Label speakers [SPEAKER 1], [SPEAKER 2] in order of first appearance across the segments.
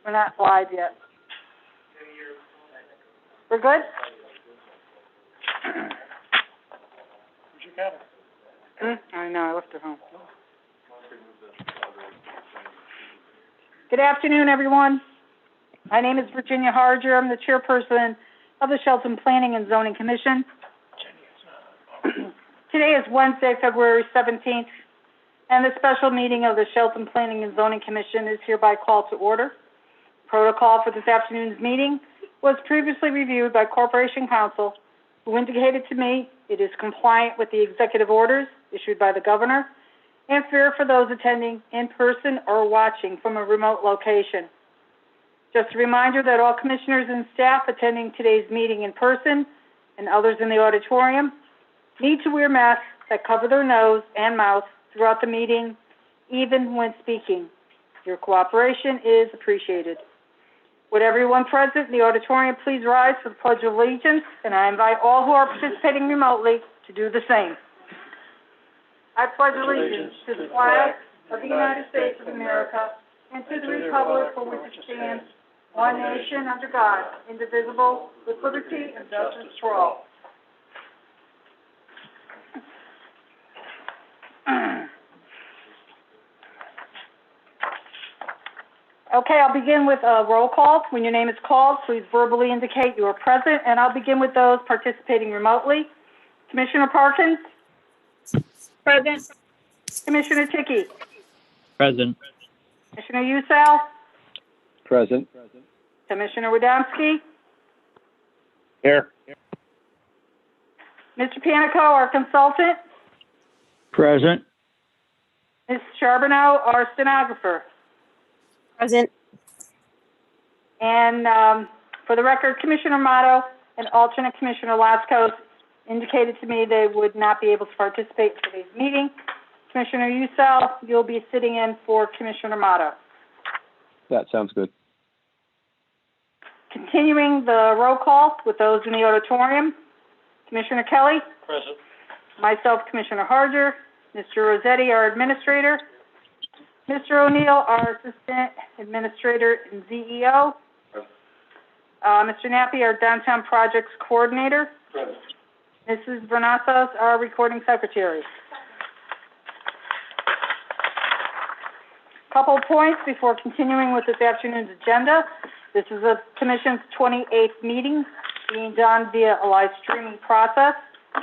[SPEAKER 1] We're not live yet. We're good? I know, I left her home. Good afternoon, everyone. My name is Virginia Harger. I'm the chairperson of the Shelton Planning and Zoning Commission. Today is Wednesday, February 17th, and the special meeting of the Shelton Planning and Zoning Commission is hereby called to order. Protocol for this afternoon's meeting was previously reviewed by Corporation Counsel, who indicated to me it is compliant with the executive orders issued by the governor and fair for those attending in person or watching from a remote location. Just a reminder that all commissioners and staff attending today's meeting in person and others in the auditorium need to wear masks that cover their nose and mouth throughout the meeting, even when speaking. Your cooperation is appreciated. Would everyone present in the auditorium please rise for the Pledge of Allegiance, and I invite all who are participating remotely to do the same. I pledge allegiance to the flag of the United States of America and to the republic for which it stands, one nation under God, indivisible, with liberty and justice for all. Okay, I'll begin with a roll call. When your name is called, please verbally indicate you are present, and I'll begin with those participating remotely. Commissioner Parkins? Present. Commissioner Tickey?
[SPEAKER 2] Present.
[SPEAKER 1] Commissioner Usal?
[SPEAKER 3] Present.
[SPEAKER 1] Commissioner Wodomski?
[SPEAKER 3] Here.
[SPEAKER 1] Mr. Panico, our consultant?
[SPEAKER 2] Present.
[SPEAKER 1] Ms. Charbonneau, our stenographer?
[SPEAKER 4] Present.
[SPEAKER 1] And for the record, Commissioner Motto and alternate Commissioner Lascos indicated to me they would not be able to participate in today's meeting. Commissioner Usal, you'll be sitting in for Commissioner Motto.
[SPEAKER 3] That sounds good.
[SPEAKER 1] Continuing the roll call with those in the auditorium, Commissioner Kelly?
[SPEAKER 5] Present.
[SPEAKER 1] Myself, Commissioner Harger, Mr. Rossetti, our administrator, Mr. O'Neill, our assistant administrator and CEO, Mr. Nappy, our downtown projects coordinator,
[SPEAKER 5] Present.
[SPEAKER 1] Mrs. Vernazos, our recording secretary. Couple of points before continuing with this afternoon's agenda. This is the Commission's 28th meeting being done via a live streaming process.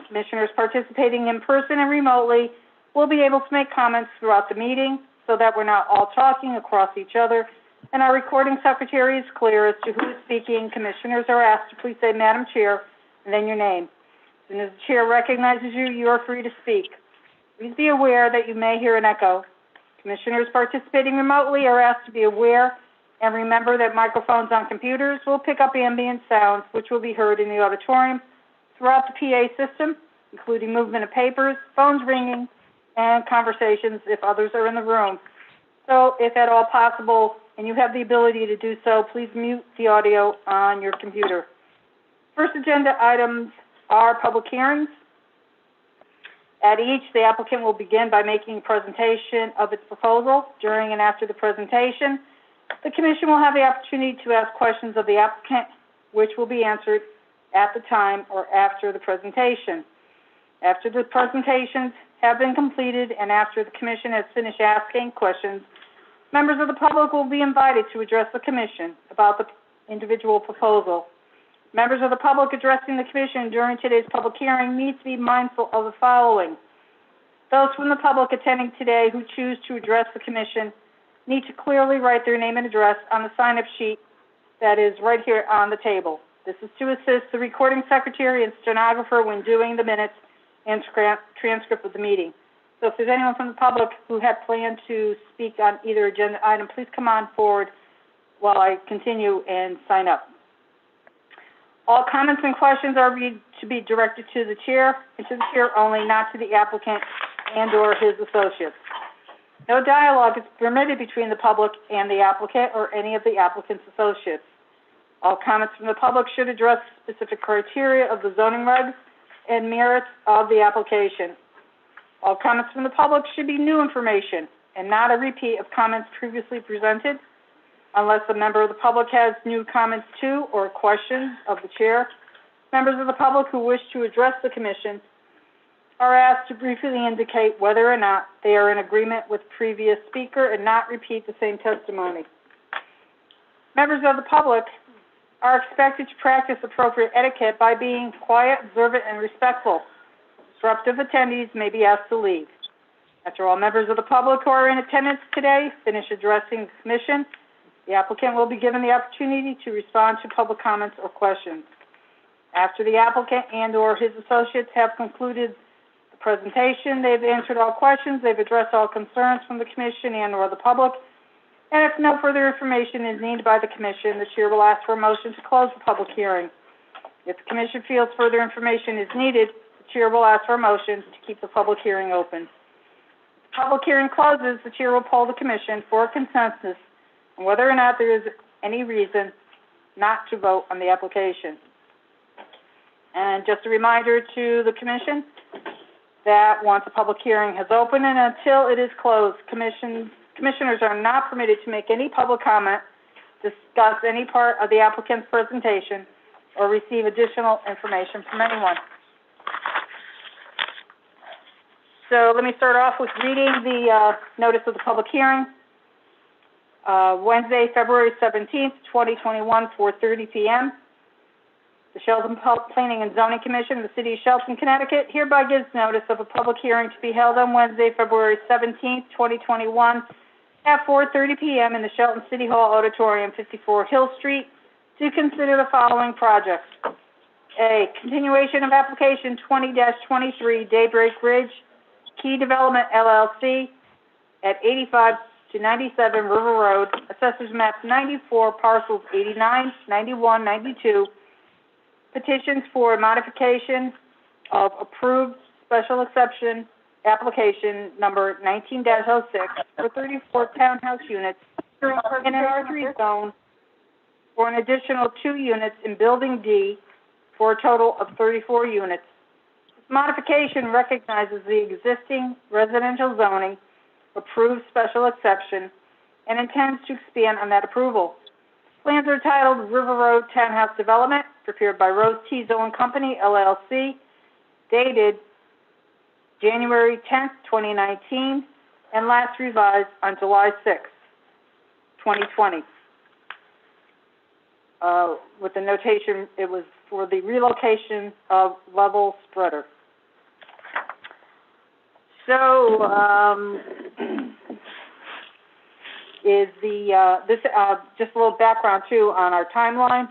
[SPEAKER 1] Commissioners participating in person and remotely will be able to make comments throughout the meeting so that we're not all talking across each other. And our recording secretary is clear as to who is speaking. Commissioners are asked to please say, Madam Chair, and then your name. As soon as the chair recognizes you, you are free to speak. Please be aware that you may hear an echo. Commissioners participating remotely are asked to be aware and remember that microphones on computers will pick up ambient sounds which will be heard in the auditorium throughout the PA system, including movement of papers, phones ringing, and conversations if others are in the room. So if at all possible, and you have the ability to do so, please mute the audio on your computer. First agenda items are public hearings. At each, the applicant will begin by making a presentation of its proposal. During and after the presentation, the Commission will have the opportunity to ask questions of the applicant, which will be answered at the time or after the presentation. After the presentations have been completed and after the Commission has finished asking questions, members of the public will be invited to address the Commission about the individual proposal. Members of the public addressing the Commission during today's public hearing need to be mindful of the following. Those from the public attending today who choose to address the Commission need to clearly write their name and address on the sign-up sheet that is right here on the table. This is to assist the recording secretary and stenographer when doing the minutes and transcript of the meeting. So if there's anyone from the public who had planned to speak on either agenda item, please come on forward while I continue and sign up. All comments and questions are to be directed to the chair and to the chair only, not to the applicant and or his associates. No dialogue is permitted between the public and the applicant or any of the applicant's associates. All comments from the public should address specific criteria of the zoning regs and merits of the application. All comments from the public should be new information and not a repeat of comments previously presented. Unless a member of the public has new comments to or questions of the chair, members of the public who wish to address the commission are asked to briefly indicate whether or not they are in agreement with previous speaker and not repeat the same testimony. Members of the public are expected to practice appropriate etiquette by being quiet, observant, and respectful. Disruptive attendees may be asked to leave. After all members of the public who are in attendance today finish addressing the commission, the applicant will be given the opportunity to respond to public comments or questions. After the applicant and/or his associates have concluded the presentation, they've answered all questions, they've addressed all concerns from the commission and/or the public, and if no further information is needed by the commission, the chair will ask for a motion to close the public hearing. If the commission feels further information is needed, the chair will ask for a motion to keep the public hearing open. If the public hearing closes, the chair will poll the commission for a consensus on whether or not there is any reason not to vote on the application. And just a reminder to the commission that once a public hearing has opened and until it is closed, commissioners are not permitted to make any public comment, discuss any part of the applicant's presentation, or receive additional information from anyone. So let me start off with reading the notice of the public hearing. Wednesday, February 17th, 2021, 4:30 p.m. The Shelton Planning and Zoning Commission of the City of Shelton, Connecticut hereby gives notice of a public hearing to be held on Wednesday, February 17th, 2021 at 4:30 p.m. in the Shelton City Hall Auditorium, 54 Hill Street, to consider the following projects. A, continuation of application 20-23 Daybreak Ridge Key Development LLC at 85 to 97 River Road, Assessors Map 94, parcels 89, 91, 92, petitions for modification of approved special exception application number 19-06 for 34 townhouse units in an R3 zone for an additional 2 units in Building D for a total of 34 units. This modification recognizes the existing residential zoning approved special exception and intends to expand on that approval. Plans are titled River Road Townhouse Development, prepared by Rose T. Zoe & Company, LLC, dated January 10th, 2019, and last revised on July 6th, 2020. With the notation, it was for the relocation of level spreader. So, just a little background too on our timeline.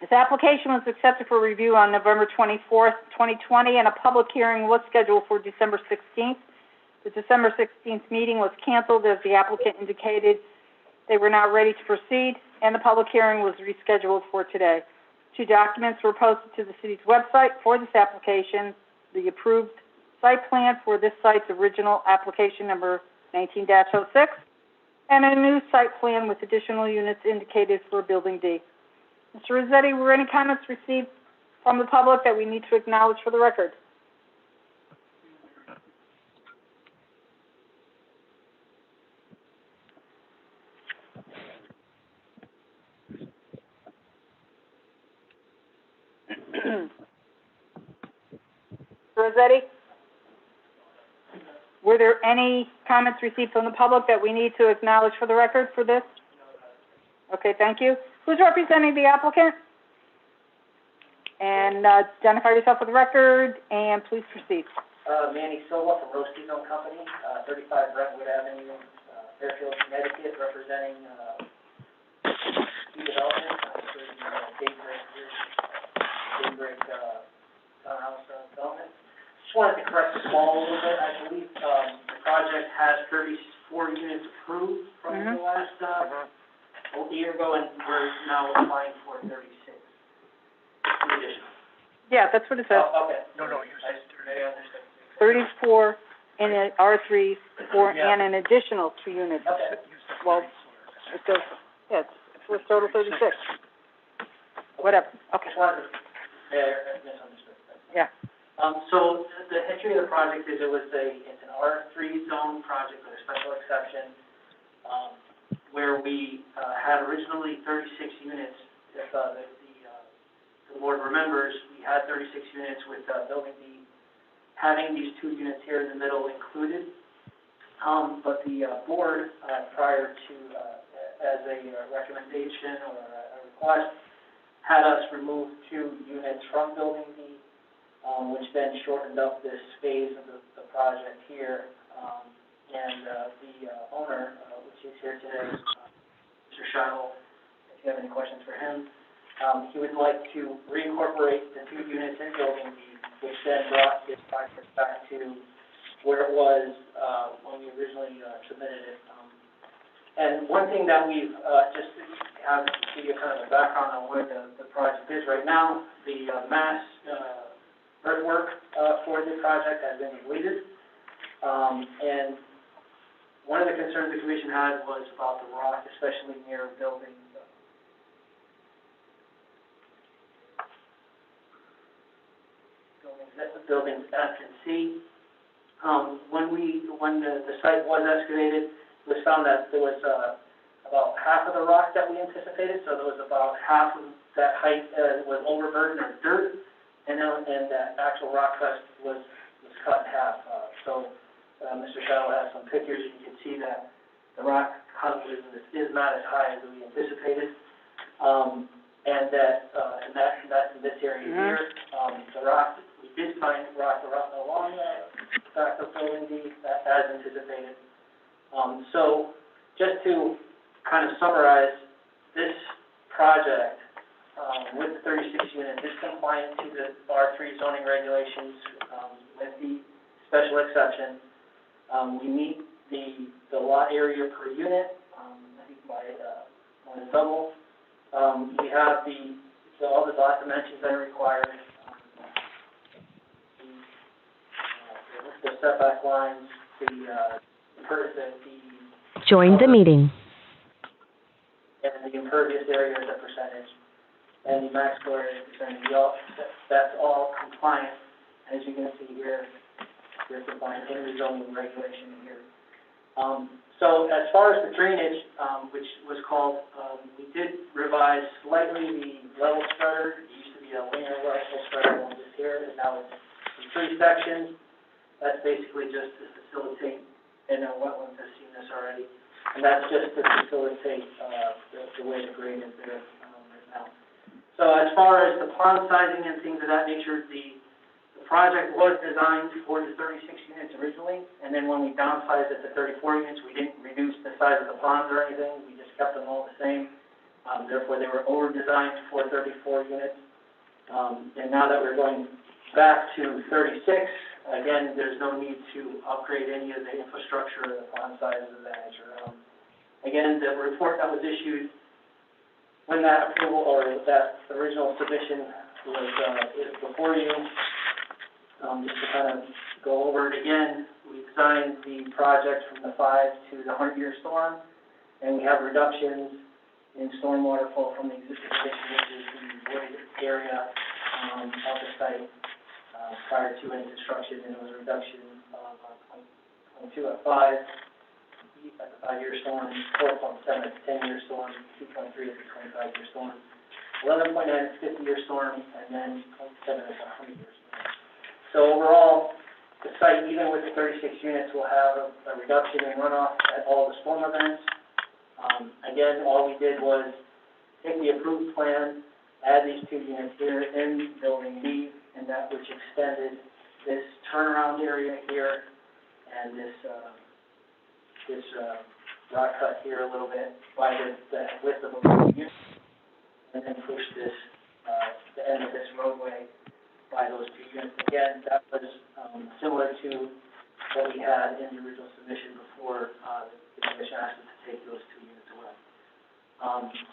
[SPEAKER 1] This application was accepted for review on November 24th, 2020, and a public hearing was scheduled for December 16th. The December 16th meeting was canceled as the applicant indicated they were not ready to proceed, and the public hearing was rescheduled for today. 2 documents were posted to the city's website for this application: the approved site plan for this site's original application number 19-06, and a new site plan with additional units indicated for Building D. Mr. Rossetti, were any comments received from the public that we need to acknowledge for the record? Rossetti? Were there any comments received from the public that we need to acknowledge for the record for this? Okay, thank you. Who's representing the applicant? And identify yourself for the record, and please proceed.
[SPEAKER 5] Manny Silva from Rose T. Zoe & Company, 35 Brentwood Avenue, Fairfield, Connecticut, representing Key Development, Daybreak Townhouse Development. Just wanted to correct the small a little bit. I believe the project has 34 units approved from the last a year ago, and we're now applying for 36 additional.
[SPEAKER 1] Yeah, that's what it says.
[SPEAKER 5] Oh, okay. No, you said 30.
[SPEAKER 1] 34 in an R3 and an additional 2 units.
[SPEAKER 5] Okay.
[SPEAKER 1] Well, it does, yeah, was total 36. Whatever, okay,
[SPEAKER 5] Just wanted to, misunderstood.
[SPEAKER 1] yeah.
[SPEAKER 5] So the history of the project is it's an R3 zone project with a special exception, where we, had originally 36 units. If, the board remembers, we had 36 units with, Building B having these 2 units here in the middle included. But the, board, prior to, as a recommendation or a request, had us remove 2 units from Building B, which then shortened up this phase of the project here. The owner, which is here today, Mr. Schottel, if you have any questions for him, he would like to reincorporate the 2 units in Building B, which then brought this project back to where it was when we originally submitted it. And one thing that we've, just to have, give you kind of a background on where the project is right now, the mass earthwork for the project has been completed. And one of the concerns the commission had was about the rock, especially near buildings F and C. When the site was excavated, it was found that there was about half of the rock that we anticipated, so there was about half of that height was overburden or dirt, and that actual rock cut was cut in half. Mr. Schottel has some pictures, and you can see that the rock cut is not as high as we anticipated, and that's in this area here. The rock, we did find rock along the back of Building D as anticipated. So just to kind of summarize, this project with the 36 units is compliant to the R3 zoning regulations with the special exception. We meet the lot area per unit, I think by more than double. We have all the lot dimensions that are required. The setback lines,
[SPEAKER 4] Join the meeting.
[SPEAKER 5] and the impervious area as a percentage, and the max floor area percentage. That's all compliant, as you can see here. We're compliant in the zoning regulation here. So as far as the drainage, which was called, we did revise slightly the level spreader. It used to be a linear level spreader, one just here, and now it's in 3 sections. That's basically just to facilitate, and wetlands has seen this already, and that's just to facilitate the way the grade is there right now. So as far as the pond sizing and things of that nature, the project was designed for the 36 units originally, and then when we downsized it to 34 units, we didn't reduce the size of the ponds or anything, we just kept them all the same. Therefore, they were over-designed for 34 units. And now that we're going back to 36, again, there's no need to upgrade any of the infrastructure or the pond sizes of that nature. Again, the report that was issued when that approval or that original submission is before you, just to kind of go over it again, we designed the project from the 5 to the 100-year storm, and we have reductions in stormwater flow from the existing condition, which is the void area of the site prior to any construction, and it was a reduction of 0.2 at 5 at the 5-year storm, 4.7 at the 10-year storm, 2.3 at the 25-year storm, 11.9 at the 50-year storm, and then 0.7 at the 100-year storm. So overall, the site, even with the 36 units, will have a reduction in runoff at all the storm events. Again, all we did was take the approved plan, add these 2 units here in Building B, and that which extended this turnaround area here and this rock cut here a little bit by the width of the unit, and then push this, the end of this roadway by those 2 units. Again, that was similar to what we had in the original submission before the commission asked us to take those 2 units away.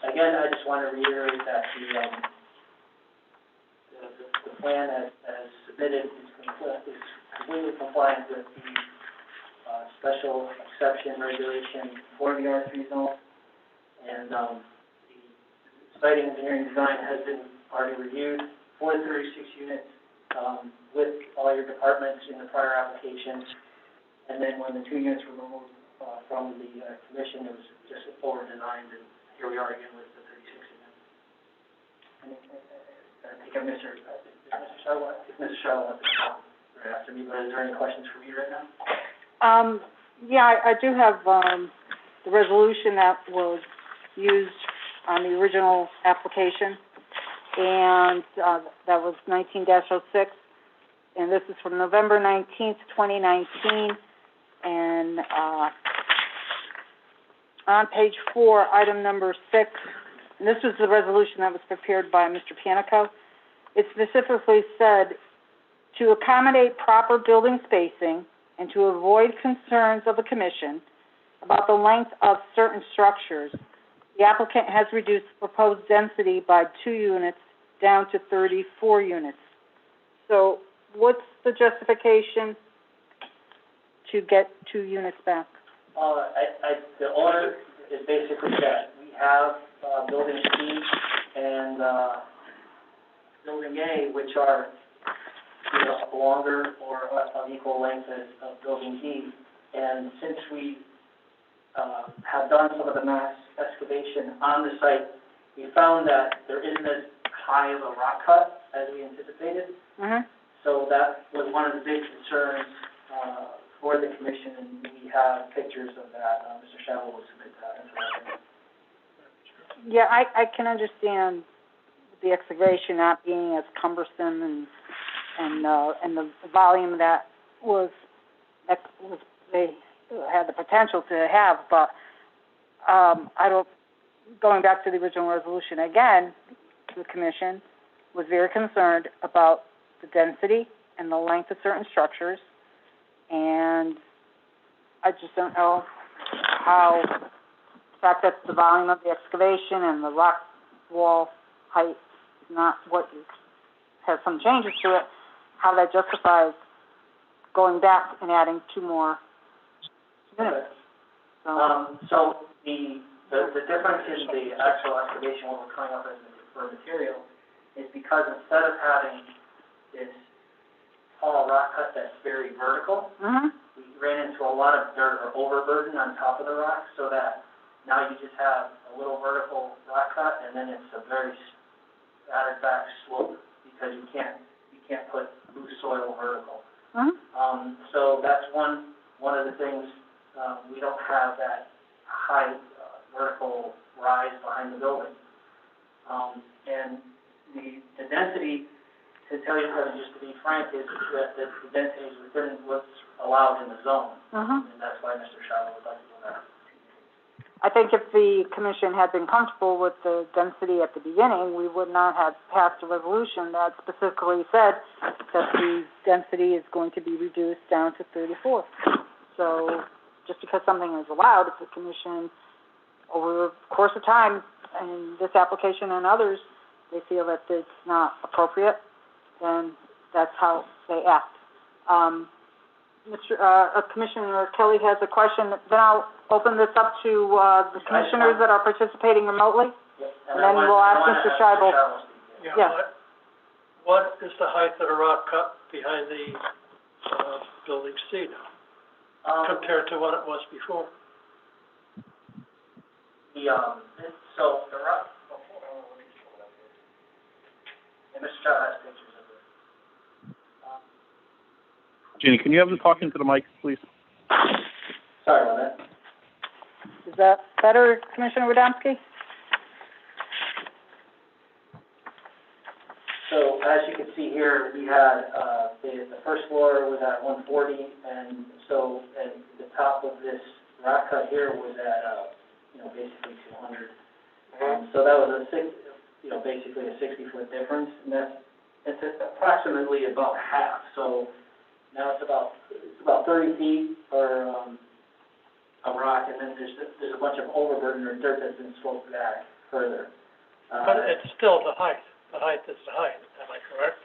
[SPEAKER 5] Again, I just want to reiterate that the plan as submitted is completely compliant with the special exception regulation for the R3 zone, and the site engineering design has been already reviewed for the 36 units, with all your departments in the prior application. And then when the 2 units were removed, from the, commission, it was just over-designed, and here we are again with the 36 units. And I think Mr. Charlotte, if Mr. Charlotte wants to come right after me, but is there any questions for me right now?
[SPEAKER 1] Yeah, I do have, the resolution that was used on the original application, and, that was 19-06, and this is from November 19th, 2019, and, on page 4, item number 6, and this was the resolution that was prepared by Mr. Panico. It specifically said, to accommodate proper building spacing and to avoid concerns of the commission about the length of certain structures, the applicant has reduced the proposed density by 2 units down to 34 units. So what's the justification to get 2 units back?
[SPEAKER 5] The order is basically that we have, building C and, building A, which are, longer or of equal length as of building D. And since we, have done some of the mass excavation on the site, we found that there isn't as high of a rock cut as we anticipated.
[SPEAKER 1] Mm-hmm.
[SPEAKER 5] So that was one of the big concerns, for the commission, and we have pictures of that. Mr. Shallow will submit that information.
[SPEAKER 1] Yeah, I can understand the excavation not being as cumbersome and the volume that they had the potential to have, but, going back to the original resolution again, the commission was very concerned about the density and the length of certain structures, and I just don't know how the fact that the volume of the excavation and the rock wall height is not what has some changes to it, how that justifies going back and adding 2 more units.
[SPEAKER 5] So the difference in the actual excavation, what we're coming up as for material, is because instead of having this tall rock cut that's very vertical,
[SPEAKER 1] Mm-hmm.
[SPEAKER 5] we ran into a lot of dirt or overburden on top of the rock, so that now you just have a little vertical rock cut, and then it's a very battered back slope, because you can't put loose soil vertical.
[SPEAKER 1] Mm-hmm.
[SPEAKER 5] So that's one of the things, we don't have that high, vertical rise behind the building. And the density, to tell you, just to be frank, is that the density is within what's allowed in the zone.
[SPEAKER 1] Mm-hmm.
[SPEAKER 5] And that's why Mr. Shallow would like to do that.
[SPEAKER 1] I think if the commission had been comfortable with the density at the beginning, we would not have passed a resolution that specifically said that the density is going to be reduced down to 34. So just because something is allowed, if the commission, over the course of time, in this application and others, they feel that it's not appropriate, then that's how they act. Commissioner Kelly has a question, then I'll open this up to, the commissioners that are participating remotely. And then we'll ask Mr. Scheibel. Yeah.
[SPEAKER 6] What is the height of the rock cut behind the, building C now, compared to what it was before?
[SPEAKER 5] So the rock, let me pull it up here. And Mr. Shallow has pictures of it.
[SPEAKER 3] Ginny, can you have them talk into the mic, please?
[SPEAKER 5] Sorry about that.
[SPEAKER 1] Is that better, Commissioner Radomski?
[SPEAKER 5] So as you can see here, we had, the first floor was at 140, and so at the top of this rock cut here was at, basically 200. So that was basically a 60-foot difference, and it's approximately about half. So now it's about 30 feet for, a rock, and then there's a bunch of overburden or dirt that's been sloped back further.
[SPEAKER 6] But it's still the height. The height is the height, am I correct?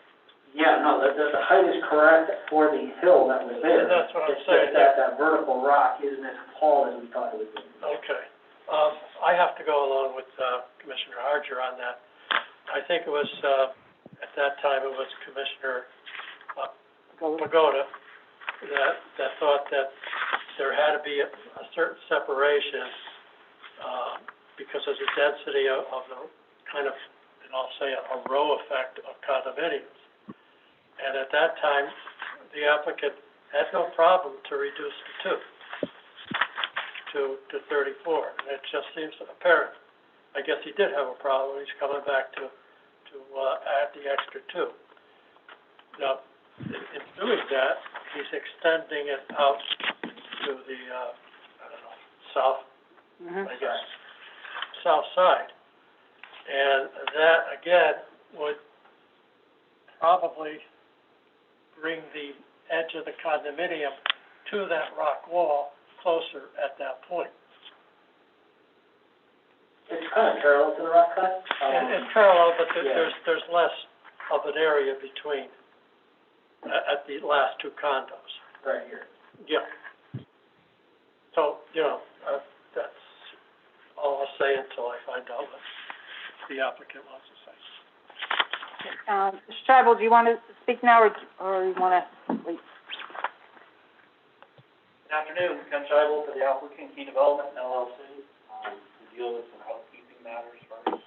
[SPEAKER 5] Yeah, no, the height is correct for the hill that was there.
[SPEAKER 6] That's what I'm
[SPEAKER 5] It's
[SPEAKER 6] saying,
[SPEAKER 5] just that vertical rock isn't as tall as we thought it would be.
[SPEAKER 6] Okay. I have to go along with, Commissioner Harger on that. I think it was, at that time, it was Commissioner Pagoda that thought that there had to be a certain separation, because of the density of the kind of, and I'll say a row effect of condominiums. And at that time, the applicant had no problem to reduce the to 34. And it just seems apparent. I guess he did have a problem. He's coming back to add the extra 2. Now, in doing that, he's extending it out to the, south, I guess, south side. And that, again, would probably bring the edge of the condominium to that rock wall closer at that point.
[SPEAKER 5] It's kind of parallel to the rock cut.
[SPEAKER 6] It's parallel, but
[SPEAKER 5] yeah.
[SPEAKER 6] there's less of an area between, at the last 2 condos.
[SPEAKER 5] Right here.
[SPEAKER 6] Yeah. So, that's all I'll say until I find out what the applicant wants to say.
[SPEAKER 1] Mr. Tribal, do you want to speak now, or you want to wait?
[SPEAKER 3] Good afternoon, Ken Scheibel for the applicant, Key Development LLC. To deal with some housekeeping matters first.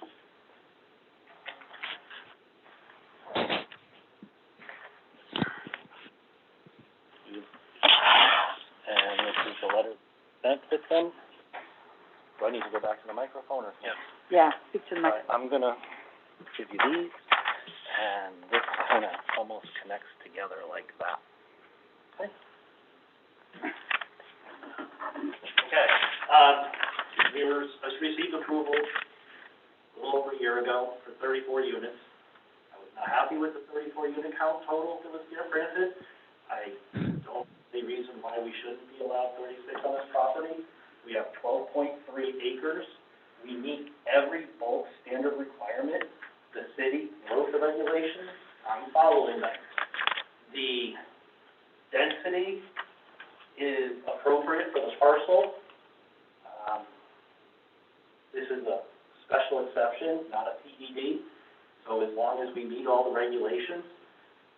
[SPEAKER 3] And this is the letter sent with them. Do I need to go back to the microphone or? Yeah.
[SPEAKER 1] Yeah, speak to the mic.
[SPEAKER 3] I'm gonna give you these, and this kind of almost connects together like that. Okay. Okay, we received approval a little over a year ago for 34 units. I was not happy with the 34 unit count total that was granted. I don't see any reason why we shouldn't be allowed 36 on this property. We have 12.3 acres. We meet every bulk standard requirement. The city wrote the regulations. I'm following them. The density is appropriate for the parcel. This is a special exception, not a PDD. So as long as we meet all the regulations,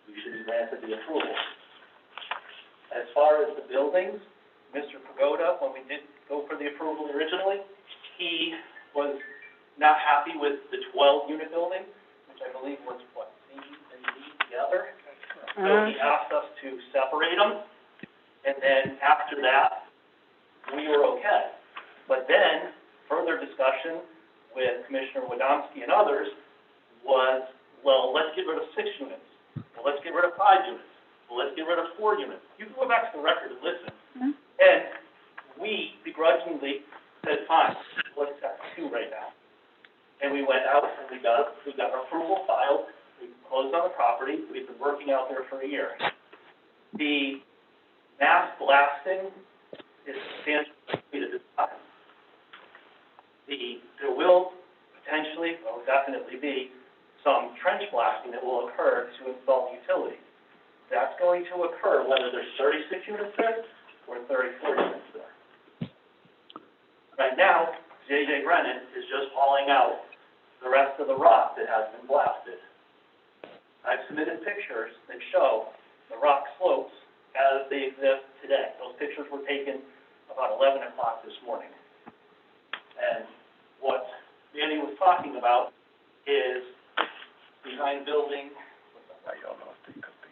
[SPEAKER 3] we should be granted the approval. As far as the buildings, Mr. Pagoda, when we did go for the approval originally, he was not happy with the 12-unit building, which I believe was, C and D together. So he asked us to separate them, and then after that, we were okay. But then, further discussion with Commissioner Wadomski and others was, well, let's get rid of 6 units. Well, let's get rid of 5 units. Well, let's get rid of 4 units. You can go back to the record and listen. And we begrudgingly said, fine, let's set 2 right now. And we went out and we got our approval filed. We closed on the property. We've been working out there for a year. The mass blasting is substantially completed at this time. There will potentially, or definitely be, some trench blasting that will occur to install utilities. That's going to occur whether there's 36 units there or 34 units there. Right now, J.J. Brennan is just hauling out the rest of the rock that has been blasted. I've submitted pictures that show the rock slopes as they exist today. Those pictures were taken about 11 o'clock this morning. And what Danny was talking about is behind building. I don't know if they could be.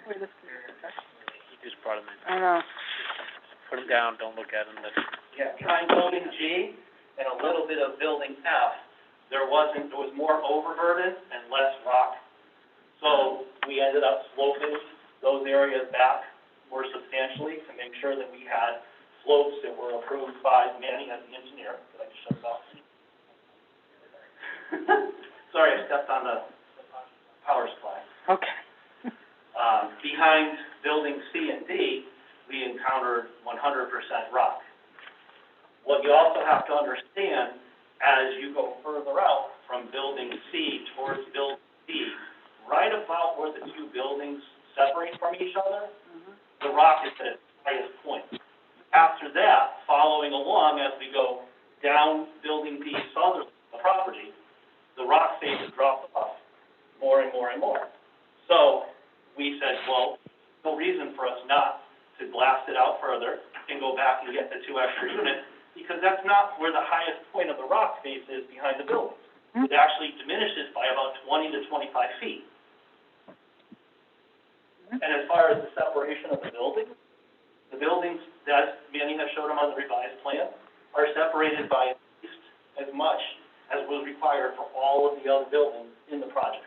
[SPEAKER 3] He just brought them in.
[SPEAKER 1] I know.
[SPEAKER 3] Put them down, don't look at them. Yeah, behind building G and a little bit of building F, there was more overburden and less rock. So we ended up sloping those areas back more substantially to make sure that we had slopes that were approved by Manny as the engineer. Did I just shut it off? Sorry, I stepped on the power supply.
[SPEAKER 1] Okay.
[SPEAKER 3] Behind building C and D, we encountered 100% rock. What you also have to understand, as you go further out from building C towards building D, right about where the 2 buildings separate from each other, the rock is at its highest point. After that, following along as we go down Building B southern property, the rock faces drop off more and more and more. So we said, well, no reason for us not to blast it out further and go back and get the 2 extra units, because that's not where the highest point of the rock face is behind the buildings. It actually diminishes by about 20 to 25 feet. And as far as the separation of the buildings, as Manny has showed them on the revised plan, are separated by at least as much as was required for all of the other buildings in the project.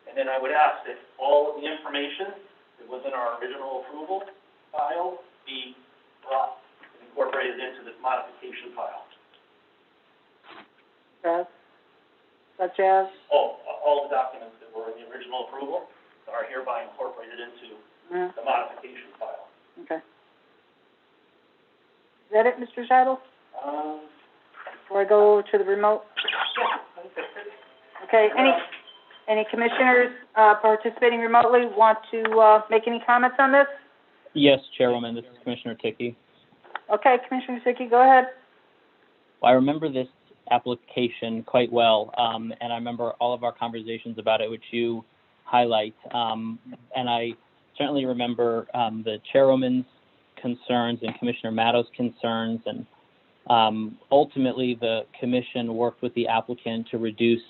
[SPEAKER 3] And then I would ask that all of the information that was in our original approval file be brought and incorporated into this modification file.
[SPEAKER 1] Yes. Such as?
[SPEAKER 3] All the documents that were in the original approval are hereby incorporated into the modification file.
[SPEAKER 1] Okay. Is that it, Mr. Scheidel? Before I go to the remote? Okay, any commissioners, participating remotely want to, make any comments on this?
[SPEAKER 2] Yes, Chairwoman, this is Commissioner Ticky.
[SPEAKER 1] Okay, Commissioner Zucchi, go ahead.
[SPEAKER 2] Well, I remember this application quite well, and I remember all of our conversations about it, which you highlight. And I certainly remember the chairwoman's concerns and Commissioner Mattow's concerns, and ultimately the commission worked with the applicant to reduce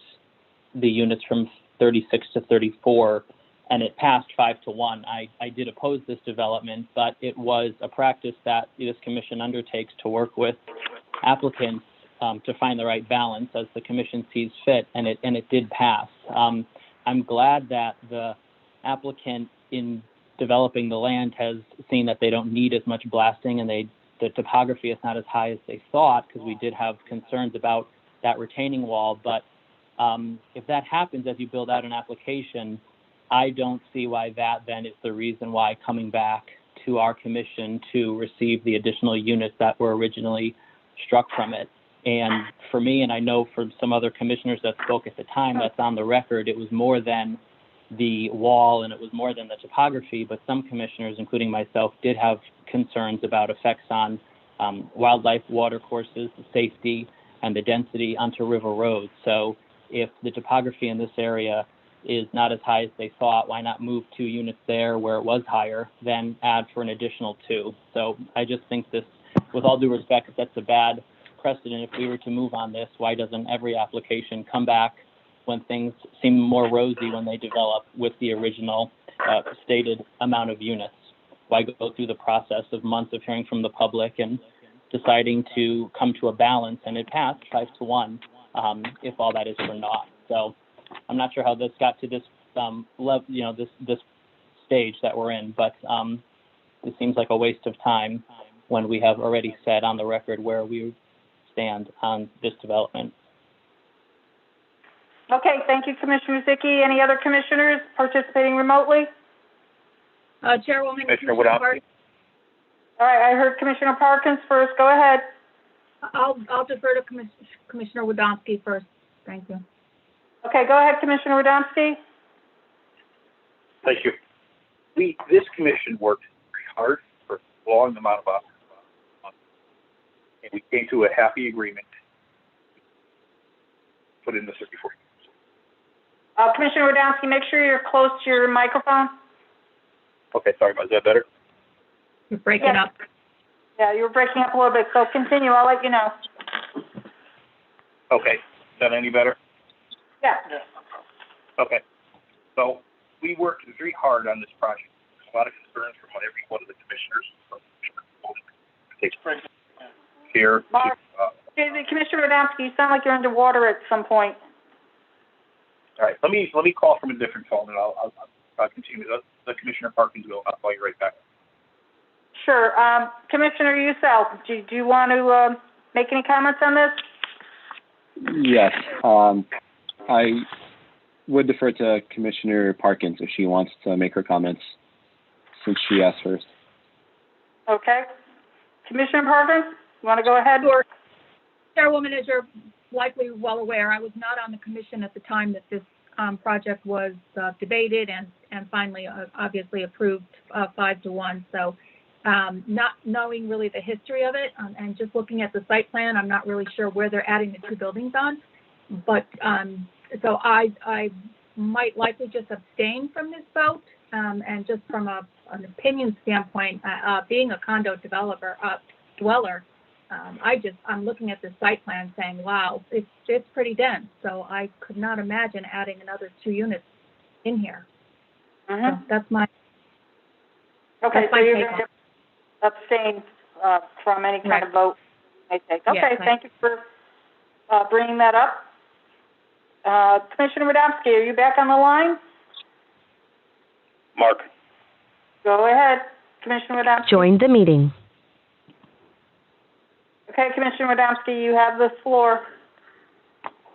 [SPEAKER 2] the units from 36 to 34, and it passed 5-1. I did oppose this development, but it was a practice that this commission undertakes to work with applicants to find the right balance as the commission sees fit, and it did pass. I'm glad that the applicant in developing the land has seen that they don't need as much blasting, and the topography is not as high as they thought, because we did have concerns about that retaining wall. But if that happens as you build out an application, I don't see why that then is the reason why coming back to our commission to receive the additional units that were originally struck from it. And for me, and I know for some other commissioners that spoke at the time, that's on the record, it was more than the wall and it was more than the topography, but some commissioners, including myself, did have concerns about effects on wildlife, water courses, the safety, and the density onto river roads. So if the topography in this area is not as high as they thought, why not move 2 units there where it was higher, then add for an additional 2? So I just think this, with all due respect, if that's a bad precedent. If we were to move on this, why doesn't every application come back when things seem more rosy when they develop with the original stated amount of units? Why go through the process of months of hearing from the public and deciding to come to a balance? And it passed 5-1, if all that is for naught. So I'm not sure how this got to this level, this stage that we're in, but it seems like a waste of time when we have already said on the record where we stand on this development.
[SPEAKER 1] Okay, thank you, Commissioner Zucchi. Any other commissioners participating remotely?
[SPEAKER 7] Chairwoman.
[SPEAKER 8] Commissioner Woodowski.
[SPEAKER 1] All right, I heard Commissioner Parkins first. Go ahead.
[SPEAKER 7] I'll defer to Commissioner Woodowski first. Thank you.
[SPEAKER 1] Okay, go ahead, Commissioner Woodowski.
[SPEAKER 8] Thank you. This commission worked very hard for a long amount of months, and we came to a happy agreement. Put in the 34.
[SPEAKER 1] Commissioner Woodowski, make sure you're close to your microphone.
[SPEAKER 8] Okay, sorry about that. Is that better?
[SPEAKER 7] You're breaking up.
[SPEAKER 1] Yeah, you were breaking up a little bit, so continue. I'll let you know.
[SPEAKER 8] Okay. Is that any better?
[SPEAKER 1] Yeah.
[SPEAKER 8] Okay. So we worked very hard on this project. There's a lot of concerns from every one of the commissioners. Take care.
[SPEAKER 1] Mark, Commissioner Woodowski, you sound like you're underwater at some point.
[SPEAKER 8] All right. Let me call from a different phone, and I'll continue. The Commissioner Parkins will. I'll call you right back.
[SPEAKER 1] Sure. Commissioner Ucell, do you want to make any comments on this?
[SPEAKER 9] Yes. I would defer to Commissioner Parkins if she wants to make her comments, since she asked first.
[SPEAKER 1] Okay. Commissioner Parkins, you want to go ahead?
[SPEAKER 7] Sure. Chairwoman, as you're likely well aware, I was not on the commission at the time that this project was debated and finally obviously approved 5-1. So not knowing really the history of it and just looking at the site plan, I'm not really sure where they're adding the two buildings on. But so I might likely just abstain from this vote. And just from an opinion standpoint, being a condo dweller, I'm looking at the site plan saying, wow, it's pretty dense. So I could not imagine adding another 2 units in here. So that's my.
[SPEAKER 1] Okay,
[SPEAKER 7] that's
[SPEAKER 1] so
[SPEAKER 7] my
[SPEAKER 1] you're
[SPEAKER 7] take
[SPEAKER 1] going
[SPEAKER 7] on
[SPEAKER 1] to abstain, from any kind of vote you may take.
[SPEAKER 7] Yes,
[SPEAKER 1] Okay, thank you for, bringing that up. Commissioner Radomski, are you back on the line?
[SPEAKER 8] Mark?
[SPEAKER 1] Go ahead, Commissioner Radomski.
[SPEAKER 4] Join the meeting.
[SPEAKER 1] Okay, Commissioner Radomski, you have the floor.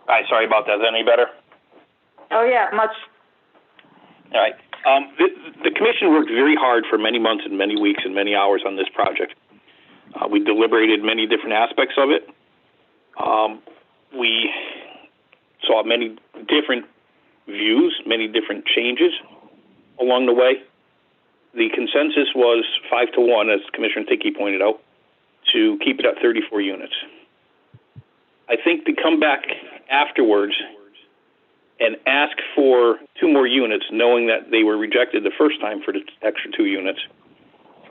[SPEAKER 8] Hi, sorry about that. Is that any better?
[SPEAKER 1] Oh, yeah, much.
[SPEAKER 8] All right. The commission worked very hard for many months and many weeks and many hours on this project. We deliberated many different aspects of it. We saw many different views, many different changes along the way. The consensus was 5-1, as Commissioner Dickey pointed out, to keep it at 34 units. I think to come back afterwards and ask for 2 more units, knowing that they were rejected the first time for the extra 2 units,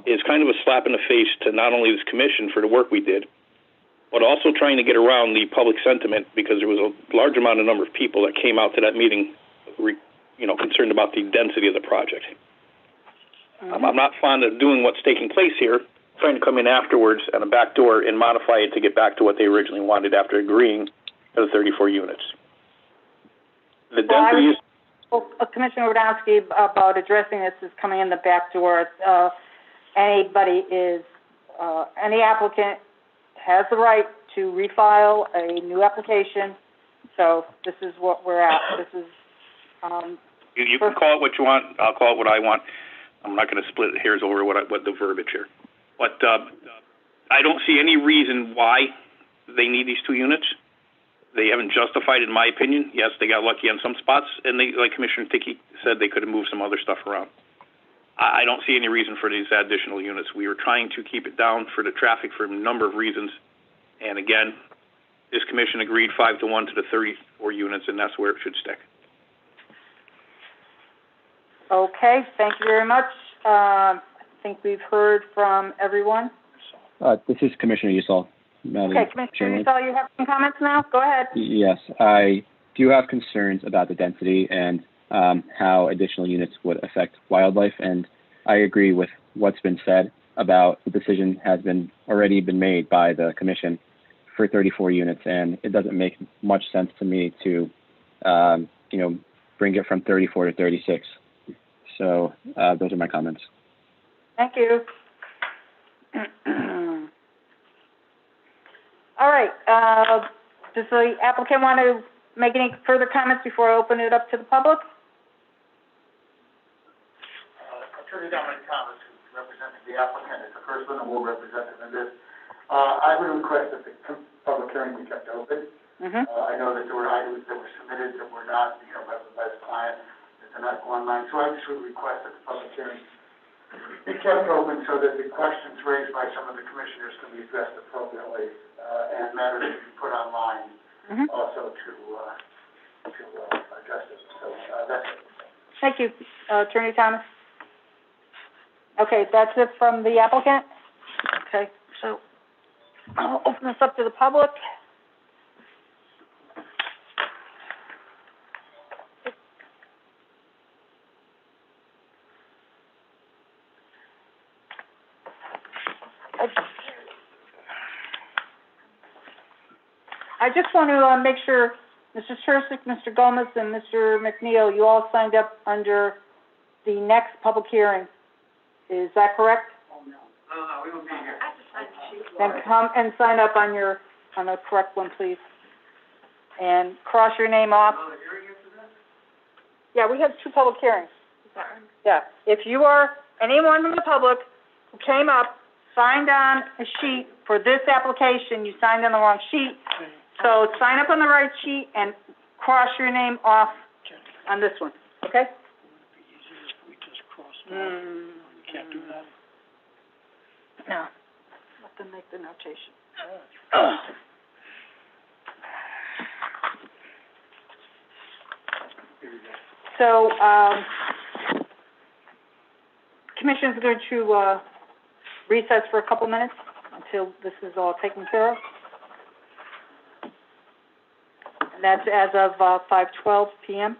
[SPEAKER 8] is kind of a slap in the face to not only this commission for the work we did, but also trying to get around the public sentiment, because there was a large amount of number of people that came out to that meeting, concerned about the density of the project. I'm not fond of doing what's taking place here, trying to come in afterwards at a back door and modify it to get back to what they originally wanted after agreeing to the 34 units. The density is...
[SPEAKER 1] Commissioner Radomski, about addressing this is coming in the back door. Any applicant has the right to refile a new application. So this is what we're at. This is...
[SPEAKER 8] You can call it what you want. I'll call it what I want. I'm not going to split hairs over what the verbiage here. But I don't see any reason why they need these 2 units. They haven't justified, in my opinion. Yes, they got lucky on some spots, and they, like Commissioner Dickey said, they could have moved some other stuff around. I don't see any reason for these additional units. We were trying to keep it down for the traffic for a number of reasons. And again, this commission agreed 5-1 to the 34 units, and that's where it should stick.
[SPEAKER 1] Okay, thank you very much. I think we've heard from everyone.
[SPEAKER 9] This is Commissioner Usal.
[SPEAKER 1] Okay, Commissioner Usal, you have some comments now? Go ahead.
[SPEAKER 9] Yes, I do have concerns about the density and how additional units would affect wildlife, and I agree with what's been said about the decision has already been made by the commission for 34 units, and it doesn't make much sense to me to, bring it from 34 to 36. So those are my comments.
[SPEAKER 1] Thank you. All right. Does the applicant want to make any further comments before I open it up to the public?
[SPEAKER 5] Attorney Dominic Thomas, who's representing the applicant, is the first one and will represent him in this. I would request that the public hearing be kept open. I know that there were items that were submitted that were not, by the client, that they're not going online. So I just would request that the public hearing be kept open so that the questions raised by some of the commissioners can be addressed appropriately, and matters to be put online also to address it. So that's it.
[SPEAKER 1] Thank you, Attorney Thomas. Okay, that's it from the applicant. Okay, so I'll open this up to the public. I just want to make sure, Mr. Chersick, Mr. Gomez, and Mr. McNeil, you all signed up under the next public hearing. Is that correct?
[SPEAKER 5] No, we will be here.
[SPEAKER 1] Then come and sign up on the correct one, please. And cross your name off. Yeah, we have 2 public hearings. Yeah, if you are anyone from the public who came up, signed on a sheet for this application, you signed on the wrong sheet. So sign up on the right sheet and cross your name off on this one, okay?
[SPEAKER 6] Wouldn't it be easier if we just crossed off? We can't do that.
[SPEAKER 1] No, let them make the notation. So, Commission's going to, recess for a couple minutes until this is all taken care of. And that's as of, 5:12 PM.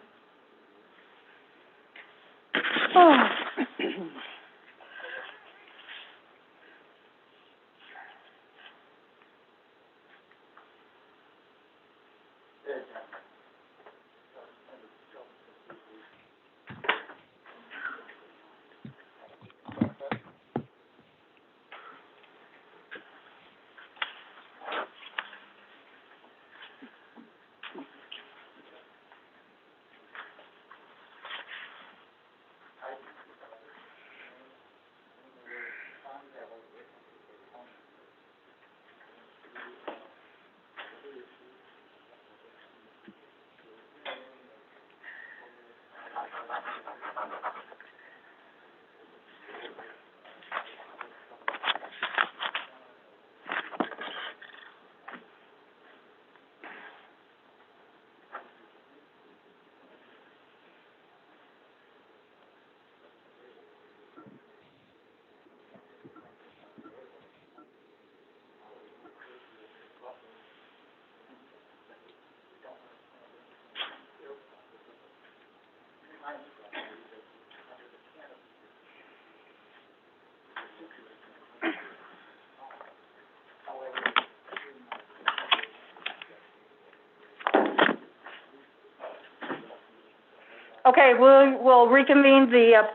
[SPEAKER 1] Okay, we'll reconvene the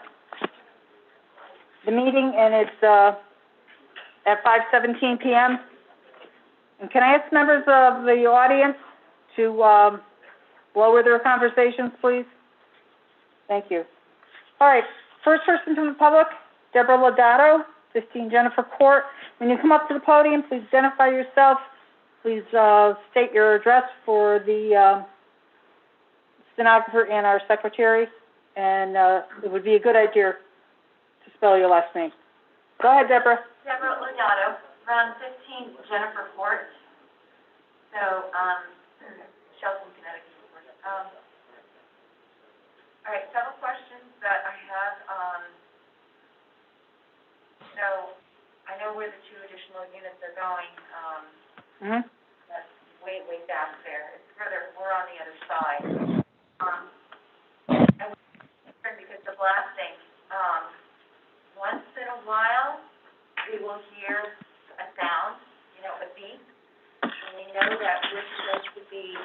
[SPEAKER 1] meeting, and it's, at 5:17 PM. And can I ask members of the audience to, lower their conversations, please? Thank you. All right, first person from the public, Deborah Lodato, 15 Jennifer Court. When you come up to the podium, please identify yourself. Please, state your address for the, stenographer and our secretary, and, it would be a good idea to spell your last name. Go ahead, Deborah.
[SPEAKER 10] Deborah Lodato, around 15 Jennifer Court. So, Shelton, Connecticut. All right, several questions that I have. So, I know where the 2 additional units are going. That's way back there. It's further, we're on the other side. I was concerned because the blasting, once in a while, we will hear a sound, a beep. And we know that we're supposed to get the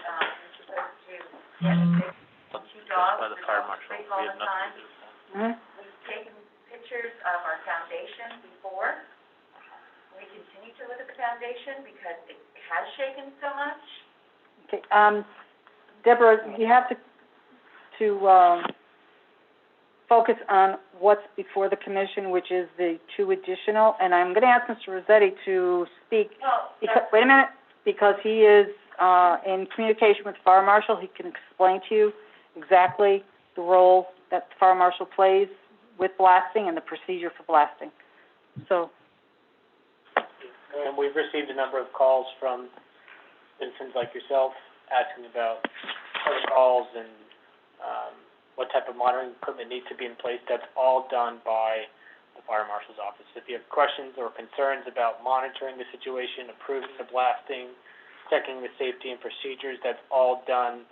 [SPEAKER 10] 2 dogs, the dogs sleep all the time. We've taken pictures of our foundation before. We continue to look at the foundation because it has shaken so much.
[SPEAKER 1] Okay, Deborah, you have to focus on what's before the commission, which is the 2 additional, and I'm gonna ask Mr. Rossetti to speak, wait a minute, because he is, in communication with the fire marshal. He can explain to you exactly the role that the fire marshal plays with blasting and the procedure for blasting. So.
[SPEAKER 5] And we've received a number of calls from citizens like yourself asking about protocols and, what type of monitoring equipment needs to be in place. That's all done by the fire marshal's office. If you have questions or concerns about monitoring the situation, approving the blasting, checking the safety and procedures, that's all done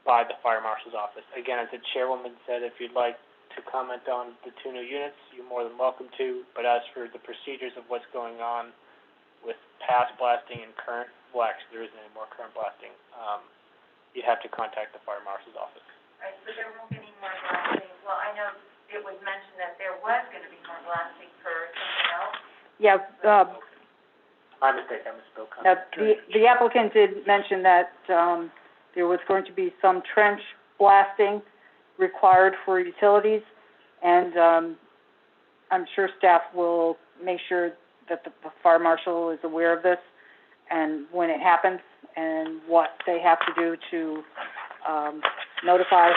[SPEAKER 5] by the fire marshal's office. Again, as the chairwoman said, if you'd like to comment on the 2 new units, you're more than welcome to. But as for the procedures of what's going on with past blasting and current, well, actually, there isn't any more current blasting, you'd have to contact the fire marshal's office.
[SPEAKER 10] Right, so there won't be any more blasting. Well, I know it was mentioned that there was gonna be more blasting for something else.
[SPEAKER 1] Yeah,
[SPEAKER 5] My mistake, I misspoke.
[SPEAKER 1] the applicant did mention that, there was going to be some trench blasting required for utilities, and, I'm sure staff will make sure that the fire marshal is aware of this, and when it happens, and what they have to do to, notify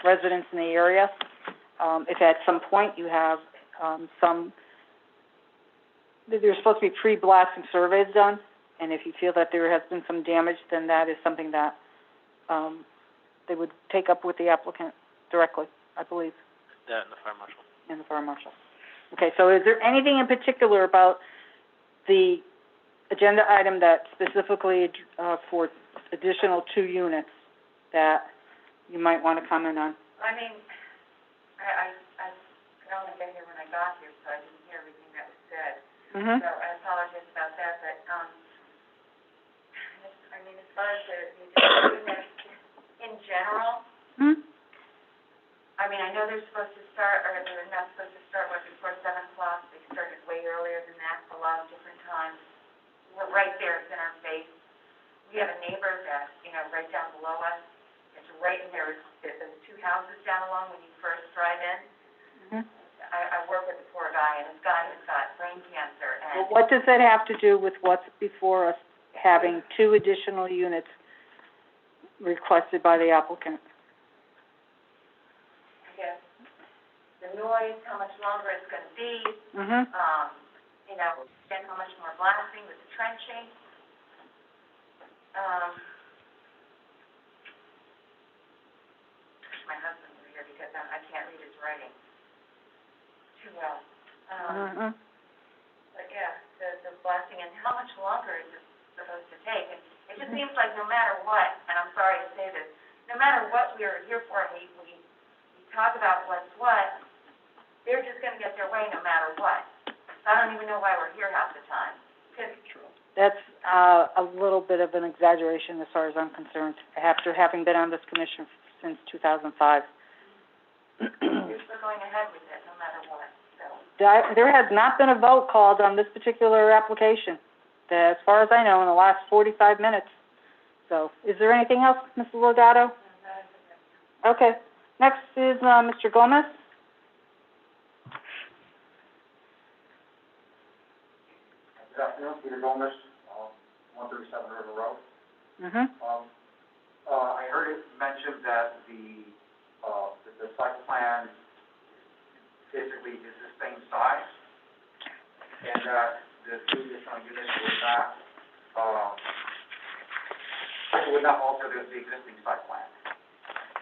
[SPEAKER 1] residents in the area. If at some point you have, there's supposed to be pre-blasting surveys done, and if you feel that there has been some damage, then that is something that, they would take up with the applicant directly, I believe.
[SPEAKER 11] That and the fire marshal.
[SPEAKER 1] And the fire marshal. Okay, so is there anything in particular about the agenda item that specifically, for additional 2 units that you might want to comment on?
[SPEAKER 10] I mean, I could only get here when I got here, so I didn't hear everything that was said.
[SPEAKER 1] Mm-hmm.
[SPEAKER 10] So I apologize about that, but, I mean, as far as the units in general,
[SPEAKER 1] Hmm?
[SPEAKER 10] I mean, I know they're supposed to start, or they're not supposed to start, before 7 o'clock. They started way earlier than that, a lot of different times. We're right there, it's in our face. We have a neighbor that, right down below us. It's right in there, there's 2 houses down along when you first drive in.
[SPEAKER 1] Mm-hmm.
[SPEAKER 10] I work with the poor guy, and this guy has got brain cancer, and...
[SPEAKER 1] Well, what does that have to do with what's before us, having 2 additional units requested by the applicant?
[SPEAKER 10] I guess the noise, how much longer it's gonna be,
[SPEAKER 1] Mm-hmm.
[SPEAKER 10] then how much more blasting with the trenching. My husband was here because I can't read his writing too well.
[SPEAKER 1] Mm-hmm.
[SPEAKER 10] But yeah, the blasting, and how much longer is it supposed to take? And it just seems like no matter what, and I'm sorry to say this, no matter what we are here for, we talk about what's what, they're just gonna get their way no matter what. So I don't even know why we're here half the time.
[SPEAKER 1] That's, a little bit of an exaggeration as far as I'm concerned, after having been on this commission since 2005.
[SPEAKER 10] We're still going ahead with it no matter what, so.
[SPEAKER 1] There has not been a vote called on this particular application, as far as I know, in the last 45 minutes. So, is there anything else, Mrs. Legato? Okay. Next is, Mr. Gomez.
[SPEAKER 5] Good afternoon, Peter Gomez, 137 River Road.
[SPEAKER 1] Mm-hmm.
[SPEAKER 5] I heard it mentioned that the site plan basically is the same size, and that the 2 additional units would not alter the existing site plan.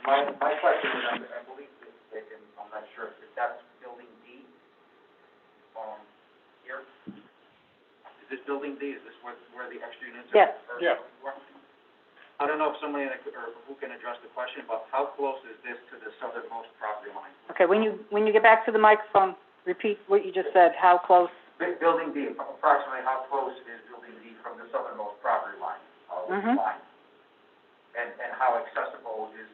[SPEAKER 5] My question is, I believe that, I'm not sure, if that's building D, here? Is this building D, is this where the extra units are?
[SPEAKER 1] Yes.
[SPEAKER 6] Yeah.
[SPEAKER 5] I don't know if somebody or who can address the question, but how close is this to the southernmost property line?
[SPEAKER 1] Okay, when you get back to the microphone, repeat what you just said, how close?
[SPEAKER 5] Building D, approximately how close is building D from the southernmost property line?
[SPEAKER 1] Mm-hmm.
[SPEAKER 5] Line? And how accessible is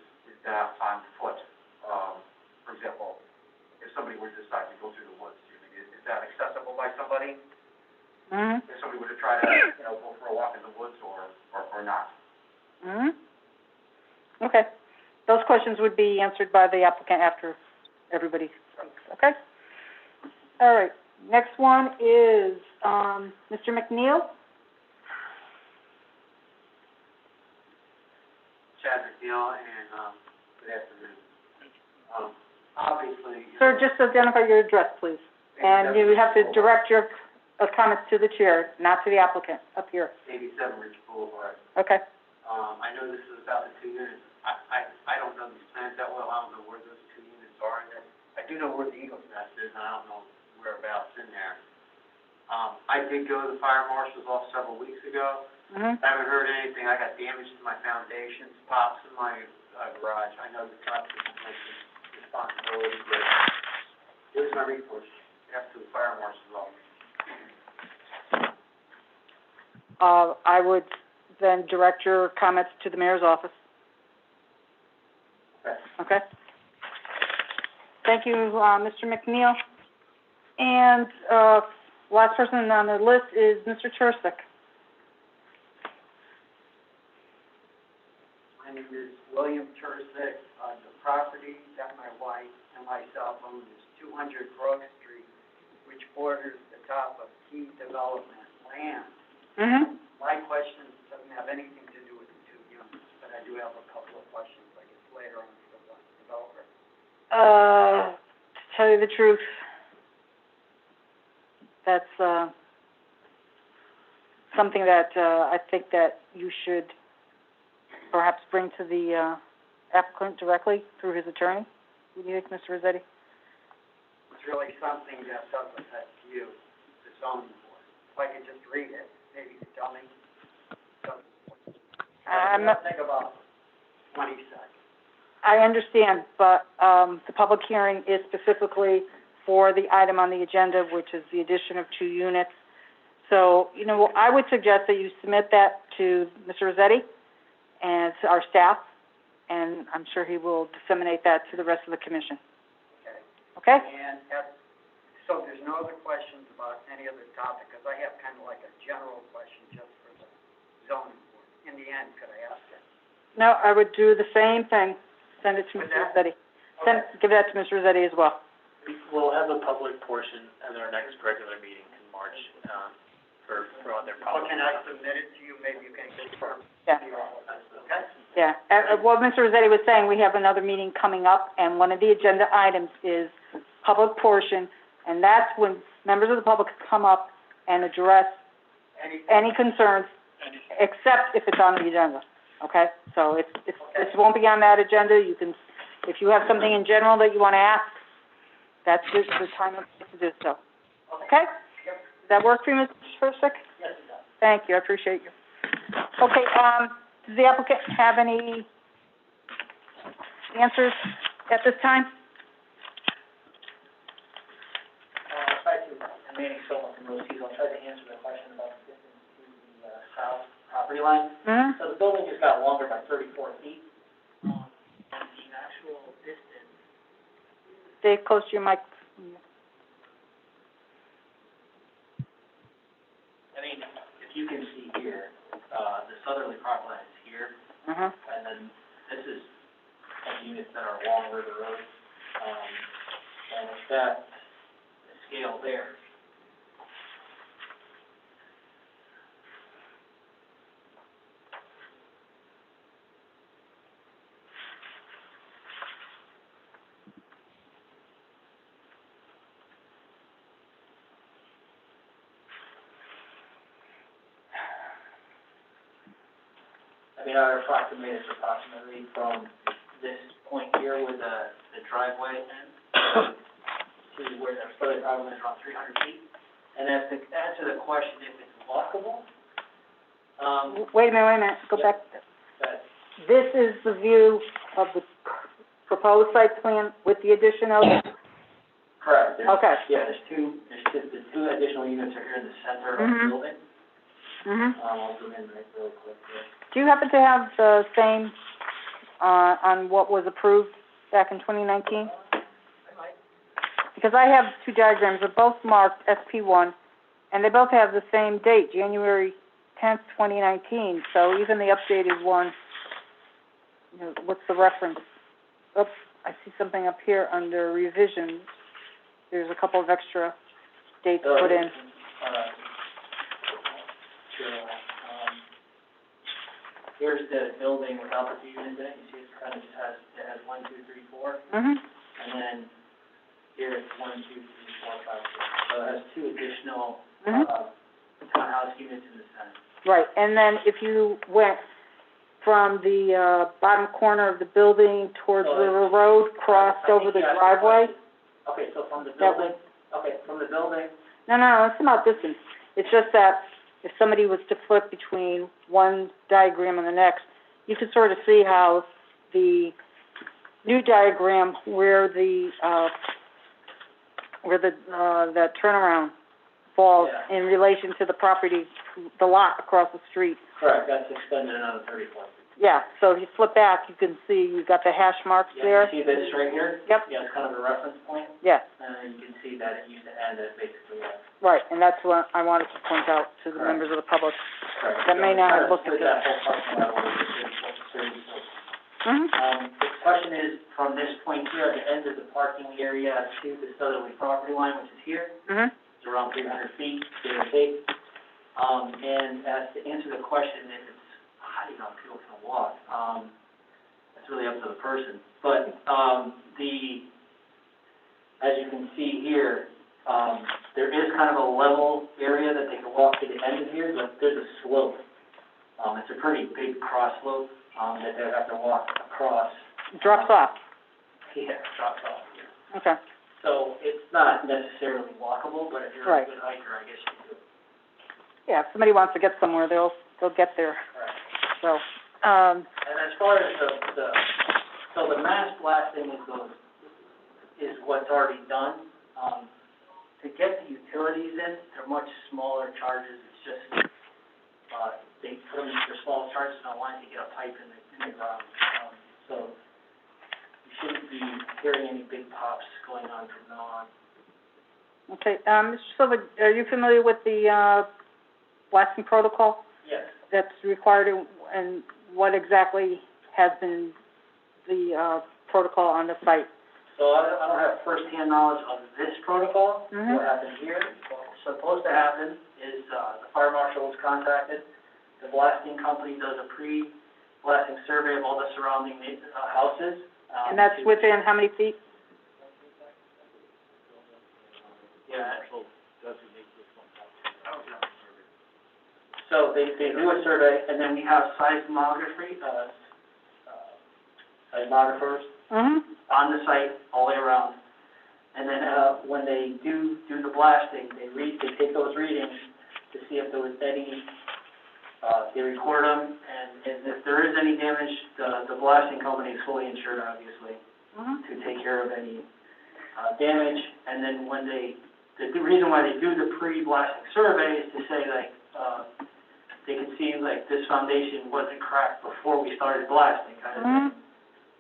[SPEAKER 5] that on foot? For example, if somebody were to decide to go through the woods, is that accessible by somebody?
[SPEAKER 1] Mm-hmm.
[SPEAKER 5] If somebody were to try to, go for a walk in the woods or not?
[SPEAKER 1] Mm-hmm. Okay. Those questions would be answered by the applicant after everybody speaks, okay? All right. Next one is, Mr. McNeil.
[SPEAKER 12] Chad McNeil, and, good afternoon. Obviously...
[SPEAKER 1] Sir, just identify your address, please. And you have to direct your comments to the chair, not to the applicant, up here.
[SPEAKER 12] 87 Ridge Boulevard.
[SPEAKER 1] Okay.
[SPEAKER 12] I know this is about the 2 units. I don't know these plans that well. I don't know where those 2 units are in it. I do know where the Eagles Nest is, and I don't know whereabouts in there. I did go to the fire marshal's office several weeks ago.
[SPEAKER 1] Mm-hmm.
[SPEAKER 12] I haven't heard anything. I got damage to my foundations, pops in my garage. I know it's not my responsibility, but here's my report after the fire marshal's office.
[SPEAKER 1] I would then direct your comments to the mayor's office. Okay? Thank you, Mr. McNeil. And, last person on the list is Mr. Tursick.
[SPEAKER 12] My name is William Tursick. The property that my wife and myself own is 200 Grove Street, which borders the top of Key Development land.
[SPEAKER 1] Mm-hmm.
[SPEAKER 12] My question doesn't have anything to do with the 2 units, but I do have a couple of questions, I guess, later on for the developer.
[SPEAKER 1] To tell you the truth, that's, something that, I think that you should perhaps bring to the, applicant directly through his attorney. What do you think, Mr. Rossetti?
[SPEAKER 12] It's really something that does affect you, the zoning board. If I could just read it, maybe you could tell me. Think about 20 seconds.
[SPEAKER 1] I understand, but, the public hearing is specifically for the item on the agenda, which is the addition of 2 units. So, you know, I would suggest that you submit that to Mr. Rossetti and to our staff, and I'm sure he will disseminate that to the rest of the commission.
[SPEAKER 12] Okay.
[SPEAKER 1] Okay?
[SPEAKER 12] And so there's no other questions about any other topic, because I have kind of like a general question just for the zoning board. In the end, could I ask it?
[SPEAKER 1] No, I would do the same thing. Send it to Mr. Rossetti. Give that to Mr. Rossetti as well.
[SPEAKER 3] We'll have a public portion at our next regular meeting in March, for other
[SPEAKER 12] Well,
[SPEAKER 3] public.
[SPEAKER 12] can I submit it to you? Maybe you can confirm.
[SPEAKER 1] Yeah.
[SPEAKER 12] Okay?
[SPEAKER 1] Yeah. What Mr. Rossetti was saying, we have another meeting coming up, and one of the agenda items is public portion, and that's when members of the public come up and address any concerns, except if it's on the agenda, okay? So it won't be on that agenda. You can, if you have something in general that you want to ask, that's just the time and place to do so. Okay? Does that work for you, Mr. Spersick?
[SPEAKER 5] Yes, it does.
[SPEAKER 1] Thank you, I appreciate you. Okay, does the applicant have any answers at this time?
[SPEAKER 5] I'm Manny Solomon from Rosie's. I'll try to answer the question about the distance to the south property line.
[SPEAKER 1] Mm-hmm.
[SPEAKER 5] So the building just got longer by 34 feet. And the actual distance,
[SPEAKER 1] Stay close to your mic.
[SPEAKER 5] I mean, if you can see here, the southerly property line is here,
[SPEAKER 1] Uh-huh.
[SPEAKER 5] and then this is the units that are along River Road. And it's got the scale there. I mean, I would approximate it's approximately from this point here where the driveway ends to where the southerly property line is around 300 feet. And as to answer the question if it's walkable,
[SPEAKER 1] Wait a minute, go back.
[SPEAKER 5] that,
[SPEAKER 1] This is the view of the proposed site plan with the addition of,
[SPEAKER 5] correct.
[SPEAKER 1] okay.
[SPEAKER 5] Yeah, the two additional units are here in the center of the
[SPEAKER 1] Mhm.
[SPEAKER 5] building.
[SPEAKER 1] Mm-hmm.
[SPEAKER 5] I'll zoom in really quick here.
[SPEAKER 1] Do you happen to have the same, on what was approved back in 2019? Because I have 2 diagrams, they're both marked SP1, and they both have the same date, January 10th, 2019, so even the updated one, you know, what's the reference? Oops, I see something up here under revisions. There's a couple of extra dates put in.
[SPEAKER 5] Here's the building without the 2 units in it, you see it kind of just has, it has 1, 2, 3, 4,
[SPEAKER 1] Mm-hmm.
[SPEAKER 5] and then here it's 1, 2, 3, 4, 5, 6. So it has 2 additional,
[SPEAKER 1] Mhm.
[SPEAKER 5] townhouse units in the center.
[SPEAKER 1] Right, and then if you went from the, bottom corner of the building towards
[SPEAKER 5] So
[SPEAKER 1] River Road, crossed
[SPEAKER 5] I think
[SPEAKER 1] over the
[SPEAKER 5] you asked
[SPEAKER 1] driveway,
[SPEAKER 5] Okay, so from the
[SPEAKER 1] That
[SPEAKER 5] building, from the building,
[SPEAKER 1] no, it's not distance. It's just that if somebody was to flip between one diagram and the next, you could sort of see how the new diagram where the that turnaround falls
[SPEAKER 5] Yeah.
[SPEAKER 1] in relation to the property, the lot across the street.
[SPEAKER 5] correct, that's extended another 34 feet.
[SPEAKER 1] Yeah, so if you flip back, you can see you've got the hash marks
[SPEAKER 5] Yeah,
[SPEAKER 1] there.
[SPEAKER 5] you see this right here?
[SPEAKER 1] Yep.
[SPEAKER 5] Yeah, it's kind of a reference point,
[SPEAKER 1] Yeah,
[SPEAKER 5] and then you can see that it used to end at basically,
[SPEAKER 1] right, and that's what I wanted to point out to the
[SPEAKER 5] Correct.
[SPEAKER 1] members of the public.
[SPEAKER 5] correct.
[SPEAKER 1] That may not have looked at
[SPEAKER 5] Split that whole parking lot over to 30 foot.
[SPEAKER 1] Mm-hmm.
[SPEAKER 5] The question is, from this point here, at the end of the parking area to the southerly property line, which is here,
[SPEAKER 1] Mm-hmm.
[SPEAKER 5] it's around 300 feet, give or take. And as to answer the question, if it's, you know, people can walk, that's really up to the person. But, the as you can see here, there is kind of a level area that they can walk to the end of here, but there's a slope. It's a pretty big cross slope, that they have to walk across.
[SPEAKER 1] Drops off.
[SPEAKER 5] Yeah, drops off here.
[SPEAKER 1] Okay.
[SPEAKER 5] So it's not necessarily walkable, but if you're
[SPEAKER 1] Right.
[SPEAKER 5] a good hiker, I guess you could.
[SPEAKER 1] Yeah, if somebody wants to get somewhere, they'll get there.
[SPEAKER 5] Right.
[SPEAKER 1] So,
[SPEAKER 5] And as far as so the mass blasting is what's already done. To get the utilities in, they're much smaller charges. It's just, they put them for small charges on line to get a pipe in the ground. So you shouldn't be hearing any big pops going on from now on.
[SPEAKER 1] okay, Mr. Silva, are you familiar with the, blasting protocol
[SPEAKER 5] Yes.
[SPEAKER 1] that's required and what exactly has been the, protocol on the site?
[SPEAKER 5] So I don't have firsthand knowledge of this protocol.
[SPEAKER 1] Mhm.
[SPEAKER 5] What happened here, what's supposed to happen is, the fire marshal was contacted. The blasting company does a pre-blasting survey of all the surrounding, houses.
[SPEAKER 1] And that's within how many feet?
[SPEAKER 5] Yeah. So they do a survey, and then we have seismographers,
[SPEAKER 1] Mm-hmm.
[SPEAKER 5] on the site all the way around. And then, when they do the blasting, they take those readings to see if there was any, they record them, and if there is any damage, the blasting company is fully insured, obviously,
[SPEAKER 1] Mm-hmm.
[SPEAKER 5] to take care of any, damage. And then when the reason why they do the pre-blasting survey is to say, like, they can see, like, this foundation wasn't cracked before we started blasting, kind of thing.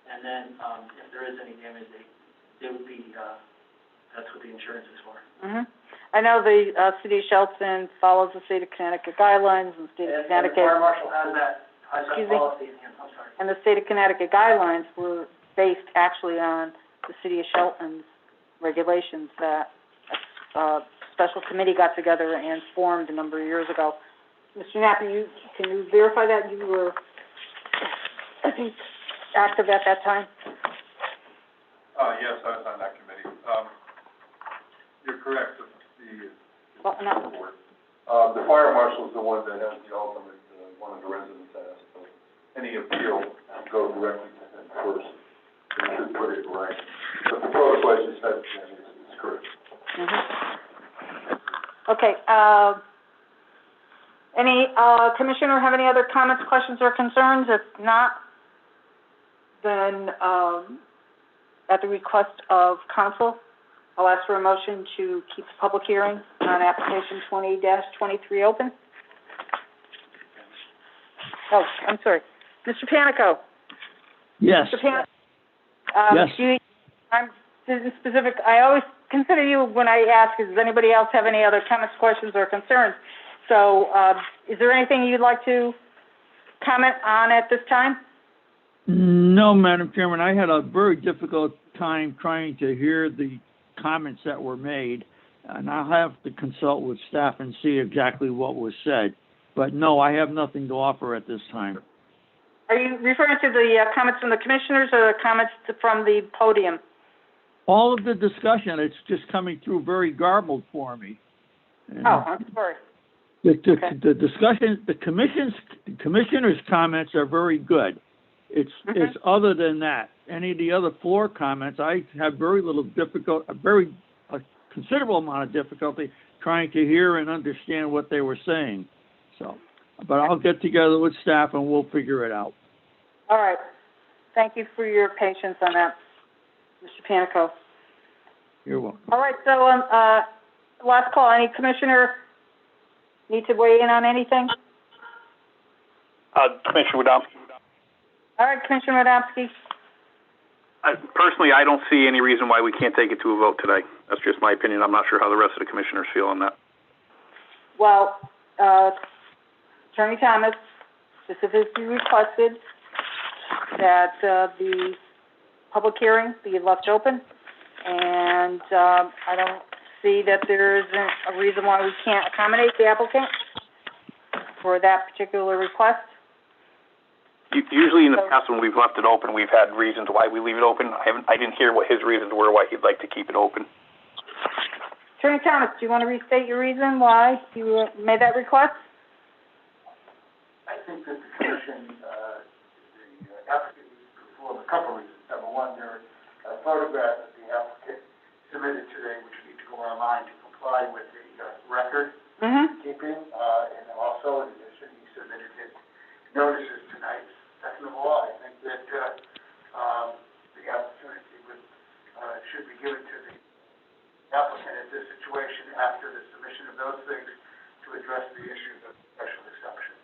[SPEAKER 5] And then, if there is any damage, they would be, that's what the insurance is for.
[SPEAKER 1] Mm-hmm. I know the, city of Shelton follows the state of Connecticut guidelines, and the state of
[SPEAKER 5] And the
[SPEAKER 1] Connecticut,
[SPEAKER 5] fire marshal has that
[SPEAKER 1] Excuse me?
[SPEAKER 5] policy in hand, I'm sorry.
[SPEAKER 1] and the state of Connecticut guidelines were based actually on the city of Shelton's regulations that a special committee got together and formed a number of years ago. Mr. Knapp, can you verify that you were, I think, active at that time?
[SPEAKER 11] Yes, I was on that committee. You're correct,
[SPEAKER 1] Well, no.
[SPEAKER 11] board. The fire marshal's the one that has the ultimate, one of the residents asked, so any appeal go directly to him first. We should put it right. But the protocol, as you said, is correct.
[SPEAKER 1] Mm-hmm. Okay, any, commissioner have any other comments, questions, or concerns? If not, then, at the request of council, I'll ask for a motion to keep the public hearing on application 20-23 open. Oh, I'm sorry. Mr. Panico?
[SPEAKER 13] Yes.
[SPEAKER 1] Mr. Panico?
[SPEAKER 13] Yes.
[SPEAKER 1] This is specific, I always consider you when I ask, does anybody else have any other comments, questions, or concerns? So, is there anything you'd like to comment on at this time?
[SPEAKER 13] No, Madam Chairman, I had a very difficult time trying to hear the comments that were made, and I'll have to consult with staff and see exactly what was said. But no, I have nothing to offer at this time.
[SPEAKER 1] Are you referring to the comments from the commissioners or the comments from the podium?
[SPEAKER 13] All of the discussion, it's just coming through very garbled for me. And
[SPEAKER 1] Oh, I'm sorry.
[SPEAKER 13] The
[SPEAKER 1] Okay.
[SPEAKER 13] discussion, the commissioner's comments are very good. It's other than that. Any of the other floor comments, I have very considerable amount of difficulty trying to hear and understand what they were saying. So, but I'll get together with staff and we'll figure it out.
[SPEAKER 1] All right. Thank you for your patience on that, Mr. Panico.
[SPEAKER 13] You're welcome.
[SPEAKER 1] All right, so, last call. Any commissioner need to weigh in on anything?
[SPEAKER 8] Commissioner Wodomski.
[SPEAKER 1] All right, Commissioner Radomski.
[SPEAKER 8] Personally, I don't see any reason why we can't take it to a vote today. That's just my opinion. I'm not sure how the rest of the commissioners feel on that.
[SPEAKER 1] Well, Attorney Thomas specifically requested that, the public hearing be left open, and, I don't see that there isn't a reason why we can't accommodate the applicant for that particular request.
[SPEAKER 8] Usually in the past when we've left it open, we've had reasons why we leave it open. I didn't hear what his reasons were why he'd like to keep it open.
[SPEAKER 1] Attorney Thomas, do you want to restate your reason why you made that request?
[SPEAKER 11] I think that the commission, the applicant needs to perform a couple of reasons. Number one, there are photographs that the applicant submitted today, which need to go online to comply with the record keeping, and also in addition, he submitted his notices tonight. Second of all, I think that, the opportunity should be given to the applicant in this situation after the submission of those things to address the issues of special exception.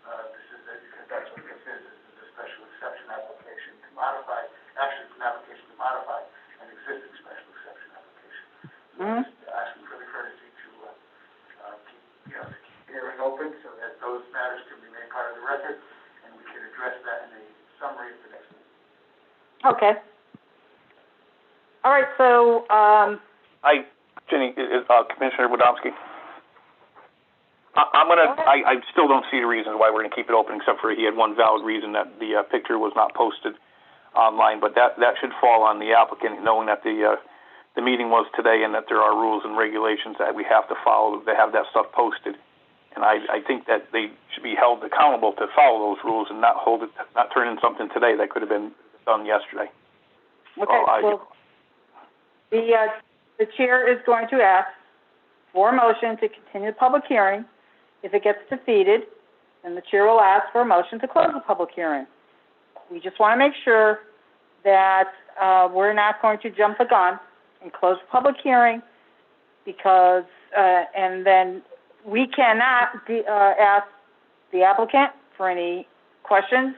[SPEAKER 11] Because that's what this is a special exception application to modify, actually it's an application to modify an existing special exception application. Asking for the courtesy to, keep the hearing open so that those matters can be made part of the record, and we can address that in a summary of the next meeting.
[SPEAKER 1] Okay. All right, so,
[SPEAKER 8] Commissioner Wodomski. I still don't see the reason why we're gonna keep it open, except for he had one valid reason that the picture was not posted online, but that should fall on the applicant, knowing that the meeting was today and that there are rules and regulations that we have to follow to have that stuff posted. And I think that they should be held accountable to follow those rules and not turn in something today that could have been done yesterday.
[SPEAKER 1] okay, well, the chair is going to ask for a motion to continue the public hearing. If it gets defeated, then the chair will ask for a motion to close the public hearing. We just want to make sure that we're not going to jump the gun and close the public hearing because, and then we cannot ask the applicant for any questions,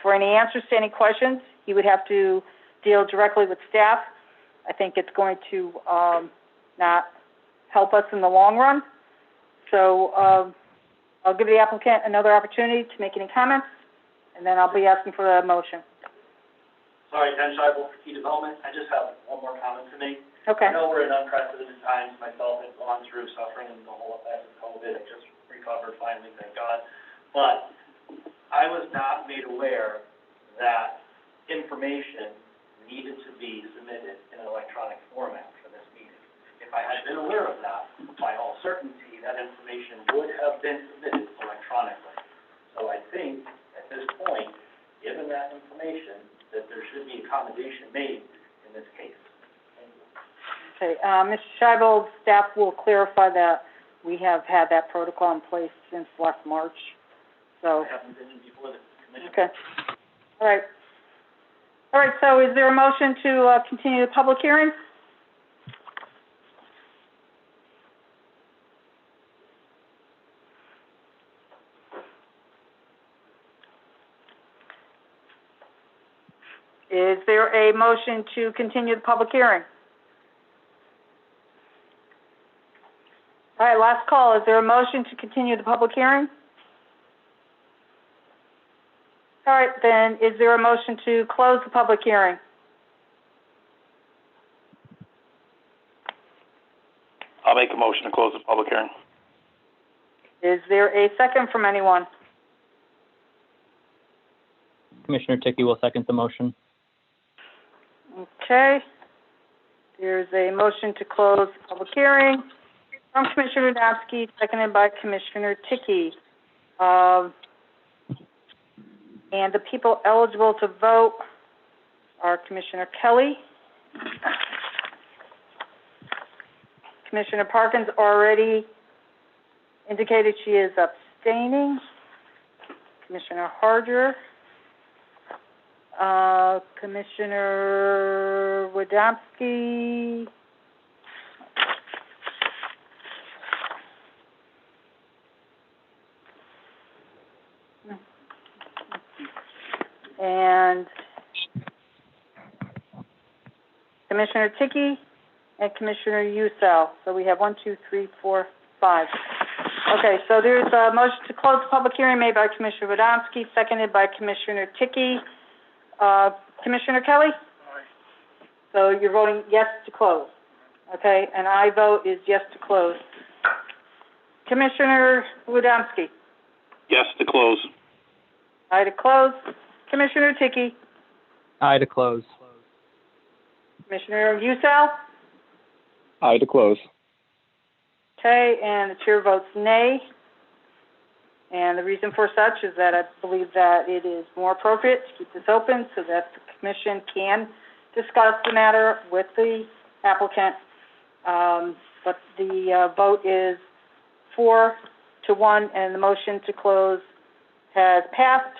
[SPEAKER 1] for any answers to any questions. He would have to deal directly with staff. I think it's going to not help us in the long run. So I'll give the applicant another opportunity to make any comments, and then I'll be asking for a motion.
[SPEAKER 3] Sorry, Ken Scheibel for Key Development. I just have one more comment to make.
[SPEAKER 1] Okay.
[SPEAKER 3] I know we're in unprecedented times. Myself have gone through suffering the whole effects of COVID. I just recovered finally, thank God. But I was not made aware that information needed to be submitted in an electronic format for this meeting. If I had been aware of that, by all certainty, that information would have been submitted electronically. So I think, at this point, given that information, that there should be accommodation made in this case.
[SPEAKER 1] Okay, Mr. Scheibel, staff will clarify that we have had that protocol in place since last March, so.
[SPEAKER 3] I haven't been in before the commission.
[SPEAKER 1] Okay. All right. All right, so is there a motion to continue the public hearing? Is there a motion to continue the public hearing? All right, last call. Is there a motion to continue the public hearing? All right, then, is there a motion to close the public hearing?
[SPEAKER 8] I'll make a motion to close the public hearing.
[SPEAKER 1] Is there a second from anyone?
[SPEAKER 2] Commissioner Ticky will second the motion.
[SPEAKER 1] Okay. There's a motion to close the public hearing from Commissioner Wodomski, seconded by Commissioner Ticky. And the people eligible to vote are Commissioner Kelly. Commissioner Parkins already indicated she is abstaining. Commissioner Harder. Commissioner Wodomski. And Commissioner Ticky and Commissioner Usel. So we have 1, 2, 3, 4, 5. Okay, so there's a motion to close the public hearing made by Commissioner Wodomski, seconded by Commissioner Ticky. Commissioner Kelly?
[SPEAKER 6] Aye.
[SPEAKER 1] So you're voting yes to close, okay? And I vote is yes to close. Commissioner Wodomski?
[SPEAKER 8] Yes to close.
[SPEAKER 1] Aye to close. Commissioner Tiki,
[SPEAKER 2] Aye to close.
[SPEAKER 1] Commissioner Usel.
[SPEAKER 9] Aye to close.
[SPEAKER 1] Okay, and the chair votes nay. And the reason for such is that I believe that it is more appropriate to keep this open so that the commission can discuss the matter with the applicant. But the vote is 4-1, and the motion to close has passed.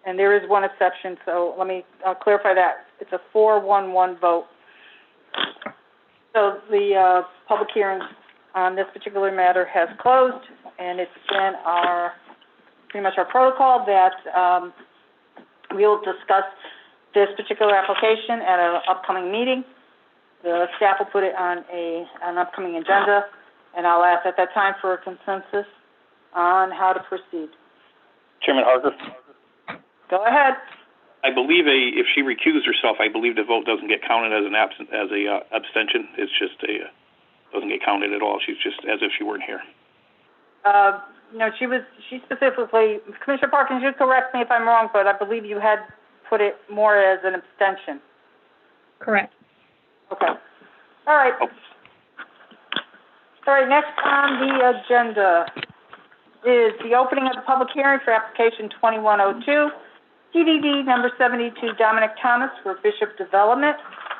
[SPEAKER 1] And there is one exception, so let me clarify that. It's a 4-1-1 vote. So the public hearing on this particular matter has closed, and it's been pretty much our protocol that we'll discuss this particular application at an upcoming meeting. The staff will put it on an upcoming agenda, and I'll ask at that time for a consensus on how to proceed.
[SPEAKER 8] Chairman Harker,
[SPEAKER 1] Go ahead.
[SPEAKER 8] I believe if she recused herself, I believe the vote doesn't get counted as an abstention. It's just doesn't get counted at all. She's just as if she weren't here.
[SPEAKER 1] No, she specifically, Commissioner Parkins, you correct me if I'm wrong, but I believe you had put it more as an abstention.
[SPEAKER 7] Correct.
[SPEAKER 1] Okay. All right. All right, next on the agenda is the opening of the public hearing for application 2102, PDD number 72, Dominic Thomas for Bishop Development,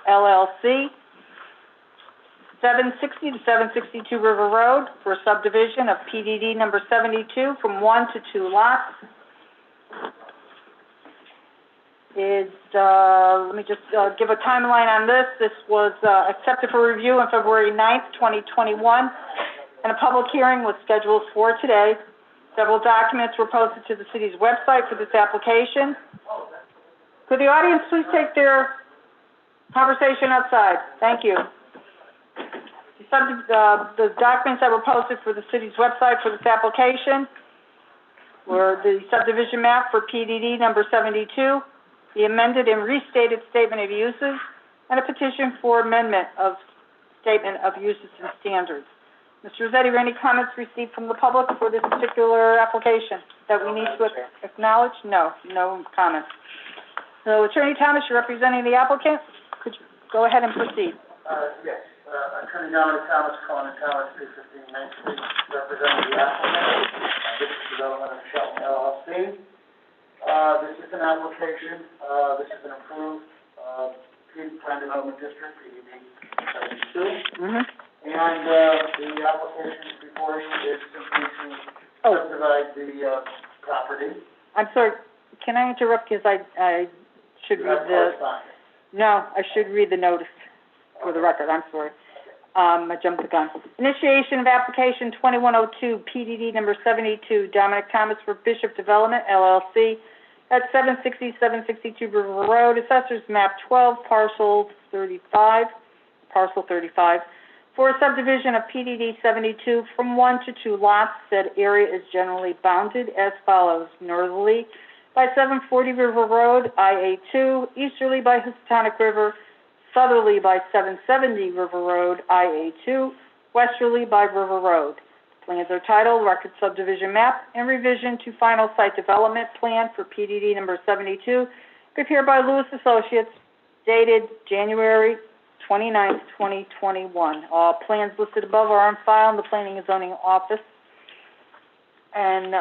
[SPEAKER 1] LLC, 760 to 762 River Road for a subdivision of PDD number 72 from 1 to 2 lots. Let me just give a timeline on this. This was accepted for review on February 9th, 2021, and a public hearing was scheduled for today. Several documents were posted to the city's website for this application. Could the audience please take their conversation outside? Thank you. The documents that were posted for the city's website for this application were the subdivision map for PDD number 72, the amended and restated statement of uses, and a petition for amendment of statement of uses and standards. Mr. Rossetti, are any comments received from the public for this particular application that we need to acknowledge? No comments. So, Attorney Thomas, you're representing the applicant. Could you go ahead and proceed?
[SPEAKER 5] Yes, Attorney Dominic Thomas, Cohen & Thomas, 315 Main Street, representing the applicant, Bishop Development of Shelton LLC. This is an application, this is an approved, Plan Development District, PDD 72.
[SPEAKER 1] Mm-hmm.
[SPEAKER 5] And, the application before you is simply to subdivide the, property.
[SPEAKER 1] I'm sorry, can I interrupt because I should read I should read the notice for the record, I'm sorry. I jumped the gun. Initiation of application 2102, PDD number 72, Dominic Thomas for Bishop Development, LLC, at 760, 762 River Road, Assessors Map 12, Parcel 35, for a subdivision of PDD 72 from 1 to 2 lots. Said area is generally bounded as follows: northerly by 740 River Road, IA2, easterly by Housatonic River, southerly by 770 River Road, IA2, westerly by River Road. Plans are titled Record Subdivision Map and Revision to Final Site Development Plan for PDD number 72, prepared by Lewis Associates, dated January 29th, 2021. All plans listed above are on file in the Planning and Zoning Office. And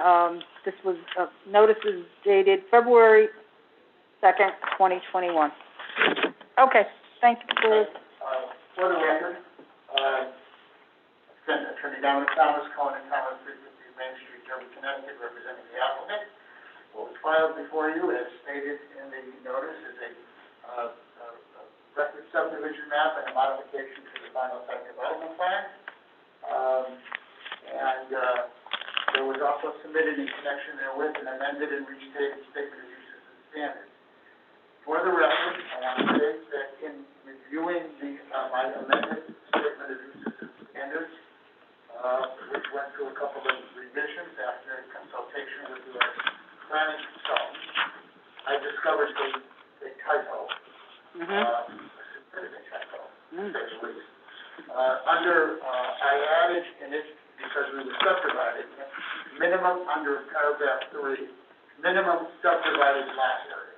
[SPEAKER 1] this was, notice is dated February 2nd, 2021. Okay, thank you for...
[SPEAKER 5] For the record, Attorney Dominic Thomas, Cohen & Thomas, 350 Main Street, Derby, Connecticut, representing the applicant. What was filed before you, as stated in the notice, is a record subdivision map and a modification to the final site development plan. There was also submitted in connection therewith an amended and restated statement of uses and standards. For the record, I want to state that in reviewing my amended statement of uses and standards, which went through a couple of revisions after consultation with the planning consultant, I discovered a typo, a significant typo, to say the least. I added in it, because we were subdividing, minimum under paragraph 3, minimum subdivided lot area.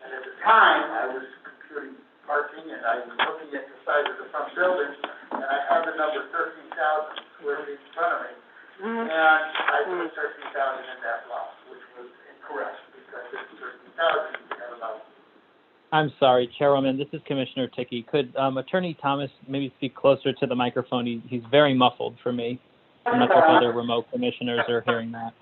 [SPEAKER 5] And at the time, I was computing parking, and I was looking at the size of the front building, and I had the number 13,000 square feet in front of me, and I put 13,000 in that lot, which was incorrect, because it's 13,000, you have about.
[SPEAKER 2] I'm sorry, Chairwoman, this is Commissioner Ticky. Could Attorney Thomas maybe speak closer to the microphone? He's very muffled for me. I'm not sure if other remote commissioners are hearing that.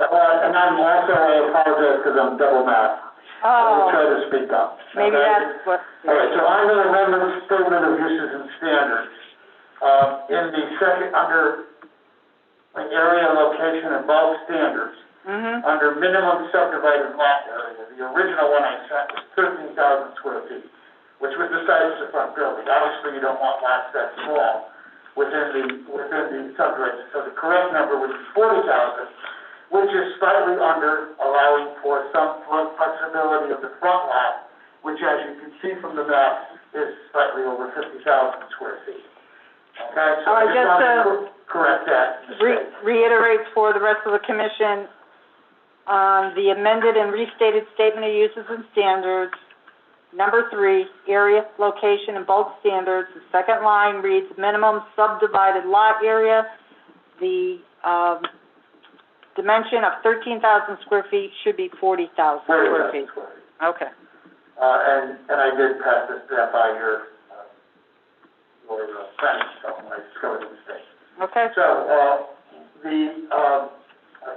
[SPEAKER 5] And I'm also, I apologize because I'm double masked. I'll try to speak up.
[SPEAKER 1] Maybe that's what.
[SPEAKER 5] All right, so under the amendment statement of uses and standards, in the second, under like area, location, and bulk standards, under minimum subdivided lot area, the original one I sent was 13,000 square feet, which was the size of the front building. Obviously, you don't want lots that small within the subdivision, so the correct number would be 40,000, which is slightly under, allowing for some flexibility of the front lot, which, as you can see from the map, is slightly over 50,000 square feet. Okay, so I just want to correct that mistake.
[SPEAKER 1] Reiterate for the rest of the commission, the amended and restated statement of uses and standards, number 3, area, location, and bulk standards. The second line reads minimum subdivided lot area. The dimension of 13,000 square feet should be 40,000 square feet. Okay.
[SPEAKER 5] And I did pass that by your friend, so I discovered the mistake.
[SPEAKER 1] Okay.
[SPEAKER 5] So,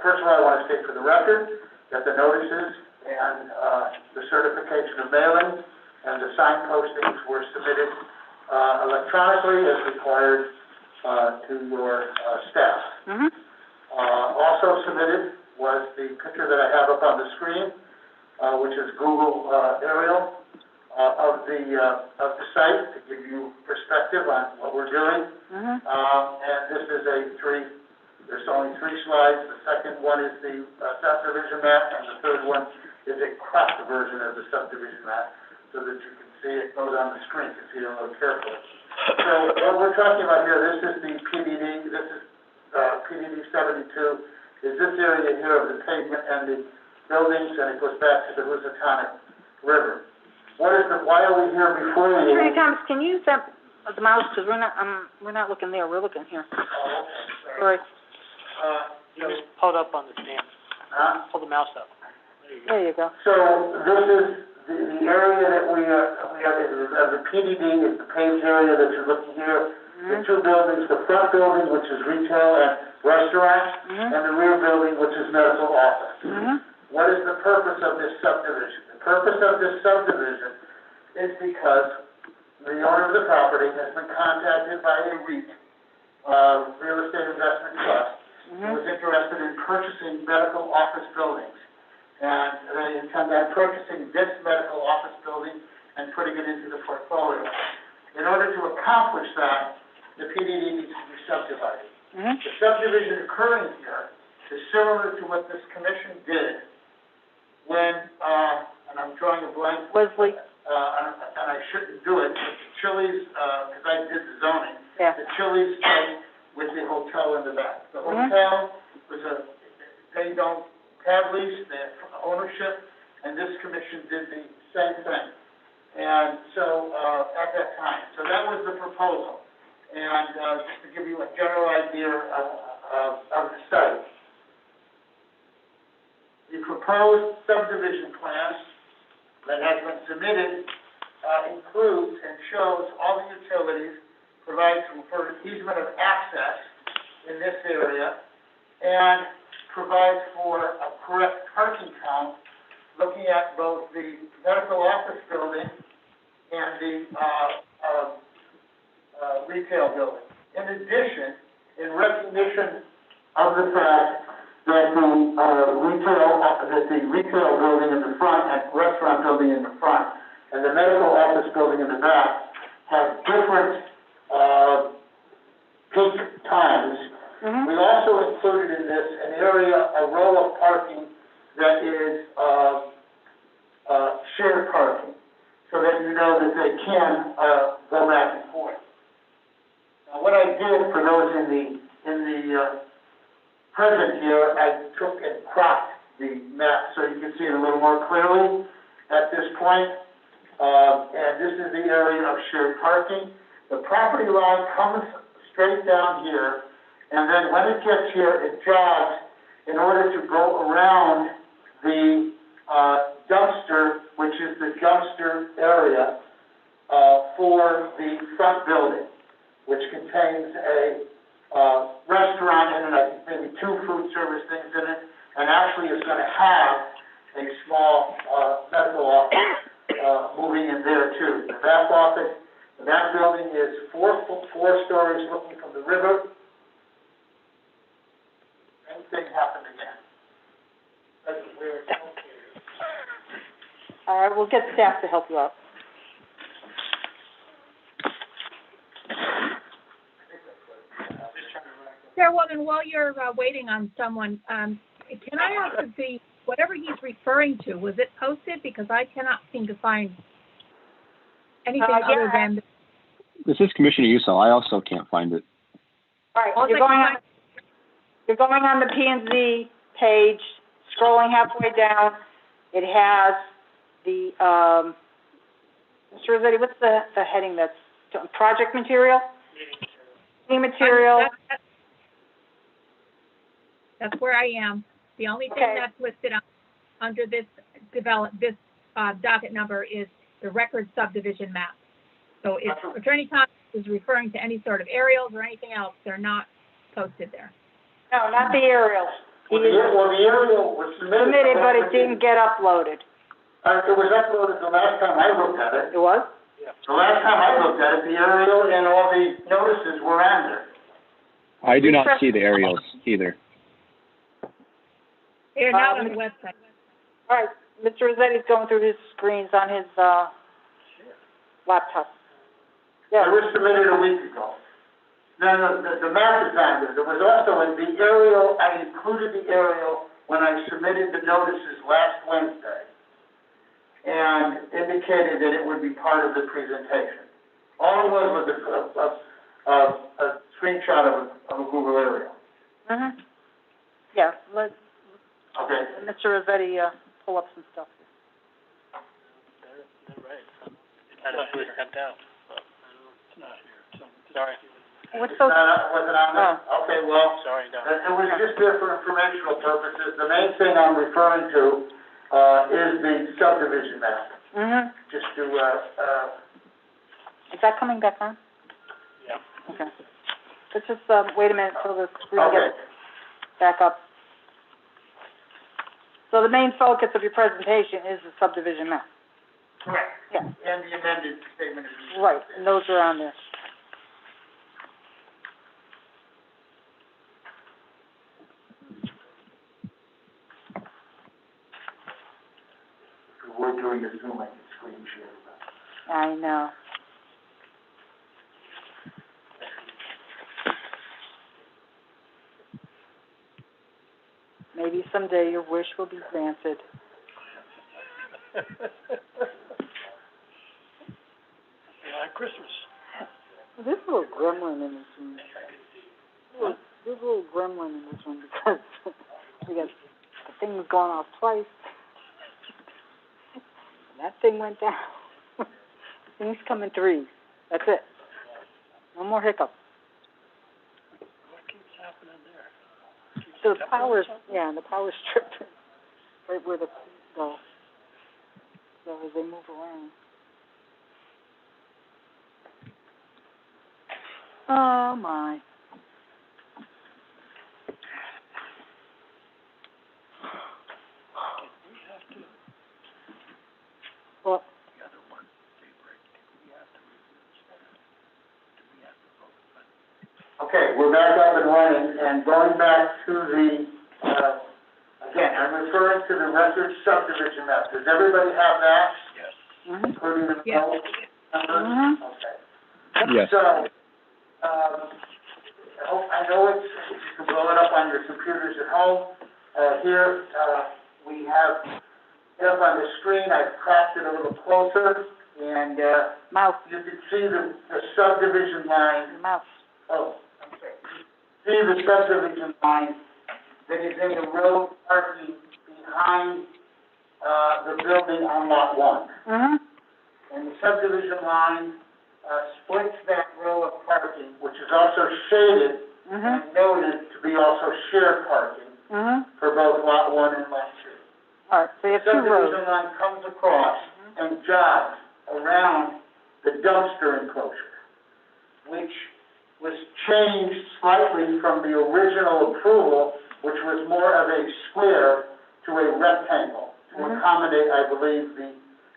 [SPEAKER 5] first of all, I want to state for the record that the notices and the certification of mailing and the sign postings were submitted electronically as required to your staff. Also submitted was the picture that I have up on the screen, which is Google aerial of the site to give you perspective on what we're doing. And this is there's only 3 slides. The second one is the subdivision map, and the third one is a cropped version of the subdivision map, so that you can see it goes on the screen if you don't look carefully. So what we're talking about here, this is the PDD, this is PDD 72, is this area here of the pavement and the buildings, and it goes back to the Housatonic River. Why are we here before you?
[SPEAKER 1] Attorney Thomas, can you use the mouse, because we're not looking there, we're looking here.
[SPEAKER 5] Oh, okay,
[SPEAKER 1] Sorry.
[SPEAKER 5] Just
[SPEAKER 6] pull it up on the stand. Pull the mouse up.
[SPEAKER 1] There you go.
[SPEAKER 5] So this is the area that we have, the PDD is the paved area that you're looking here. The 2 buildings, the front building, which is retail and restaurant, and the rear building, which is medical office. What is the purpose of this subdivision? The purpose of this subdivision is because the owner of the property has been contacted by a REIT, Real Estate Investment Trust, who is interested in purchasing medical office buildings. And they intend on purchasing this medical office building and putting it into the portfolio. In order to accomplish that, the PDD needs to be subdivided. The subdivision occurring here is similar to what this commission did when, and I'm drawing a blank.
[SPEAKER 1] Wesley.
[SPEAKER 5] And I shouldn't do it, but the Chili's, because I did the zoning.
[SPEAKER 1] Yeah.
[SPEAKER 5] The Chili's site with the hotel in the back. The hotel was they don't have lease, they have ownership, and this commission did the same thing. And so, at that time, so that was the proposal. And, just to give you a general idea of the site. The proposed subdivision plan that has been submitted, includes and shows all the utilities, provides for easement of access in this area, and provides for a correct parking count, looking at both the medical office building and the retail building. In addition, in recognition of the fact that the retail building in the front and restaurant building in the front and the medical office building in the back have different peak times. We also included in this an area, a row of parking that is shared parking, so that you know that they can go back and forth. Now, what I did for those in the present here, I took and cropped the map so you can see it a little more clearly at this point. And this is the area of shared parking. The property line comes straight down here, and then when it gets here, it jogs in order to go around the dumpster, which is the dumpster area for the front building, which contains a restaurant in it, I think maybe 2 food service things in it, and actually is going to have a small medical office moving in there too. The back office, that building is four stories looking from the river. Same thing happened again. That's where it's located.
[SPEAKER 1] All right, we'll get staff to help you out.
[SPEAKER 7] Chairwoman, while you're waiting on someone, can I ask if whatever he's referring to, was it posted? Because I cannot seem to find anything other than.
[SPEAKER 9] This is Commissioner Usel. I also can't find it.
[SPEAKER 1] All right, you're going on the P&Z page, scrolling halfway down. It has the, Mr. Rossetti, what's the heading that's, project material? Meeting material.
[SPEAKER 7] That's where I am. The only thing that's listed under this docket number is the record subdivision map. So if Attorney Thomas is referring to any sort of aerials or anything else, they're not posted there.
[SPEAKER 1] No, not the aerials.
[SPEAKER 5] Well, the aerial was submitted,
[SPEAKER 1] but it didn't get uploaded.
[SPEAKER 5] It was uploaded the last time I looked at it.
[SPEAKER 1] It was?
[SPEAKER 5] The last time I looked at it, the aerial and all the notices were on there.
[SPEAKER 9] I do not see the aerials either.
[SPEAKER 7] They're not on the website.
[SPEAKER 1] All right, Mr. Rossetti's going through his screens on his laptop.
[SPEAKER 5] Yeah. It was submitted a week ago. No, the map is on there. There was also the aerial, I included the aerial when I submitted the notices last Wednesday and indicated that it would be part of the presentation. All it was a screenshot of a Google aerial.
[SPEAKER 1] Mm-hmm. Yeah, let's,
[SPEAKER 5] okay.
[SPEAKER 1] Mr. Rossetti, pull up some stuff.
[SPEAKER 2] They're right. It was sent out.
[SPEAKER 6] It's not here.
[SPEAKER 2] Sorry.
[SPEAKER 1] What's those?
[SPEAKER 5] Was it on there?
[SPEAKER 1] Oh.
[SPEAKER 5] Okay, well,
[SPEAKER 2] Sorry, no.
[SPEAKER 5] it was just there for informational purposes. The main thing I'm referring to is the subdivision map.
[SPEAKER 1] Mm-hmm.
[SPEAKER 5] Just to,
[SPEAKER 1] Is that coming back on?
[SPEAKER 2] Yeah.
[SPEAKER 1] Okay. Let's just, wait a minute till the screen
[SPEAKER 5] okay.
[SPEAKER 1] gets back up. So the main focus of your presentation is the subdivision map.
[SPEAKER 5] Correct.
[SPEAKER 1] Yeah.
[SPEAKER 5] And the amended statement of use.
[SPEAKER 1] Right, and those are on there.
[SPEAKER 5] If we're doing a Zoom, I can screen share.
[SPEAKER 1] I know. Maybe someday your wish will be granted.
[SPEAKER 6] Like Christmas.
[SPEAKER 1] This little gremlin in this room. There's a little gremlin in this room because we got the thing was going off twice. And that thing went down. Things come in threes. That's it. No more hiccups.
[SPEAKER 6] What keeps happening there?
[SPEAKER 1] So the power's, the power's stripped right where the feet go. So as they move around. Oh, my. Well,
[SPEAKER 5] Okay, we're back up and running, and going back to the, again, I'm referring to the record subdivision map. Does everybody have that?
[SPEAKER 6] Yes.
[SPEAKER 1] mm-hmm.
[SPEAKER 5] Including the
[SPEAKER 7] Yes.
[SPEAKER 5] notes?
[SPEAKER 1] Mhm.
[SPEAKER 5] Okay.
[SPEAKER 9] Yes.
[SPEAKER 5] So, I know you can blow it up on your computers at home. Here, we have it up on the screen. I've cropped it a little closer, and,
[SPEAKER 1] Mouse.
[SPEAKER 5] you can see the subdivision line.
[SPEAKER 1] Mouse.
[SPEAKER 5] Oh, okay. See the subdivision line that is in the road parking behind, the building on lot one.
[SPEAKER 1] Mm-hmm.
[SPEAKER 5] And the subdivision line, splits that row of parking, which is also shaded
[SPEAKER 1] Mm-hmm.
[SPEAKER 5] and noted to be also shared parking
[SPEAKER 1] Mm-hmm.
[SPEAKER 5] for both lot one and lot two.
[SPEAKER 1] All right, so you have two rows.
[SPEAKER 5] Subdivision line comes across and jogs around the dumpster enclosure, which was changed slightly from the original approval, which was more of a square to a rectangle, to accommodate, I believe,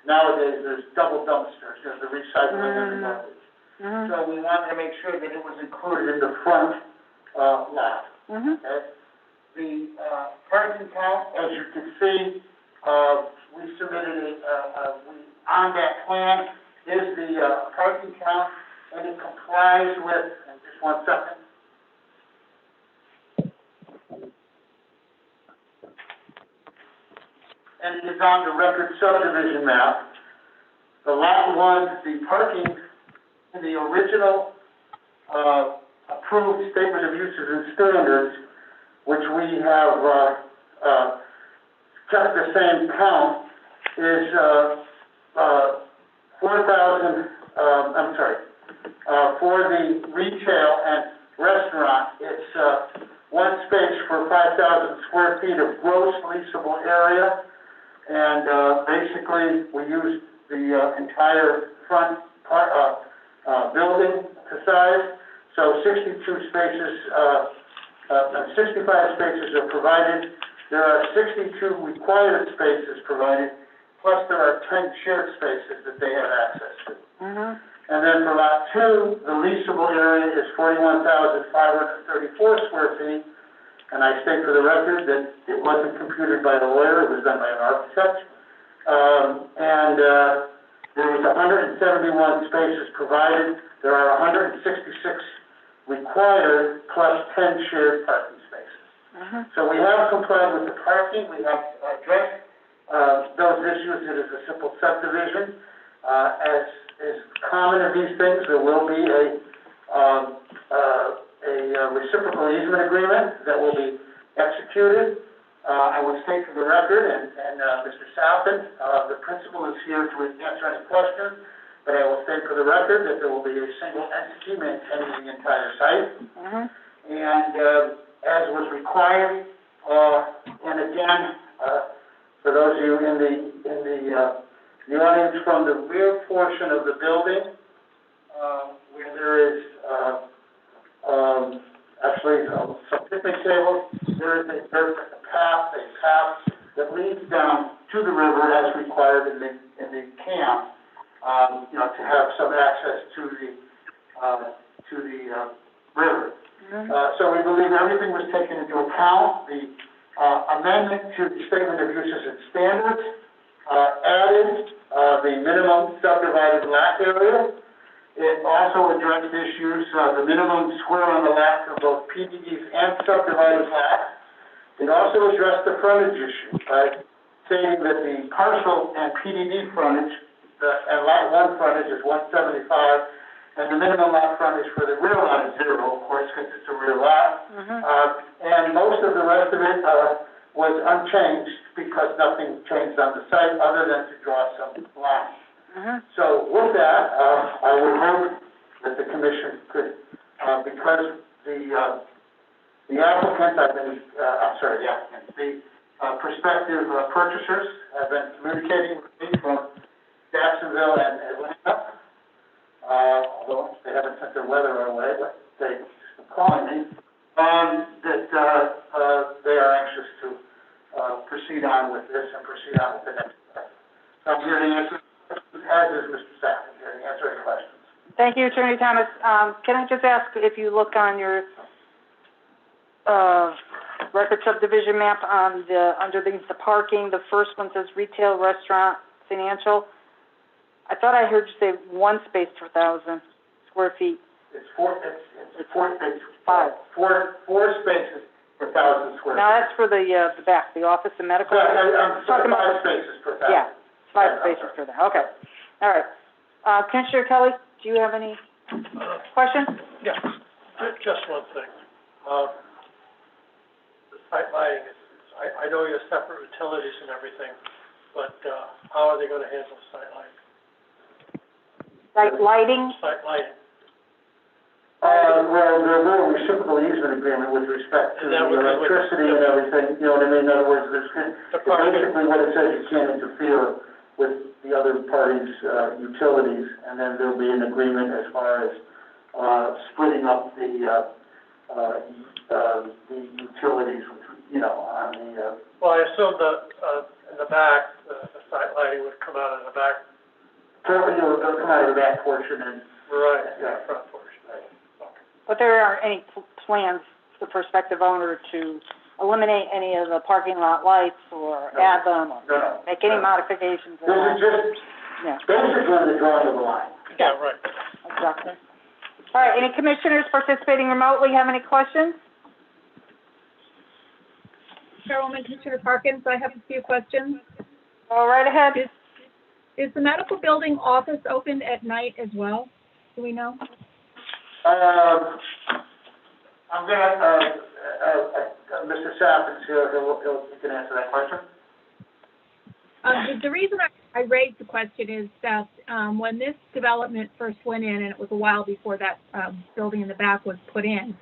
[SPEAKER 5] nowadays there's double dumpsters, there's the recycling and the garbage.
[SPEAKER 1] Mm-hmm.
[SPEAKER 5] So we wanted to make sure that it was included in the front, lot,
[SPEAKER 1] Mm-hmm.
[SPEAKER 5] okay? The, parking count, as you can see, we submitted on that plan is the, parking count, and it complies with, and just 1 second. And it is on the record subdivision map. The lot one, the parking in the original, approved statement of uses and standards, which we have, kept the same count, is, 4,000, for the retail and restaurant, it's, one space for 5,000 square feet of gross leasable area. And, basically, we used the, entire front building to size. So 62 spaces, 65 spaces are provided. There are 62 required spaces provided, plus there are 10 shared spaces that they have access to.
[SPEAKER 1] Mm-hmm.
[SPEAKER 5] And then for lot two, the leasable area is 41,534 square feet. And I state for the record that it wasn't computed by a lawyer, it was done by an architect. There was 171 spaces provided. There are 166 required, plus 10 shared parking spaces.
[SPEAKER 1] Mm-hmm.
[SPEAKER 5] So we have complied with the parking, we have addressed, those issues. It is a simple subdivision. As is common in these things, there will be a reciprocal easement agreement that will be executed. I will state for the record, and Mr. Southon, the principal is here to answer any questions, but I will state for the record that there will be a single entity maintaining the entire site.
[SPEAKER 1] Mm-hmm.
[SPEAKER 5] And, as was required, and again, for those of you in the audience from the rear portion of the building, where there is, actually, some picnic tables, there is a path that leads down to the river as required in the camp, to have some access to the river. So we believe everything was taken into account. The amendment to the statement of uses and standards added the minimum subdivided lot area. It also addressed issues, the minimum square on the lot for both PDDs and subdivided lots. It also addressed the frontage issue by stating that the parcel and PDD frontage, and lot one frontage is 175, and the minimum lot frontage for the rear lot is 0, of course, because it's a rear lot.
[SPEAKER 1] Mm-hmm.
[SPEAKER 5] And most of the rest of it was unchanged because nothing changed on the site other than to draw some lines.
[SPEAKER 1] Mm-hmm.
[SPEAKER 5] So with that, I would hope that the commission could, because the applicant, the prospective purchasers have been communicating with me from Jacksonville and Atlanta, although they haven't sent their weather our way, but they've been calling me, that they are anxious to proceed on with this and proceed on with the next step. So I'm here to answer, as is Mr. Sapp, I'm here to answer any questions.
[SPEAKER 1] Thank you, Attorney Thomas. Can I just ask if you look on your, record subdivision map on underneath the parking, the first one says retail, restaurant, financial. I thought I heard you say one space per 1,000 square feet.
[SPEAKER 5] It's four spaces per 1,000 square feet.
[SPEAKER 1] Now, that's for the back, the office and medical?
[SPEAKER 5] I'm sorry,
[SPEAKER 1] Talking about-
[SPEAKER 5] 5 spaces per 1,000.
[SPEAKER 1] Yeah, 5 spaces per 1,000, okay. All right. Commissioner Kelly, do you have any questions?
[SPEAKER 6] Yeah, just one thing. The site lighting is I know you have separate utilities and everything, but, how are they gonna handle site lighting?
[SPEAKER 1] Like lighting?
[SPEAKER 6] Site lighting,
[SPEAKER 5] Well, there will be reciprocal easement agreement with respect to
[SPEAKER 6] And that
[SPEAKER 5] the
[SPEAKER 6] would be with-
[SPEAKER 5] electricity and everything, you know what I mean? In other words,
[SPEAKER 6] the parking,
[SPEAKER 5] basically what it says, you can't interfere with the other party's, utilities, and then there'll be an agreement as far as, splitting up the utilities, you know, on the,
[SPEAKER 6] well, I assume that, in the back, the site lighting would come out of the back,
[SPEAKER 5] it'll come out of the back portion and,
[SPEAKER 6] right,
[SPEAKER 5] Yeah.
[SPEAKER 6] the front portion.
[SPEAKER 1] But there aren't any plans for the prospective owner to eliminate any of the parking lot lights or
[SPEAKER 5] No.
[SPEAKER 1] add them or
[SPEAKER 5] no,
[SPEAKER 1] make any modifications at
[SPEAKER 5] this
[SPEAKER 1] all?
[SPEAKER 5] is just
[SPEAKER 1] Yeah,
[SPEAKER 5] basically the drawing of the line.
[SPEAKER 6] Yeah, right.
[SPEAKER 1] exactly. All right, any commissioners participating remotely have any questions?
[SPEAKER 7] Chairwoman, Commissioner Parkins, I have a few questions.
[SPEAKER 1] Go right ahead.
[SPEAKER 7] Is the medical building office open at night as well? Do we know?
[SPEAKER 5] I'm gonna, Mr. Sappins here, he can answer that question.
[SPEAKER 7] The reason I raised the question is that, when this development first went in, and it was a while before that, building in the back was put in,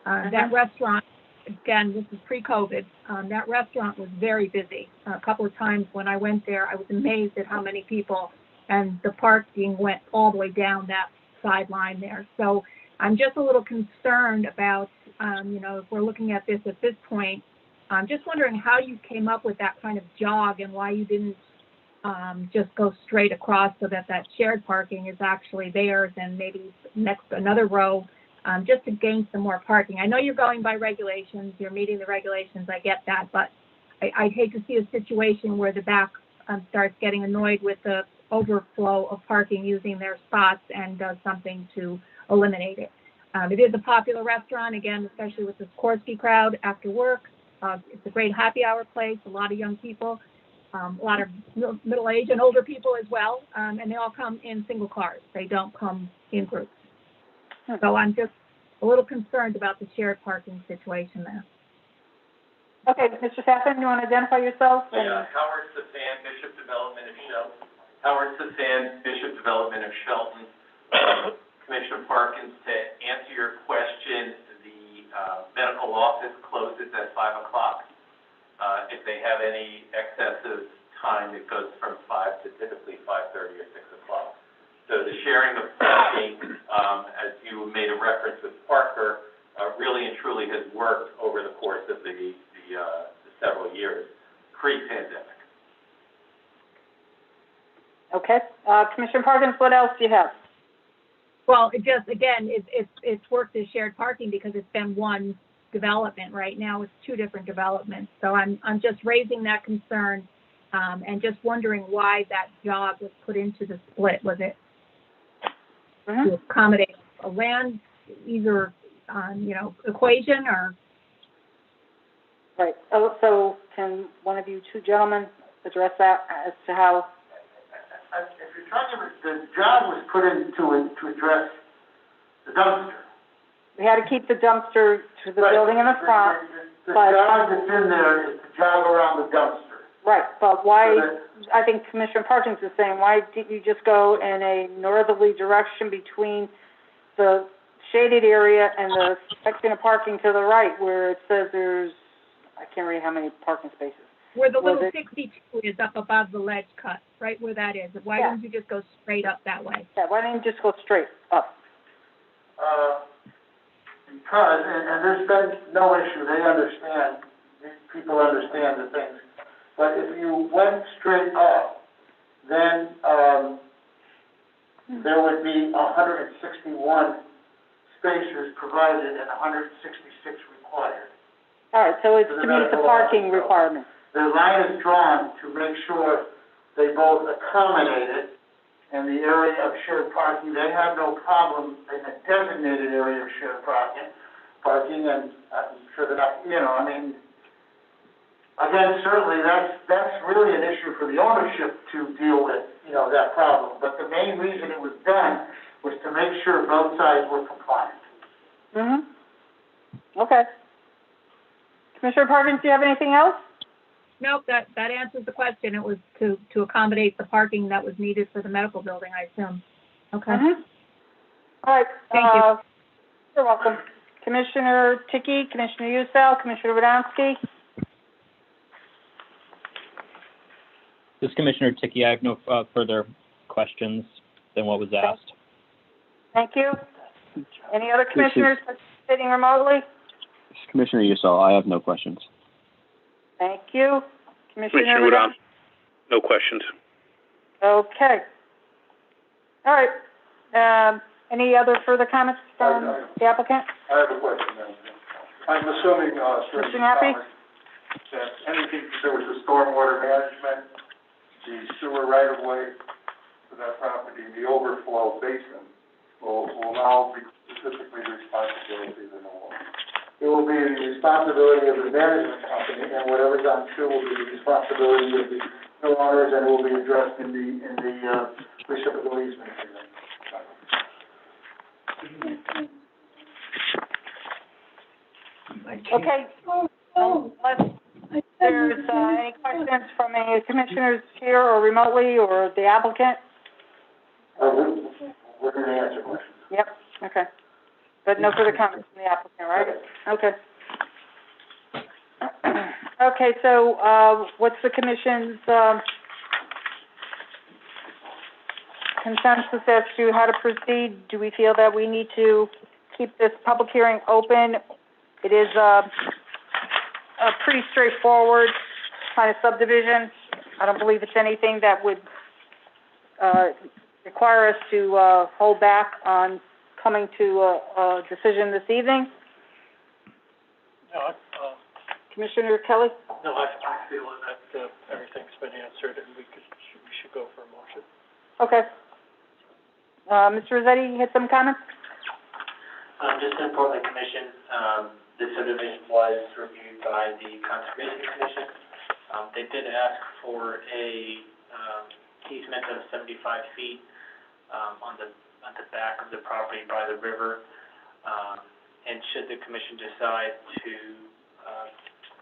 [SPEAKER 7] that restaurant, again, this is pre-COVID, that restaurant was very busy. A couple of times when I went there, I was amazed at how many people, and the parking went all the way down that sideline there. So I'm just a little concerned about, if we're looking at this at this point, I'm just wondering how you came up with that kind of jog and why you didn't just go straight across so that shared parking is actually theirs and maybe next another row, just to gain some more parking. I know you're going by regulations, you're meeting the regulations, I get that, but I'd hate to see a situation where the back starts getting annoyed with the overflow of parking using their spots and does something to eliminate it. It is a popular restaurant, again, especially with the Sikorsky crowd after work. It's a great happy hour place, a lot of young people, a lot of middle-aged and older people as well, and they all come in single cars. They don't come in groups. So I'm just a little concerned about the shared parking situation there.
[SPEAKER 1] Okay, Mr. Sappin, you want to identify yourself?
[SPEAKER 14] Yeah, Howard Safan, Bishop Development of Shelton. Howard Safan, Bishop Development of Shelton. Commissioner Parkins, to answer your question, the medical office closes at 5 o'clock. If they have any excess of time, it goes from 5 to typically 5:30 or 6 o'clock. So the sharing of parking, as you made a reference with Parker, really and truly has worked over the course of the several years, pre-pandemic.
[SPEAKER 1] Okay, Commissioner Parkins, what else do you have?
[SPEAKER 7] Well, it just, again, it's worked as shared parking because it's been one development. Right now, it's two different developments. So I'm just raising that concern, and just wondering why that jog was put into the split. Was it to accommodate a land, either, equation or?
[SPEAKER 1] Right, so can one of you two gentlemen address that as to how?
[SPEAKER 5] If you're talking about, the job was put in to address the dumpster.
[SPEAKER 1] We had to keep the dumpster to the building in the front.
[SPEAKER 5] The
[SPEAKER 1] but-
[SPEAKER 5] job that's in there is the job around the dumpster.
[SPEAKER 1] Right, but why,
[SPEAKER 5] So that-
[SPEAKER 1] I think Commissioner Parkins is saying, why didn't you just go in a northerly direction between the shaded area and the section of parking to the right where it says there's, I can't read how many parking spaces.
[SPEAKER 7] Where the
[SPEAKER 1] Was
[SPEAKER 7] little
[SPEAKER 1] it-
[SPEAKER 7] 62 is up above the ledge cut, right where that is. Why
[SPEAKER 1] Yeah.
[SPEAKER 7] didn't you just go straight up that way?
[SPEAKER 1] Yeah, why didn't you just go straight up?
[SPEAKER 5] Because, and there's been no issue, they understand, people understand the things. But if you went straight up, then, there would be 161 spaces provided and 166 required.
[SPEAKER 1] All right, so it's
[SPEAKER 5] So
[SPEAKER 1] to
[SPEAKER 5] they're
[SPEAKER 1] meet the
[SPEAKER 5] not
[SPEAKER 1] parking
[SPEAKER 5] allowed to go.
[SPEAKER 1] requirement.
[SPEAKER 5] The line is drawn to make sure they both accommodate it, and the area of shared parking, they have no problem in a designated area of shared parking, and I'm sure they're not, again, certainly that's really an issue for the ownership to deal with, that problem. But the main reason it was done was to make sure both sides were compliant.
[SPEAKER 1] Okay. Commissioner Parkins, do you have anything else?
[SPEAKER 7] nope, that answers the question. It was to accommodate the parking that was needed for the medical building, I assume. Okay.
[SPEAKER 1] All right.
[SPEAKER 7] Thank you.
[SPEAKER 1] You're welcome. Commissioner Dickey, Commissioner Usel, Commissioner Wodanski.
[SPEAKER 2] This is Commissioner Dickey. I have no further questions than what was asked.
[SPEAKER 1] Thank you. Any other commissioners participating remotely?
[SPEAKER 9] Commissioner Usel, I have no questions.
[SPEAKER 1] Thank you.
[SPEAKER 8] Commissioner Wodanski, no questions.
[SPEAKER 1] Okay. All right. Any other further comments from the applicant?
[SPEAKER 11] I have a question, Madam Chair. I'm assuming,
[SPEAKER 1] Mr. Nappy?
[SPEAKER 11] that anything to do with the stormwater management, the sewer right-of-way for that property, the overflow basin, will now be specifically the responsibility of the owner. It will be the responsibility of the management company, and whatever's on two will be the responsibility of the new owners, and will be addressed in the reciprocal easement agreement.
[SPEAKER 1] Okay. Unless there's any questions from any commissioners here or remotely or the applicant?
[SPEAKER 11] We're going to answer questions.
[SPEAKER 1] Yep, okay. But no further comments from the applicant, right? Okay. Okay, so, what's the commission's, consensus as to how to proceed? Do we feel that we need to keep this public hearing open? It is, a pretty straightforward kind of subdivision. I don't believe it's anything that would, require us to, hold back on coming to a decision this evening.
[SPEAKER 6] No,
[SPEAKER 1] Commissioner Kelly?
[SPEAKER 6] no, I feel that, everything's been answered and we should go for a motion.
[SPEAKER 1] Okay. Mr. Rossetti, you had some comments?
[SPEAKER 3] Just to inform the commission, this subdivision was reviewed by the Conservation Commission. They did ask for a, easement of 75 feet, on the back of the property by the river. And should the commission decide to,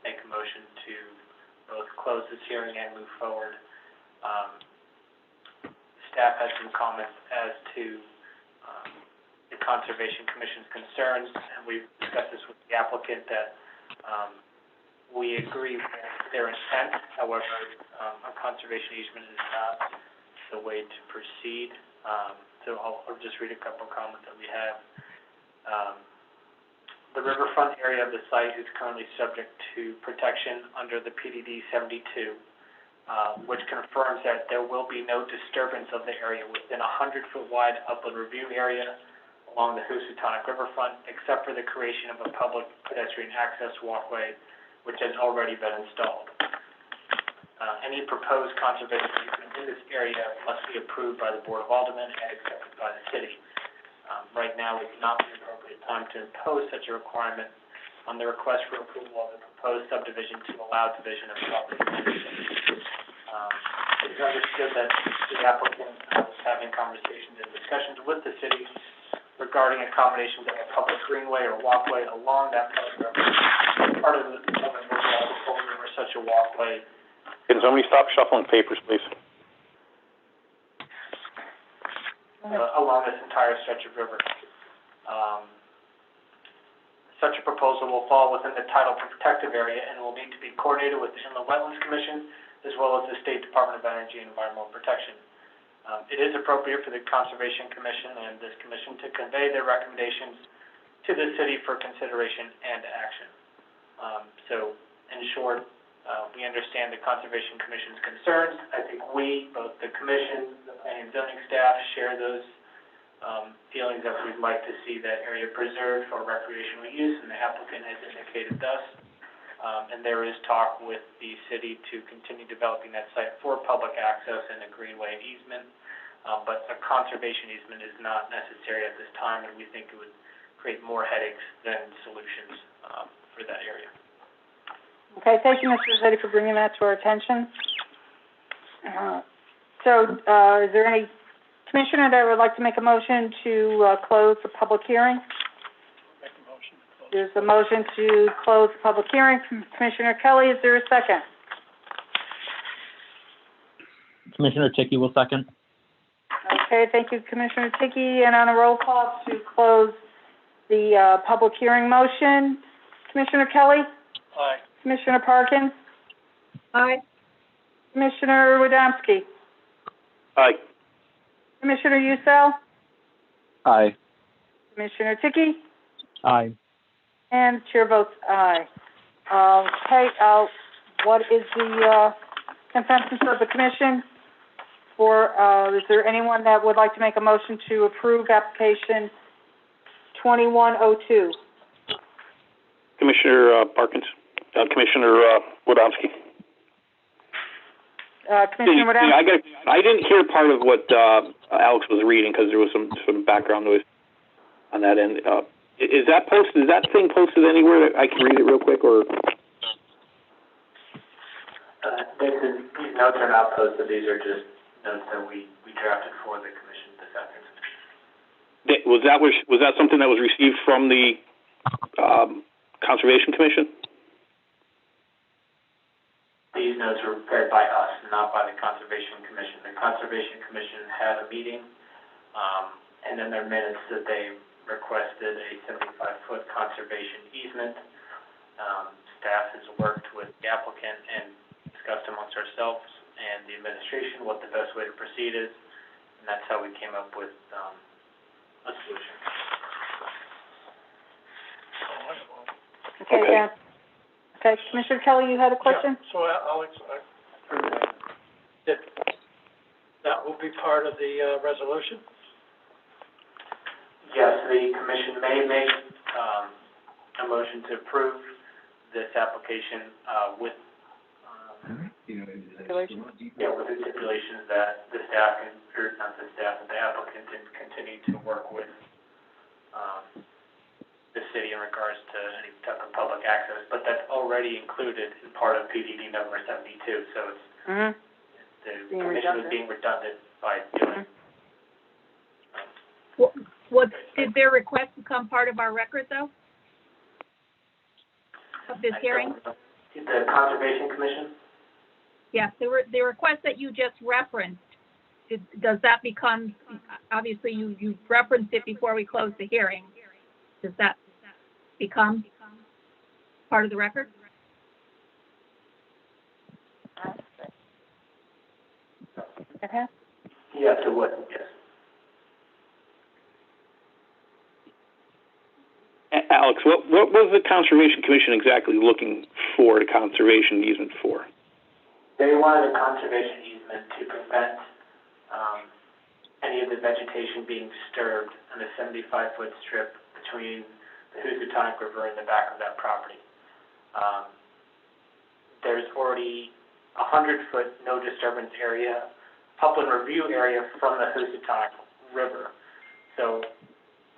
[SPEAKER 3] make a motion to both close this hearing and move forward, staff has some comments as to, the Conservation Commission's concerns, and we've discussed this with the applicant, that, we agree with their intent. However, a conservation easement is not the way to proceed. So I'll just read a couple of comments that we have. The riverfront area of the site is currently subject to protection under the PDD 72, which confirms that there will be no disturbance of the area within a 100-foot wide upland review area along the Housatonic riverfront, except for the creation of a public pedestrian access walkway, which has already been installed. Any proposed conservation easement in this area must be approved by the Board of Aldermen and accepted by the city. Right now is not the appropriate time to impose such a requirement on the request for approval of the proposed subdivision to allow division of property ownership. It's understood that the applicant is having conversations and discussions with the city regarding accommodations of a public greenway or walkway along that part of the overall proposal where such a walkway.
[SPEAKER 8] Can somebody stop shuffling papers, please?
[SPEAKER 3] Along this entire stretch of river. Such a proposal will fall within the Tidal Protective Area and will need to be coordinated with the Inland Wetlands Commission as well as the State Department of Energy and Environmental Protection. It is appropriate for the Conservation Commission and this commission to convey their recommendations to the city for consideration and action. So, in short, we understand the Conservation Commission's concerns. I think we, both the commission, the planning and zoning staff, share those feelings that we'd like to see that area preserved for recreational use, and the applicant has indicated thus. And there is talk with the city to continue developing that site for public access and a greenway and easement. But a conservation easement is not necessary at this time, and we think it would create more headaches than solutions for that area.
[SPEAKER 1] Okay, thank you, Mr. Rossetti, for bringing that to our attention. Is there any commissioner that would like to make a motion to close the public hearing?
[SPEAKER 6] Make a motion to close.
[SPEAKER 1] There's a motion to close the public hearing from Commissioner Kelly. Is there a second?
[SPEAKER 2] Commissioner Ticky will second.
[SPEAKER 1] Okay, thank you, Commissioner Ticky. And on a roll call to close the, public hearing motion, Commissioner Kelly?
[SPEAKER 6] Aye.
[SPEAKER 1] Commissioner Parkins?
[SPEAKER 7] Aye.
[SPEAKER 1] Commissioner Wodomski?
[SPEAKER 8] Aye.
[SPEAKER 1] Commissioner Usel?
[SPEAKER 9] Aye.
[SPEAKER 1] Commissioner Ticky?
[SPEAKER 2] Aye.
[SPEAKER 1] And the chair votes aye. Okay, what is the, consensus of the commission for, is there anyone that would like to make a motion to approve application 2102?
[SPEAKER 8] Commissioner Parkins, Commissioner Wodomski.
[SPEAKER 1] Commissioner Wodomski?
[SPEAKER 8] I didn't hear part of what Alex was reading because there was some background noise on that end. Is that posted? Is that thing posted anywhere that I can read it real quick, or?
[SPEAKER 3] These notes are not posted, these are just notes that we drafted for the commission this afternoon.
[SPEAKER 8] Was that something that was received from the Conservation Commission?
[SPEAKER 3] These notes were prepared by us, not by the Conservation Commission. The Conservation Commission had a meeting, and in their minutes that they requested a 75-foot conservation easement. Staff has worked with the applicant and discussed amongst ourselves and the administration what the best way to proceed is, and that's how we came up with a solution.
[SPEAKER 1] Okay, yeah. Okay, Commissioner Kelly, you had a question?
[SPEAKER 6] Yeah, so Alex, that will be part of the resolution?
[SPEAKER 3] Yes, the commission may make a motion to approve this application with
[SPEAKER 1] Stipulations?
[SPEAKER 3] with the stipulations that the staff can, or not the staff, but the applicant can continue to work with the city in regards to any type of public access, but that's already included in part of PDD number 72, so it's the commission was being redundant by doing.
[SPEAKER 7] What did their request become part of our record, though? Of this hearing?
[SPEAKER 3] The Conservation Commission?
[SPEAKER 7] Yes, the request that you just referenced, does that become, obviously you referenced it before we closed the hearing. Does that become part of the record?
[SPEAKER 3] Yes, it would, yes.
[SPEAKER 8] Alex, what was the Conservation Commission exactly looking for the conservation easement for?
[SPEAKER 3] They wanted a conservation easement to prevent any of the vegetation being disturbed on the 75-foot strip between the Housatonic River and the back of that property. There's already a 100-foot no disturbance area, upland review area from the Housatonic River. So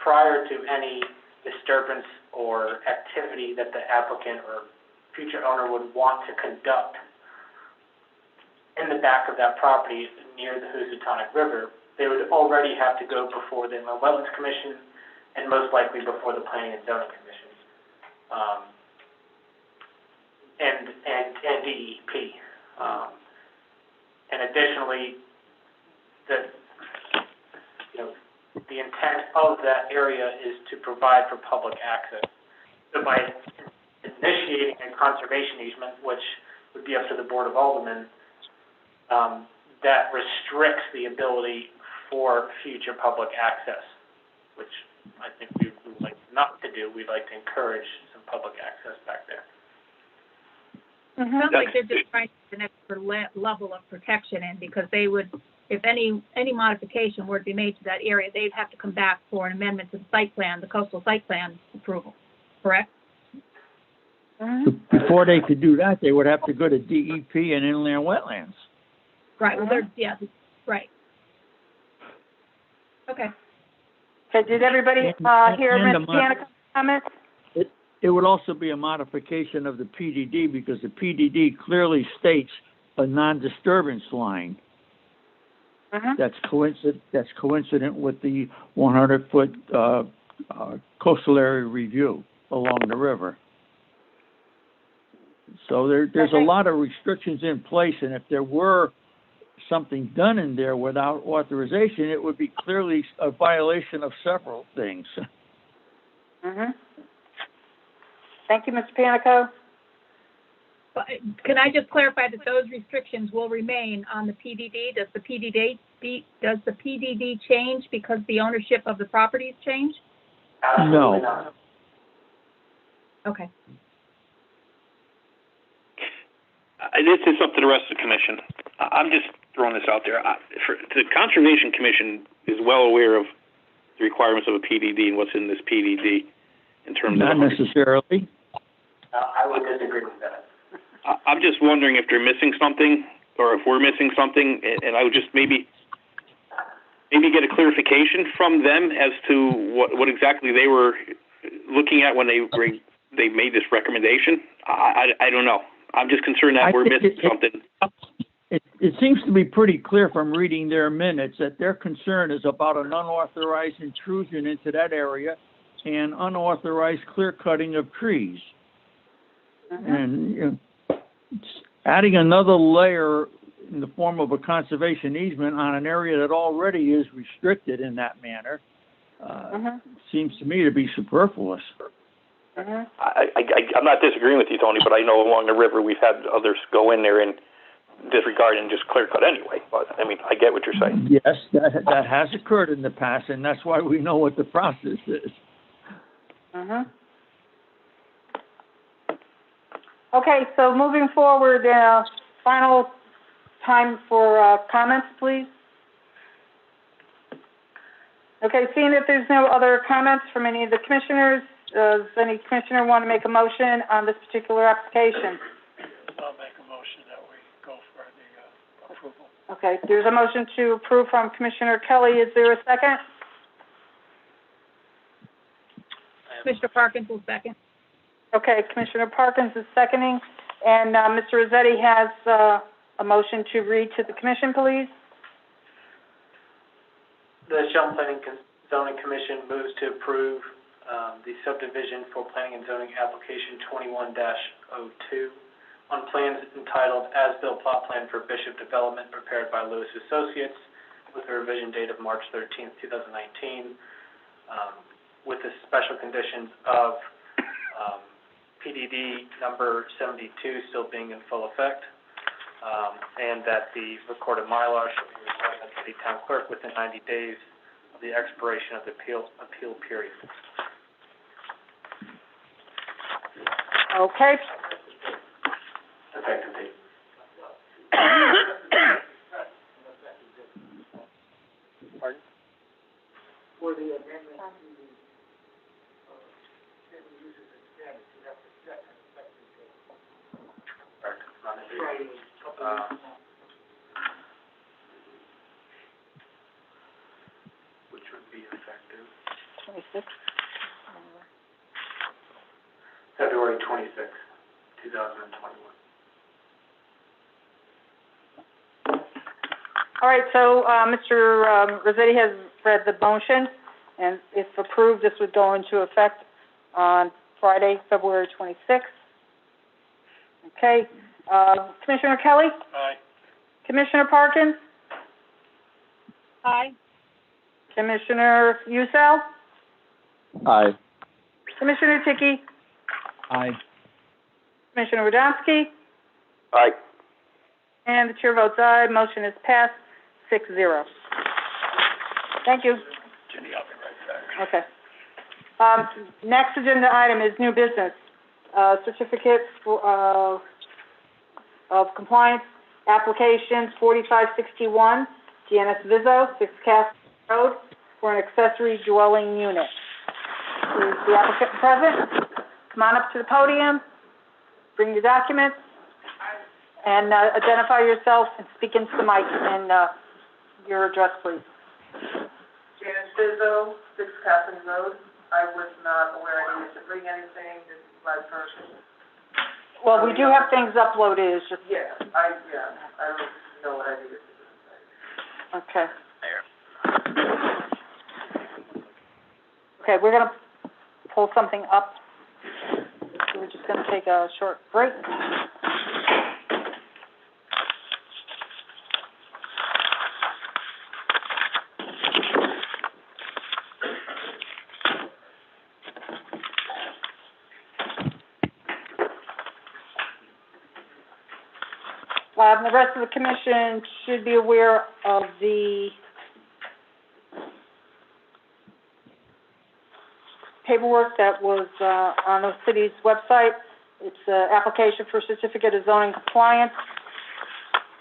[SPEAKER 3] prior to any disturbance or activity that the applicant or future owner would want to conduct in the back of that property near the Housatonic River, they would already have to go before the Inland Wetlands Commission and most likely before the Planning and Zoning Commission, and DEP. And additionally, the intent of that area is to provide for public access. So by initiating a conservation easement, which would be up to the Board of Aldermen, that restricts the ability for future public access, which I think we would like not to do. We'd like to encourage some public access back there.
[SPEAKER 7] Sounds like they're just trying to get an extra level of protection in, because they would, if any modification were to be made to that area, they'd have to come back for an amendment to the site plan, the coastal site plan approval, correct?
[SPEAKER 13] Before they could do that, they would have to go to DEP and inland wetlands.
[SPEAKER 7] Right, well, yeah, right. Okay.
[SPEAKER 1] Okay, did everybody, hear Ms. Panica's comments?
[SPEAKER 13] It would also be a modification of the PDD, because the PDD clearly states a non-disturbance line. That's coincident with the 100-foot coastal area review along the river. So there's a lot of restrictions in place, and if there were something done in there without authorization, it would be clearly a violation of several things.
[SPEAKER 1] Thank you, Mr. Panico.
[SPEAKER 7] But can I just clarify that those restrictions will remain on the PDD? Does the PDD change because the ownership of the properties change?
[SPEAKER 5] Absolutely
[SPEAKER 13] No.
[SPEAKER 5] not.
[SPEAKER 7] Okay.
[SPEAKER 8] This is up to the rest of the commission. I'm just throwing this out there. The Conservation Commission is well aware of the requirements of a PDD and what's in this PDD in terms
[SPEAKER 13] Not
[SPEAKER 8] of...
[SPEAKER 13] necessarily.
[SPEAKER 5] I would disagree with that.
[SPEAKER 8] I'm just wondering if they're missing something, or if we're missing something, and I would just maybe get a clarification from them as to what exactly they were looking at when they made this recommendation. I don't know. I'm just concerned that we're missing something.
[SPEAKER 13] It seems to be pretty clear from reading their minutes that their concern is about an unauthorized intrusion into that area and unauthorized clear cutting of trees. And adding another layer in the form of a conservation easement on an area that already is restricted in that manner seems to me to be superfluous.
[SPEAKER 8] I'm not disagreeing with you, Tony, but I know along the river we've had others go in there and disregard and just clear cut anyway. But I mean, I get what you're saying.
[SPEAKER 13] Yes, that has occurred in the past, and that's why we know what the process is.
[SPEAKER 1] Okay, so moving forward, final time for comments, please. Okay, seeing that there's no other comments from any of the commissioners, does any commissioner want to make a motion on this particular application?
[SPEAKER 6] I'll make a motion that we go for the approval.
[SPEAKER 1] Okay, there's a motion to approve from Commissioner Kelly. Is there a second?
[SPEAKER 7] Commissioner Parkins will second.
[SPEAKER 1] Okay, Commissioner Parkins is seconding, and Mr. Rossetti has a motion to read to the commission, please.
[SPEAKER 5] The Shelton Planning and Zoning Commission moves to approve the subdivision for planning and zoning application 21-02 on plans entitled As-Built Plot Plan for Bishop Development prepared by Lewis Associates with a revision date of March 13th, 2019, with the special conditions of PDD number 72 still being in full effect, and that the recorded Mylar shall be recorded at the city town clerk within 90 days of the expiration of the appeal period.
[SPEAKER 1] Okay.
[SPEAKER 5] Effective date.
[SPEAKER 6] Pardon?
[SPEAKER 5] For the amendment
[SPEAKER 14] Which would be effective
[SPEAKER 1] 26.
[SPEAKER 5] February 26th, 2021.
[SPEAKER 1] All right, so Mr. Rossetti has read the motion, and if approved, this would go into effect on Friday, February 26th. Okay, Commissioner Kelly?
[SPEAKER 6] Aye.
[SPEAKER 1] Commissioner Parkins?
[SPEAKER 7] Aye.
[SPEAKER 1] Commissioner Usel?
[SPEAKER 9] Aye.
[SPEAKER 1] Commissioner Ticky?
[SPEAKER 2] Aye.
[SPEAKER 1] Commissioner Wodanski?
[SPEAKER 8] Aye.
[SPEAKER 1] And the chair votes aye. Motion is passed, 6-0. Thank you.
[SPEAKER 6] Jenny, I'll be right back.
[SPEAKER 1] Okay. Next agenda item is new business. Certificate of compliance, application 4561, Janice Vizzo, 6 Cass Road, for an accessory dwelling unit. Is the applicant present? Come on up to the podium, bring your documents, and identify yourself and speak into the mic and your address, please.
[SPEAKER 15] Janice Bizzo, 6 Casson Road. I was not aware I needed to bring anything. This is my first.
[SPEAKER 1] Well, we do have things uploaded, it's just...
[SPEAKER 15] I don't know what I needed to do.
[SPEAKER 1] Okay. Okay, we're gonna pull something up. So we're just gonna take a short break. The rest of the commission should be aware of the paperwork that was, on the city's website. It's an application for certificate of zoning compliance,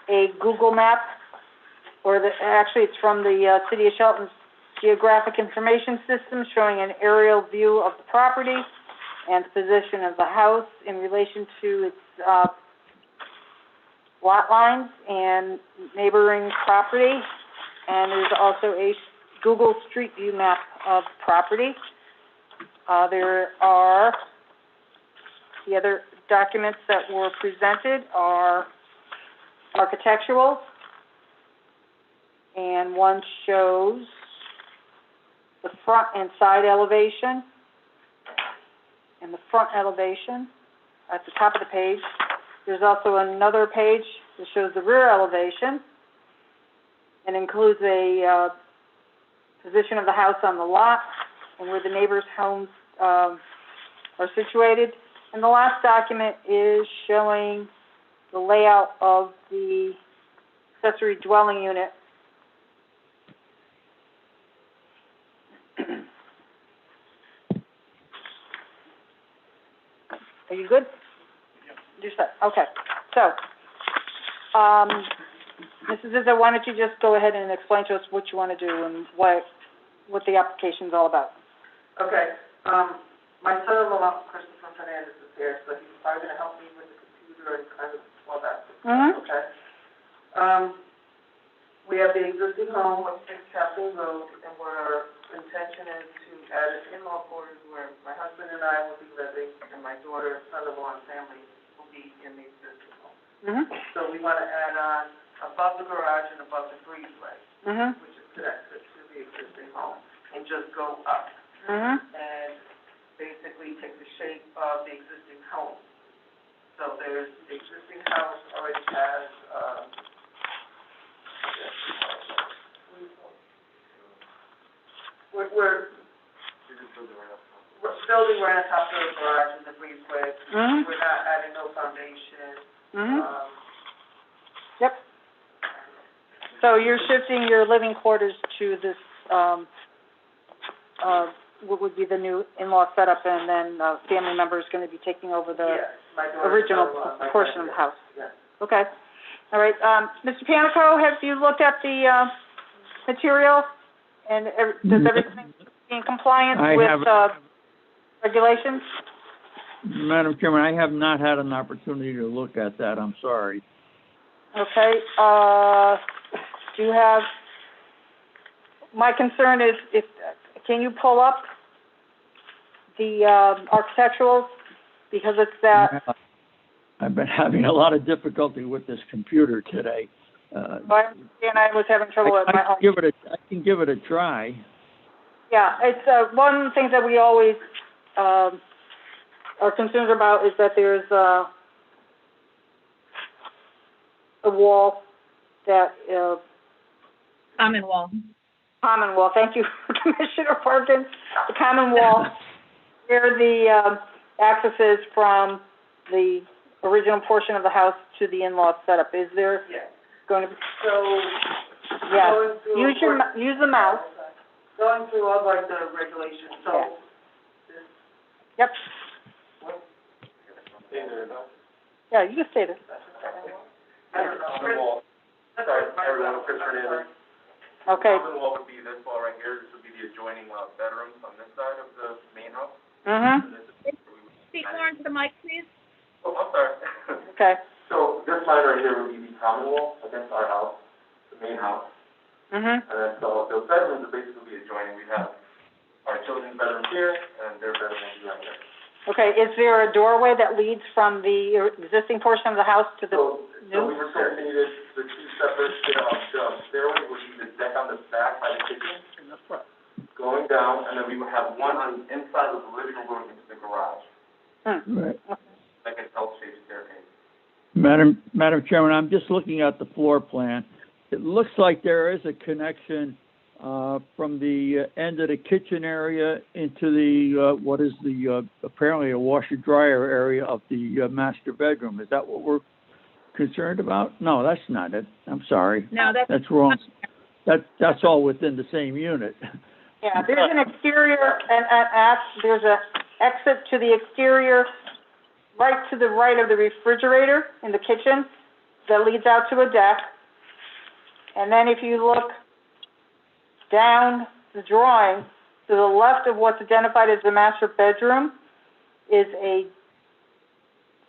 [SPEAKER 1] a Google map, actually it's from the, City of Shelton's Geographic Information System showing an aerial view of the property and position of the house in relation to its, lot lines and neighboring property. And there's also a Google Street View map of property. There are, the other documents that were presented are architectural, and one shows the front and side elevation. And the front elevation at the top of the page. There's also another page that shows the rear elevation and includes a position of the house on the lot and where the neighbors' homes are situated. And the last document is showing the layout of the accessory dwelling unit. Are you good? You're set. Okay. So, Mrs. Izzo, why don't you just go ahead and explain to us what you want to do and what the application's all about?
[SPEAKER 15] Okay, my son-in-law, Christopher Fernandez, is here, so he's probably gonna help me with the computer and kind of all that. Okay. We have the existing home of 6 Capitol Road, and our intention is to add an in-law quarters where my husband and I will be living, and my daughter, son-in-law, and family will be in the existing home. So we wanna add on above the garage and above the breezeway, which is connected to the existing home, and just go up. And basically take the shape of the existing home. So the existing house already has, we're building right on top of the garage and the breezeway. We're not adding no foundation.
[SPEAKER 1] Yep. So you're shifting your living quarters to this, what would be the new in-law setup, and then family member is going to be taking over the original portion of the house. Okay. All right. Mr. Panico, have you looked at the material, and does everything be in compliance with regulations?
[SPEAKER 13] Madam Chairman, I have not had an opportunity to look at that. I'm sorry.
[SPEAKER 1] Okay. Do you have? My concern is can you pull up the architectural, because it's that.
[SPEAKER 13] I've been having a lot of difficulty with this computer today.
[SPEAKER 1] And I was having trouble at my home.
[SPEAKER 13] I can give it a try.
[SPEAKER 1] Yeah, it's one of the things that we always are concerned about is that there's a wall that
[SPEAKER 7] Common wall.
[SPEAKER 1] Common wall. Thank you, Commissioner Parkins. The common wall, where the access is from the original portion of the house to the in-law setup. Is there going to be?
[SPEAKER 15] So,
[SPEAKER 1] yeah. Use the mouse.
[SPEAKER 15] Going through all like the regulations, so.
[SPEAKER 1] Yep.
[SPEAKER 11] Stay there, no?
[SPEAKER 1] Yeah, you just stay there.
[SPEAKER 14] Sorry, everyone, Chris Hernandez.
[SPEAKER 1] Okay.
[SPEAKER 14] Common wall would be this wall right here. This would be the adjoining bedrooms on this side of the main house.
[SPEAKER 7] Speak more into the mic, please.
[SPEAKER 14] Oh, I'm sorry.
[SPEAKER 1] Okay.
[SPEAKER 11] So this line right here would be the common wall against our house, the main house. And then so those bedrooms would basically be adjoining. We'd have our children's bedrooms here and their bedrooms right there.
[SPEAKER 1] Okay, is there a doorway that leads from the existing portion of the house to the
[SPEAKER 11] So we were saying needed the 2 separate, stairways would be the deck on the back by the kitchen.
[SPEAKER 6] In the front.
[SPEAKER 11] Going down, and then we would have one on the inside of the living room going into the garage.
[SPEAKER 13] Right.
[SPEAKER 11] Like an L-shaped staircase.
[SPEAKER 13] Madam Chairman, I'm just looking at the floor plan. It looks like there is a connection from the end of the kitchen area into the what is the apparently a washer dryer area of the master bedroom. Is that what we're concerned about? No, that's not it. I'm sorry.
[SPEAKER 7] No,
[SPEAKER 13] That's wrong. That's all within the same unit.
[SPEAKER 1] Yeah, there's an exterior, there's a exit to the exterior, right to the right of the refrigerator in the kitchen, that leads out to a deck. And then if you look down the drawing, to the left of what's identified as the master bedroom is a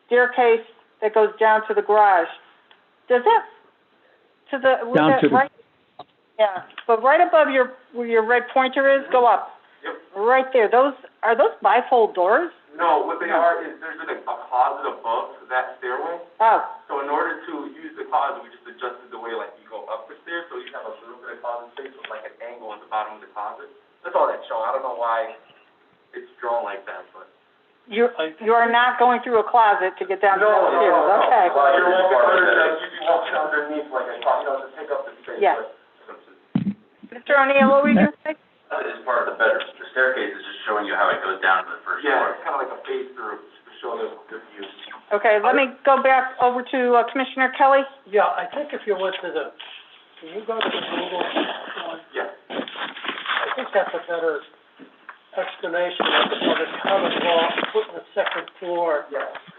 [SPEAKER 1] staircase that goes down to the garage. Does that, to the,
[SPEAKER 13] Down to the-
[SPEAKER 1] right? Yeah, but right above where your red pointer is, go up.
[SPEAKER 14] Yep.
[SPEAKER 1] Right there, are those bifold doors?
[SPEAKER 14] No, what they are is there's a closet above that stairway.
[SPEAKER 1] Oh,
[SPEAKER 14] So in order to use the closet, we just adjusted the way like you go up the stairs, so you have a little bit of closet space with like an angle at the bottom of the closet. That's all that's showing. I don't know why it's drawn like that, but.
[SPEAKER 1] you are not going through a closet to get down to those stairs, okay.
[SPEAKER 14] You're you'd be walking underneath like a, to take up the space.
[SPEAKER 1] Yes. Mr. O'Neill, what were you going to say?
[SPEAKER 14] This is part of the bedroom. The staircase is just showing you how it goes down to the first floor. Yeah, it's kind of like a phase through to show the view.
[SPEAKER 1] Okay, let me go back over to Commissioner Kelly.
[SPEAKER 6] Yeah, I think if you went to can you go to the Google one?
[SPEAKER 14] Yeah.
[SPEAKER 6] I think that's a better explanation of the common wall, putting the second floor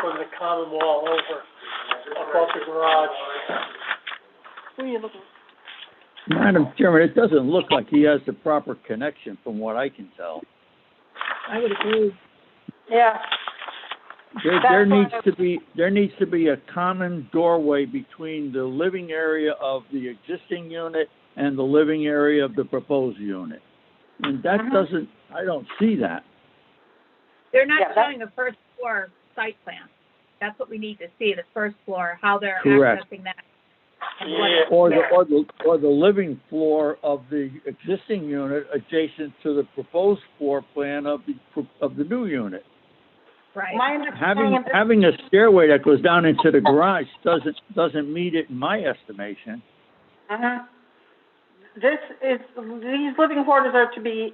[SPEAKER 6] from the common wall over above the garage.
[SPEAKER 1] Who are you looking at?
[SPEAKER 13] Madam Chairman, it doesn't look like he has the proper connection from what I can tell.
[SPEAKER 7] I would agree.
[SPEAKER 1] Yeah.
[SPEAKER 13] There needs to be a common doorway between the living area of the existing unit and the living area of the proposed unit. And that I don't see that.
[SPEAKER 7] They're not showing a first floor site plan. That's what we need to see, the first floor, how they're
[SPEAKER 13] Correct.
[SPEAKER 7] accessing that.
[SPEAKER 13] Or the living floor of the existing unit adjacent to the proposed floor plan of the new unit.
[SPEAKER 7] Right.
[SPEAKER 1] My understanding of this,
[SPEAKER 13] Having a stairway that goes down into the garage doesn't meet it in my estimation.
[SPEAKER 1] these living quarters are to be,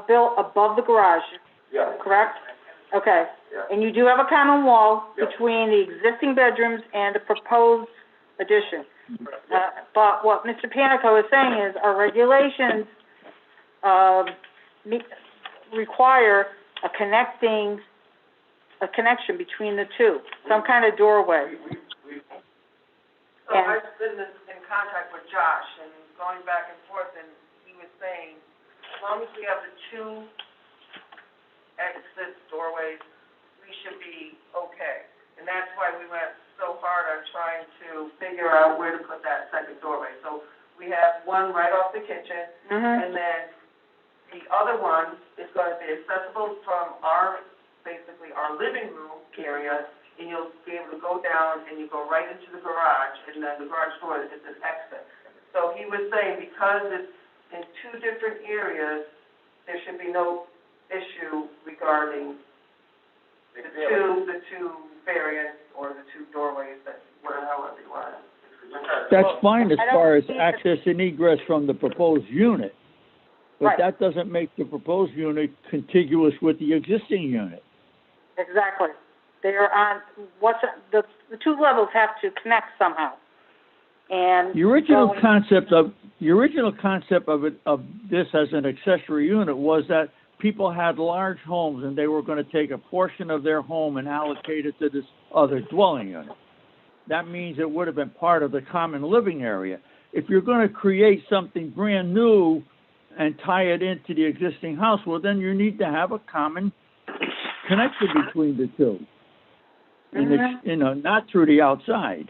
[SPEAKER 1] built above the garage,
[SPEAKER 11] Yeah.
[SPEAKER 1] correct? Okay.
[SPEAKER 11] Yeah.
[SPEAKER 1] And you do have a common wall
[SPEAKER 11] Yep.
[SPEAKER 1] between the existing bedrooms and the proposed addition. But what Mr. Panico is saying is our regulations, require a connection between the two, some kind of doorway.
[SPEAKER 15] So I've been in contact with Josh and going back and forth, and he was saying, as long as we have the two exit doorways, we should be okay. And that's why we went so hard on trying to figure out where to put that second doorway. So we have one right off the kitchen, and then the other one is going to be accessible from basically our living room area, and you'll be able to go down and you go right into the garage, and then the garage door is an exit. So he was saying because it's in two different areas, there should be no issue regarding the two variants or the two doorways that, however you want it.
[SPEAKER 13] That's fine as far as access and egress from the proposed unit. But
[SPEAKER 1] Right.
[SPEAKER 13] that doesn't make the proposed unit contiguous with the existing unit.
[SPEAKER 1] Exactly. They are on, the two levels have to connect somehow. And
[SPEAKER 13] The original concept of this as an accessory unit was that people had large homes and they were going to take a portion of their home and allocate it to this other dwelling unit. That means it would have been part of the common living area. If you're going to create something brand new and tie it into the existing house, well, then you need to have a common connection between the two. And it's, not through the outside.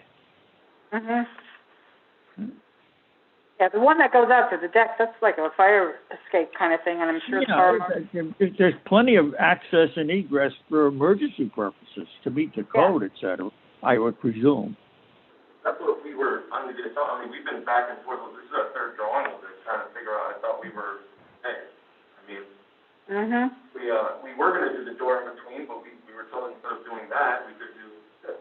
[SPEAKER 1] Yeah, the one that goes out to the deck, that's like a fire escape kind of thing, and I'm sure it's far
[SPEAKER 13] There's plenty of access and egress for emergency purposes to meet the code, et cetera, I would presume.
[SPEAKER 14] That's what we were under the, we've been back and forth, this is our third drawing of this, trying to figure out, I thought we were, we were gonna do the door in between, but we were told instead of doing that, we could do this.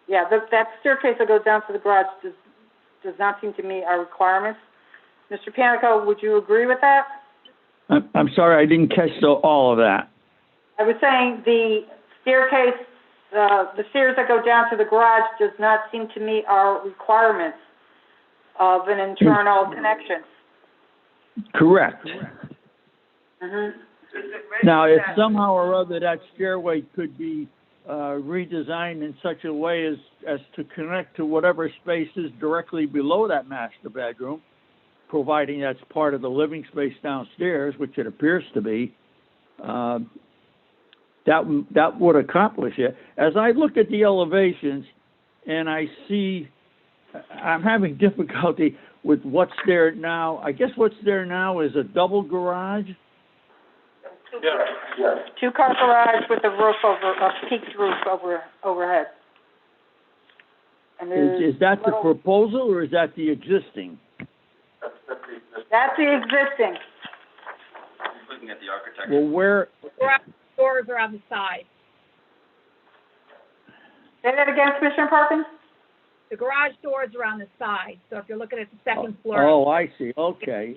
[SPEAKER 1] Yeah, that staircase that goes down to the garage does not seem to meet our requirements. Mr. Panico, would you agree with that?
[SPEAKER 13] I'm sorry, I didn't catch all of that.
[SPEAKER 1] I was saying the staircase the stairs that go down to the garage does not seem to meet our requirements of an internal connection.
[SPEAKER 13] Correct.
[SPEAKER 1] Mm-hmm.
[SPEAKER 13] Now, if somehow or other that stairway could be redesigned in such a way as to connect to whatever space is directly below that master bedroom, providing that's part of the living space downstairs, which it appears to be, that would accomplish it. As I look at the elevations and I see, I'm having difficulty with what's there now. I guess what's there now is a double garage.
[SPEAKER 6] Yeah.
[SPEAKER 11] Yes.
[SPEAKER 1] Two-car garage with a roof a peaked roof overhead. And
[SPEAKER 13] Is that the proposal or is that the existing?
[SPEAKER 1] That's the existing.
[SPEAKER 14] Looking at the architecture.
[SPEAKER 13] Well, where,
[SPEAKER 7] Garage doors are on the side.
[SPEAKER 1] Say that again, Commissioner Parkins?
[SPEAKER 7] The garage doors are on the side, so if you're looking at the second floor.
[SPEAKER 13] oh, I see. Okay.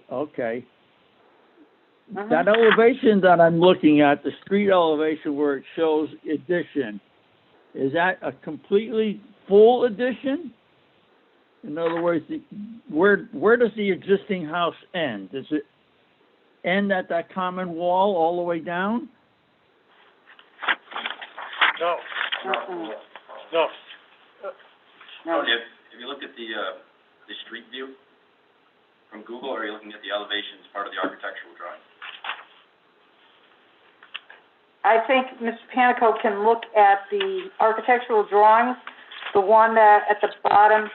[SPEAKER 13] That elevation that I'm looking at, the street elevation where it shows addition, is that a completely full addition? In other words, where does the existing house end? Does it end at that common wall all the way down?
[SPEAKER 6] No,
[SPEAKER 1] Mm-mm.
[SPEAKER 6] no.
[SPEAKER 1] No.
[SPEAKER 14] If you look at the street view from Google, or are you looking at the elevation as part of the architectural drawing?
[SPEAKER 1] I think Mr. Panico can look at the architectural drawings, the one that at the bottom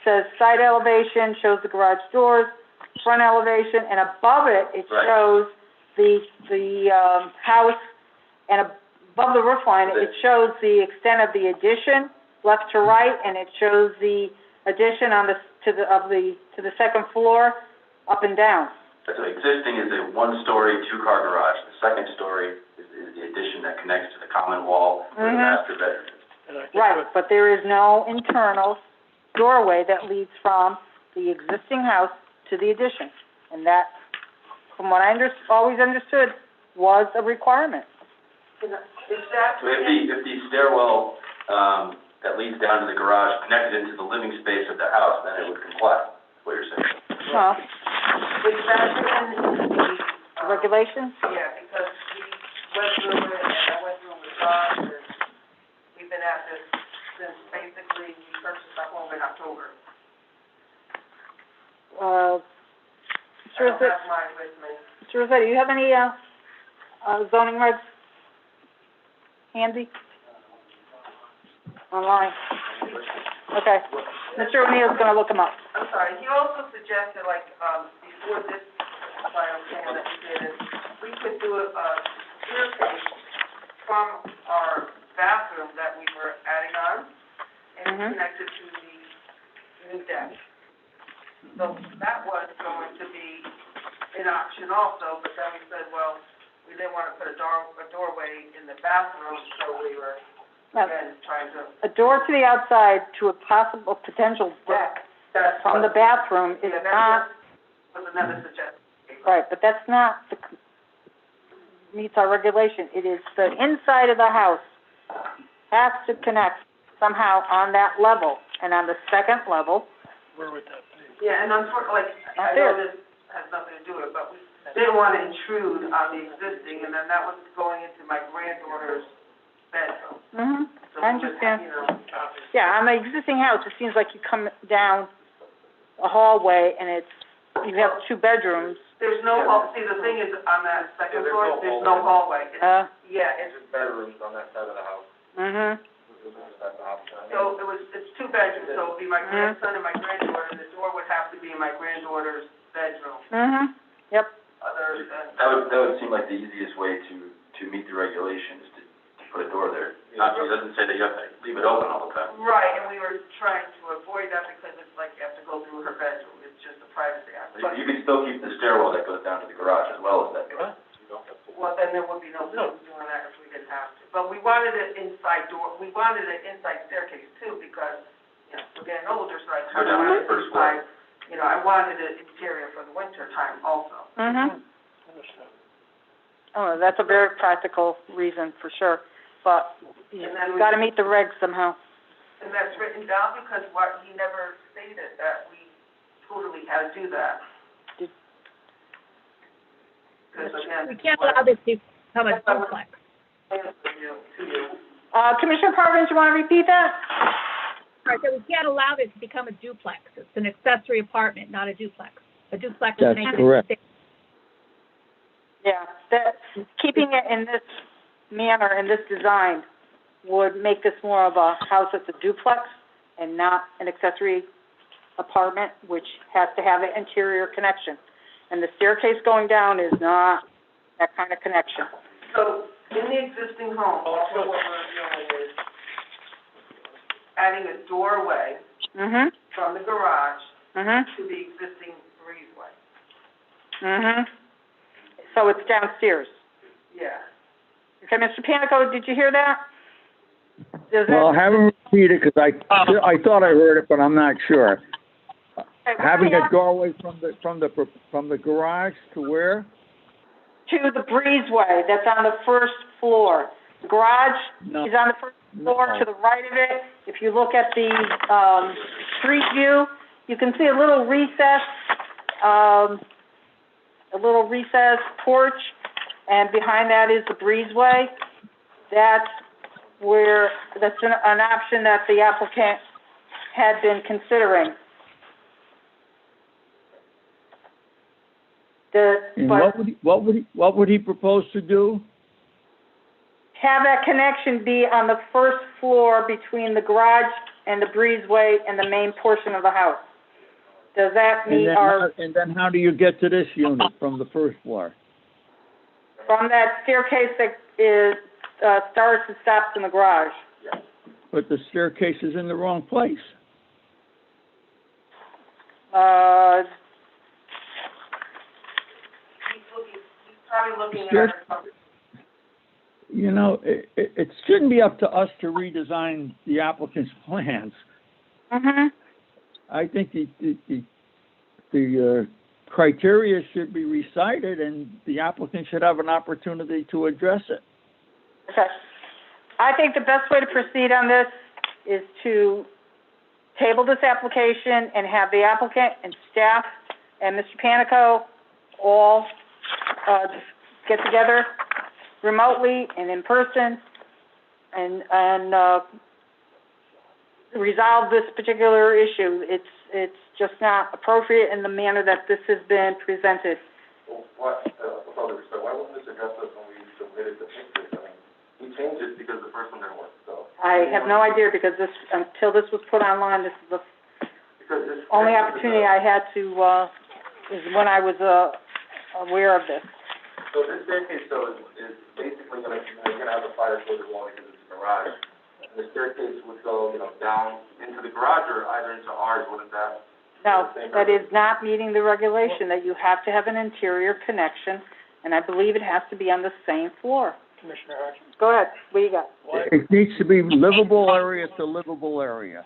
[SPEAKER 1] says side elevation, shows the garage doors, front elevation, and above it, it
[SPEAKER 14] Right.
[SPEAKER 1] shows the house, and above the roof line, it shows the extent of the addition, left to right, and it shows the addition on to the second floor, up and down.
[SPEAKER 14] So existing is a one-story, two-car garage. The second story is the addition that connects to the common wall where the master bedroom is.
[SPEAKER 6] And I think
[SPEAKER 1] Right, but there is no internal doorway that leads from the existing house to the addition. And that, from what I always understood, was a requirement.
[SPEAKER 15] Is that?
[SPEAKER 14] So if the stairwell, that leads down to the garage connected into the living space of the house, then it would comply, is what you're saying.
[SPEAKER 1] Well,
[SPEAKER 15] Is that in the,
[SPEAKER 1] regulations?
[SPEAKER 15] yeah, because we went through it, and I went through it with John, and we've been at this since basically we purchased our home in October.
[SPEAKER 1] Mr.
[SPEAKER 15] I don't
[SPEAKER 1] Rossetti,
[SPEAKER 15] have mine with me.
[SPEAKER 1] Mr. Rossetti, do you have any, zoning regs handy? Online? Okay. Mr. O'Neill's gonna look them up.
[SPEAKER 15] I'm sorry, he also suggested, like, before this final plan that we did, is we could do a staircase from our bathroom that we were adding on and connect it to the new deck. So that was going to be an option also, but then we said, well, we didn't want to put a doorway in the bathroom, so we were, again, trying to.
[SPEAKER 1] A door to the outside to a potential deck
[SPEAKER 15] That's
[SPEAKER 1] from the bathroom is not,
[SPEAKER 15] was another suggestion.
[SPEAKER 1] right, but that's not meets our regulation. It is the inside of the house has to connect somehow on that level, and on the second level.
[SPEAKER 6] where would that be?
[SPEAKER 15] Yeah, and unfortunately,
[SPEAKER 1] Not
[SPEAKER 15] I know
[SPEAKER 1] there.
[SPEAKER 15] this has nothing to do with it, but we didn't want to intrude on the existing, and then that was going into my granddaughter's bedroom.
[SPEAKER 1] Mm-hmm,
[SPEAKER 15] So
[SPEAKER 1] I
[SPEAKER 15] we would,
[SPEAKER 1] understand.
[SPEAKER 15] you know,
[SPEAKER 1] Yeah, on the existing house, it seems like you come down a hallway and you have two bedrooms.
[SPEAKER 15] there's no hall, see, the thing is, on that second floor, there's no hallway. It's, yeah, it's,
[SPEAKER 11] bedrooms on that side of the house.
[SPEAKER 1] Mm-hmm.
[SPEAKER 15] so it's two bedrooms, so it'd be my grandson and my granddaughter, and the door would have to be in my granddaughter's bedroom.
[SPEAKER 1] Mm-hmm, yep.
[SPEAKER 15] Other than,
[SPEAKER 14] That would seem like the easiest way to meet the regulations, to put a door there. Not, it doesn't say that you have to leave it open all the time.
[SPEAKER 15] right, and we were trying to avoid that because it's like you have to go through her bedroom, it's just a privacy aspect.
[SPEAKER 14] You can still keep the stairwell that goes down to the garage as well as that door.
[SPEAKER 15] Well, then there would be no point in doing that if we didn't have to. But we wanted an inside door, we wanted an inside staircase too, because, you know, we're getting older, so I
[SPEAKER 14] Go
[SPEAKER 15] kind of
[SPEAKER 14] down to
[SPEAKER 15] wanted
[SPEAKER 14] the first
[SPEAKER 15] inside, you know, I wanted an interior for the winter time also.
[SPEAKER 1] Mm-hmm.
[SPEAKER 6] Understood.
[SPEAKER 1] Oh, that's a very practical reason, for sure. but you gotta meet the regs somehow.
[SPEAKER 15] And that's written down because what, he never stated that we totally had to do that. Because again.
[SPEAKER 7] We can't allow this to become a duplex.
[SPEAKER 1] Commissioner Parkins, you wanna repeat that?
[SPEAKER 7] All right, so we can't allow this to become a duplex. It's an accessory apartment, not a duplex. A duplex is
[SPEAKER 13] That's
[SPEAKER 7] an
[SPEAKER 13] correct.
[SPEAKER 1] Yeah, that, keeping it in this manner, in this design, would make this more of a house that's a duplex and not an accessory apartment, which has to have an interior connection. And the staircase going down is not that kind of connection.
[SPEAKER 15] So, in the existing home, also what we're doing is adding a doorway
[SPEAKER 1] Mm-hmm,
[SPEAKER 15] from the garage
[SPEAKER 1] mm-hmm,
[SPEAKER 15] to the existing breezeway.
[SPEAKER 1] mm-hmm. So it's downstairs.
[SPEAKER 15] Yeah.
[SPEAKER 1] Okay, Mr. Panico, did you hear that? Does that-
[SPEAKER 13] Well, have him repeat it, because I thought I heard it, but I'm not sure.
[SPEAKER 1] Okay,
[SPEAKER 13] Having
[SPEAKER 1] we're
[SPEAKER 13] a doorway from the garage to where?
[SPEAKER 1] to the breezeway that's on the first floor. The garage
[SPEAKER 13] No.
[SPEAKER 1] is on the first floor
[SPEAKER 13] No.
[SPEAKER 1] to the right of it. If you look at the, street view, you can see a little recessed porch, and behind that is the breezeway. That's an option that the applicant had been considering.
[SPEAKER 13] And what would he propose to do?
[SPEAKER 1] Have that connection be on the first floor between the garage and the breezeway and the main portion of the house. Does that meet
[SPEAKER 13] And then how do you get to this unit from the first floor?
[SPEAKER 1] from that staircase that is, starts and stops in the garage?
[SPEAKER 13] But the staircase is in the wrong place.
[SPEAKER 15] He's probably looking at something.
[SPEAKER 13] You know, it shouldn't be up to us to redesign the applicant's plans.
[SPEAKER 1] Mm-hmm.
[SPEAKER 13] I think the criteria should be recited, and the applicant should have an opportunity to address it.
[SPEAKER 1] Okay. I think the best way to proceed on this is to table this application and have the applicant and staff and Mr. Panico all, get together remotely and in person and resolve this particular issue. It's just not appropriate in the manner that this has been presented.
[SPEAKER 11] Well, with all due respect, why wasn't this addressed when we submitted the pictures? I mean, we changed it because the first one didn't work, so.
[SPEAKER 1] I have no idea because until this was put online, this is the
[SPEAKER 11] Because this.
[SPEAKER 1] only opportunity I had to, is when I was, aware of this.
[SPEAKER 11] So this staircase though is basically gonna have the fire code wall because it's a garage. And the staircase would go, down into the garage or either into ours, wouldn't that?
[SPEAKER 1] No, that is not meeting the regulation, that you have to have an interior connection, and I believe it has to be on the same floor.
[SPEAKER 6] Commissioner Harkins,
[SPEAKER 1] Go ahead, what you got?
[SPEAKER 6] why
[SPEAKER 13] It needs to be livable area to livable area.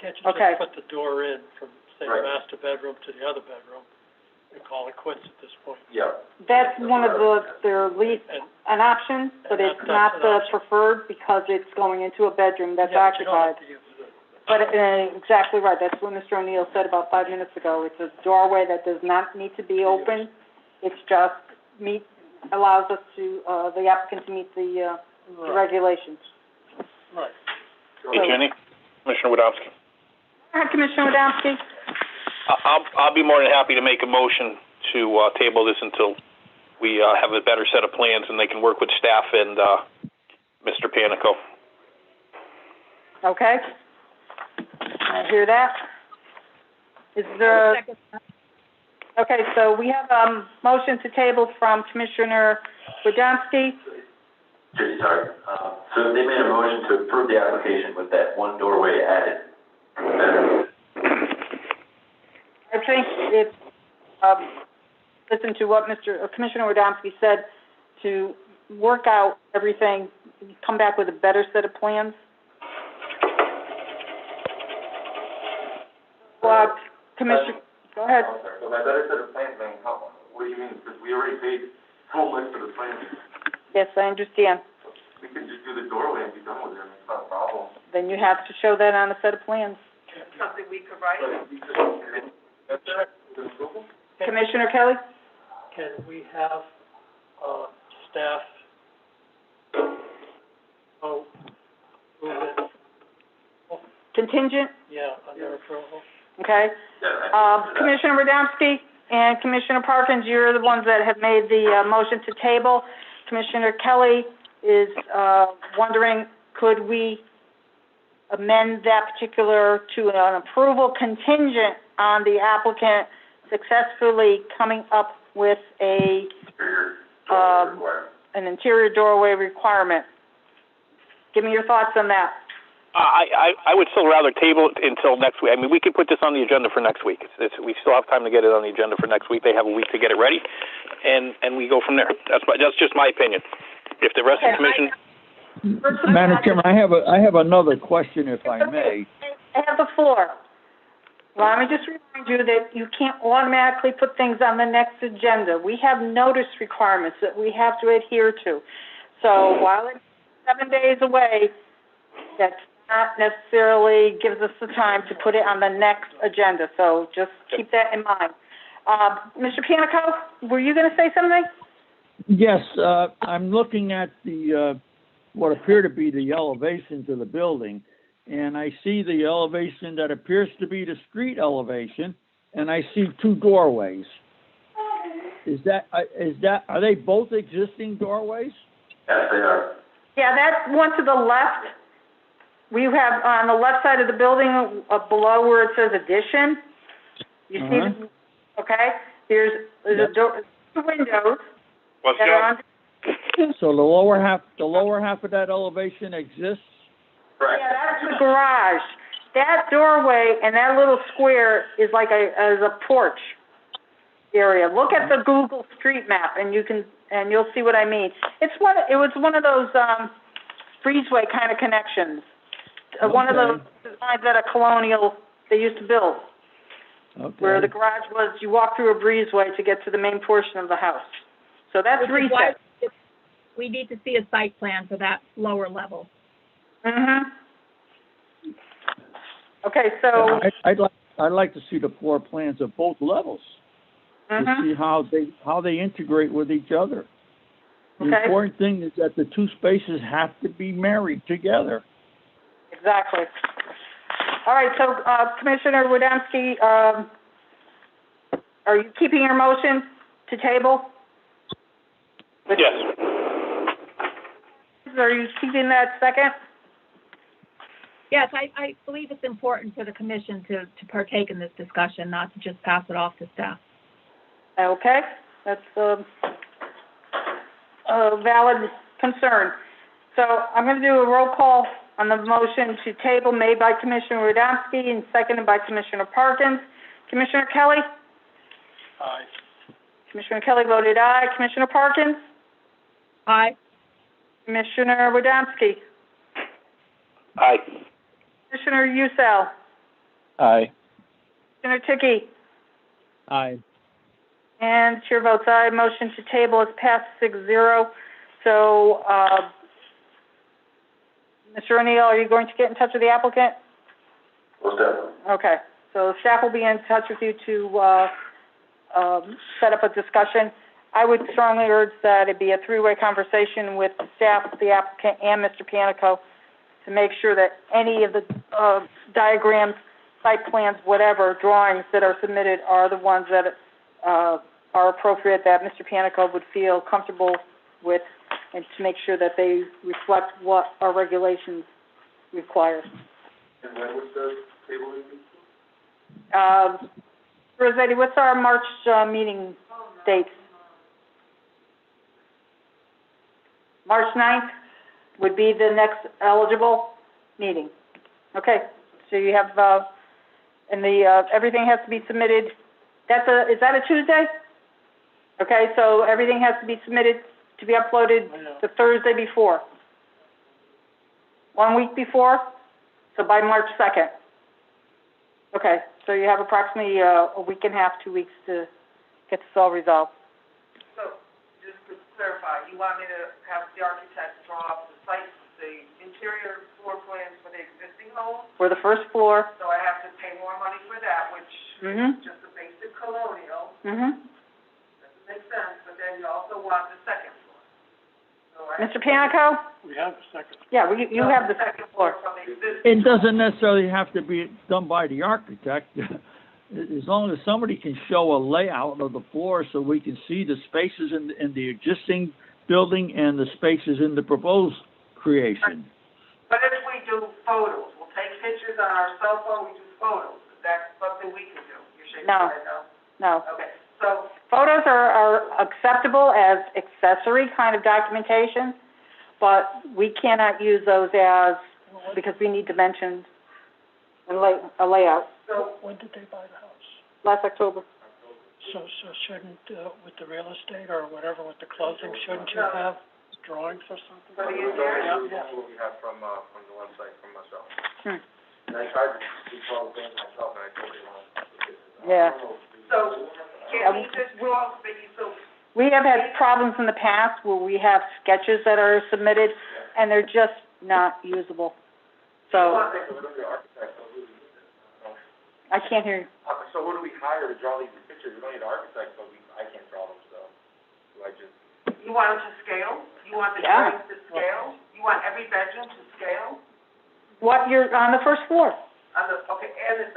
[SPEAKER 6] can't you
[SPEAKER 1] Okay.
[SPEAKER 6] just put the door in from, say, the
[SPEAKER 11] Right.
[SPEAKER 6] master bedroom to the other bedroom and call it quits at this point?
[SPEAKER 11] Yeah.
[SPEAKER 1] That's one of their least,
[SPEAKER 6] And,
[SPEAKER 1] an option, but it's
[SPEAKER 6] That's
[SPEAKER 1] not
[SPEAKER 6] an
[SPEAKER 1] the
[SPEAKER 6] option.
[SPEAKER 1] preferred because it's going into a bedroom that's
[SPEAKER 6] yeah, but you don't
[SPEAKER 1] occupied.
[SPEAKER 6] have to use it.
[SPEAKER 1] But, exactly right, that's what Mr. O'Neill said about 5 minutes ago. It's a doorway that does not need to be open. It's just allows us to, the applicant to meet the regulations.
[SPEAKER 6] Right.
[SPEAKER 8] Hey, Jenny, Commissioner Wadowski.
[SPEAKER 1] Hi, Commissioner Adamski.
[SPEAKER 8] I'll be more than happy to make a motion to table this until we have a better set of plans and they can work with staff and Mr. Panico.
[SPEAKER 1] Okay. I hear that. Is there, okay, so we have a motion to table from Commissioner Adamski.
[SPEAKER 3] Sorry, so they made a motion to approve the application with that one doorway added.
[SPEAKER 1] I think it's, listen to what Commissioner Adamski said, to work out everything, come back with a better set of plans. Commissioner, go ahead.
[SPEAKER 11] I'm sorry, so by better set of plans, then how, what do you mean? Because we already paid so much for the plans.
[SPEAKER 1] Yes, I understand.
[SPEAKER 11] We could just do do the doorway and be done with it, it's not a problem.
[SPEAKER 1] Then you have to show that on a set of plans.
[SPEAKER 15] Something we could write.
[SPEAKER 1] Commissioner Kelly?
[SPEAKER 6] Can we have, staff, move it,
[SPEAKER 1] Contingent,
[SPEAKER 6] yeah, under approval?
[SPEAKER 1] okay? Commissioner Radomski and Commissioner Parkins, you're the ones that have made the, motion to table. Commissioner Kelly is, wondering, could we amend that particular to an approval contingent on the applicant successfully coming up with a, an interior doorway requirement? Give me your thoughts on that.
[SPEAKER 8] I would still rather table it until next week. I mean, we could put this on the agenda for next week. We still have time to get it on the agenda for next week. They have a week to get it ready, and we go from there. That's just my opinion. If the rest of the commission.
[SPEAKER 13] Madam Chairman, I have another question, if I may.
[SPEAKER 1] I have the floor. Well, let me just remind you that you can't automatically put things on the next agenda. We have notice requirements that we have to adhere to. So while it's 7 days away, that's not necessarily gives us the time to put it on the next agenda. So just keep that in mind. Mr. Panico, were you going to say something?
[SPEAKER 13] Yes, I'm looking at the, what appear to be the elevations of the building, and I see the elevation that appears to be the street elevation, and I see two doorways. Are they both existing doorways?
[SPEAKER 11] Yes, they are.
[SPEAKER 1] Yeah, that one to the left. We have on the left side of the building, below where it says addition. You see, okay? There's a door, two windows.
[SPEAKER 8] What's
[SPEAKER 1] that are on.
[SPEAKER 13] So the lower half of that elevation exists?
[SPEAKER 11] Correct.
[SPEAKER 1] Yeah, that's the garage. That doorway and that little square is like a porch area. Look at the Google Street Map, and you'll see what I mean. It was one of those breezeway kind of connections. One of those designs that a colonial they used to build.
[SPEAKER 13] Okay.
[SPEAKER 1] Where the garage was, you walk through a breezeway to get to the main portion of the house. So that's recessed.
[SPEAKER 7] We need to see a site plan for that lower level.
[SPEAKER 1] Okay, so
[SPEAKER 13] I'd like to see the floor plans of both levels to see how they integrate with each other. The important thing is that the two spaces have to be married together.
[SPEAKER 1] Exactly. All right, so Commissioner Radomski, are you keeping your motion to table?
[SPEAKER 8] Yes.
[SPEAKER 1] Are you keeping that second?
[SPEAKER 7] Yes, I believe it's important for the commission to partake in this discussion, not to just pass it off to staff.
[SPEAKER 1] Okay, that's a valid concern. So I'm going to do a roll call on the motion to table made by Commissioner Radomski and seconded by Commissioner Parkins. Commissioner Kelly?
[SPEAKER 6] Aye.
[SPEAKER 1] Commissioner Kelly voted aye. Commissioner Parkins?
[SPEAKER 7] Aye.
[SPEAKER 1] Commissioner Radomski?
[SPEAKER 8] Aye.
[SPEAKER 1] Commissioner Usel?
[SPEAKER 9] Aye.
[SPEAKER 1] Commissioner Ticky?
[SPEAKER 2] Aye.
[SPEAKER 1] And chair votes aye. Motion to table is passed 6-0. So, Mr. O'Neill, are you going to get in touch with the applicant?
[SPEAKER 11] Most definitely.
[SPEAKER 1] Okay. So staff will be in touch with you to set up a discussion. I would strongly urge that it be a three-way conversation with the staff, the applicant, and Mr. Panico to make sure that any of the diagrams, site plans, whatever, drawings that are submitted are the ones that are appropriate, that Mr. Panico would feel comfortable with, and to make sure that they reflect what our regulations require.
[SPEAKER 11] And when was the table meeting?
[SPEAKER 1] Rossetti, what's our March meeting date? March 9th would be the next eligible meeting. Okay, so you have, and everything has to be submitted, is that a Tuesday? Okay, so everything has to be submitted to be uploaded the Thursday before. 1 week before, so by March 2nd. Okay, so you have approximately a week and a half, 2 weeks to get this all resolved.
[SPEAKER 15] So, just to clarify, you want me to have the architect draw up the site, the interior floor plans for the existing home,
[SPEAKER 1] For the first floor.
[SPEAKER 15] so I have to pay more money for that, which
[SPEAKER 1] Mm-hmm.
[SPEAKER 15] is just a basic colonial,
[SPEAKER 1] Mm-hmm.
[SPEAKER 15] doesn't make sense, but then you also want the second floor. So I have
[SPEAKER 1] Mr.
[SPEAKER 15] to pay-
[SPEAKER 1] Panico?
[SPEAKER 6] We have a second.
[SPEAKER 1] Yeah, you have the second floor.
[SPEAKER 15] From the existing.
[SPEAKER 13] It doesn't necessarily have to be done by the architect. As long as somebody can show a layout of the floor so we can see the spaces in the existing building and the spaces in the proposed creation.
[SPEAKER 15] But if we do photos, we'll take pictures on our cell phone, we do photos, is that something we can do? You're shaking
[SPEAKER 1] No.
[SPEAKER 15] your head no?
[SPEAKER 1] No.
[SPEAKER 15] Okay, so,
[SPEAKER 1] Photos are acceptable as accessory kind of documentation, but we cannot use those as, because we need dimensions and a layout.
[SPEAKER 15] so,
[SPEAKER 6] When did they buy the house?
[SPEAKER 1] Last October.
[SPEAKER 6] So shouldn't, with the real estate or whatever, with the closing, shouldn't you
[SPEAKER 15] No.
[SPEAKER 6] have drawings or something?
[SPEAKER 15] for the interior?
[SPEAKER 6] Yeah.
[SPEAKER 11] What we have from the website, from myself.
[SPEAKER 1] Hmm.
[SPEAKER 11] And I tried to do all the things myself, and I totally wrong.
[SPEAKER 1] Yeah.
[SPEAKER 15] So, can we just draw, so,
[SPEAKER 1] We have had problems in the past where we have sketches that are submitted, and they're just not usable. So, I can't hear you.
[SPEAKER 11] So who do we hire to draw these pictures? We don't need an architect, but I can't draw them, so do I just?
[SPEAKER 15] you want them to scale? You want the
[SPEAKER 1] Yeah.
[SPEAKER 15] drawings to scale? You want every bedroom to scale?
[SPEAKER 1] What, you're on the first floor?
[SPEAKER 15] Okay, and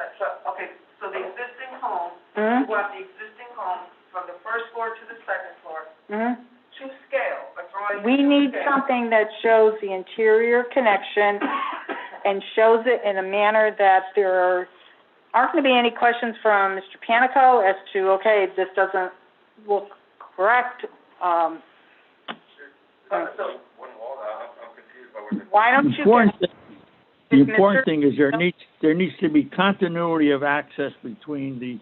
[SPEAKER 15] so the existing home,
[SPEAKER 1] Mm-hmm.
[SPEAKER 15] you want the existing home from the first floor to the second floor
[SPEAKER 1] Mm-hmm.
[SPEAKER 15] to scale, a drawing
[SPEAKER 1] We
[SPEAKER 15] to
[SPEAKER 1] need
[SPEAKER 15] scale.
[SPEAKER 1] something that shows the interior connection and shows it in a manner that there aren't going to be any questions from Mr. Panico as to, okay, this doesn't look correct.
[SPEAKER 11] One wall, I'm confused by what
[SPEAKER 1] Why don't you
[SPEAKER 13] The
[SPEAKER 1] get,
[SPEAKER 13] important thing is there needs to be continuity of access between the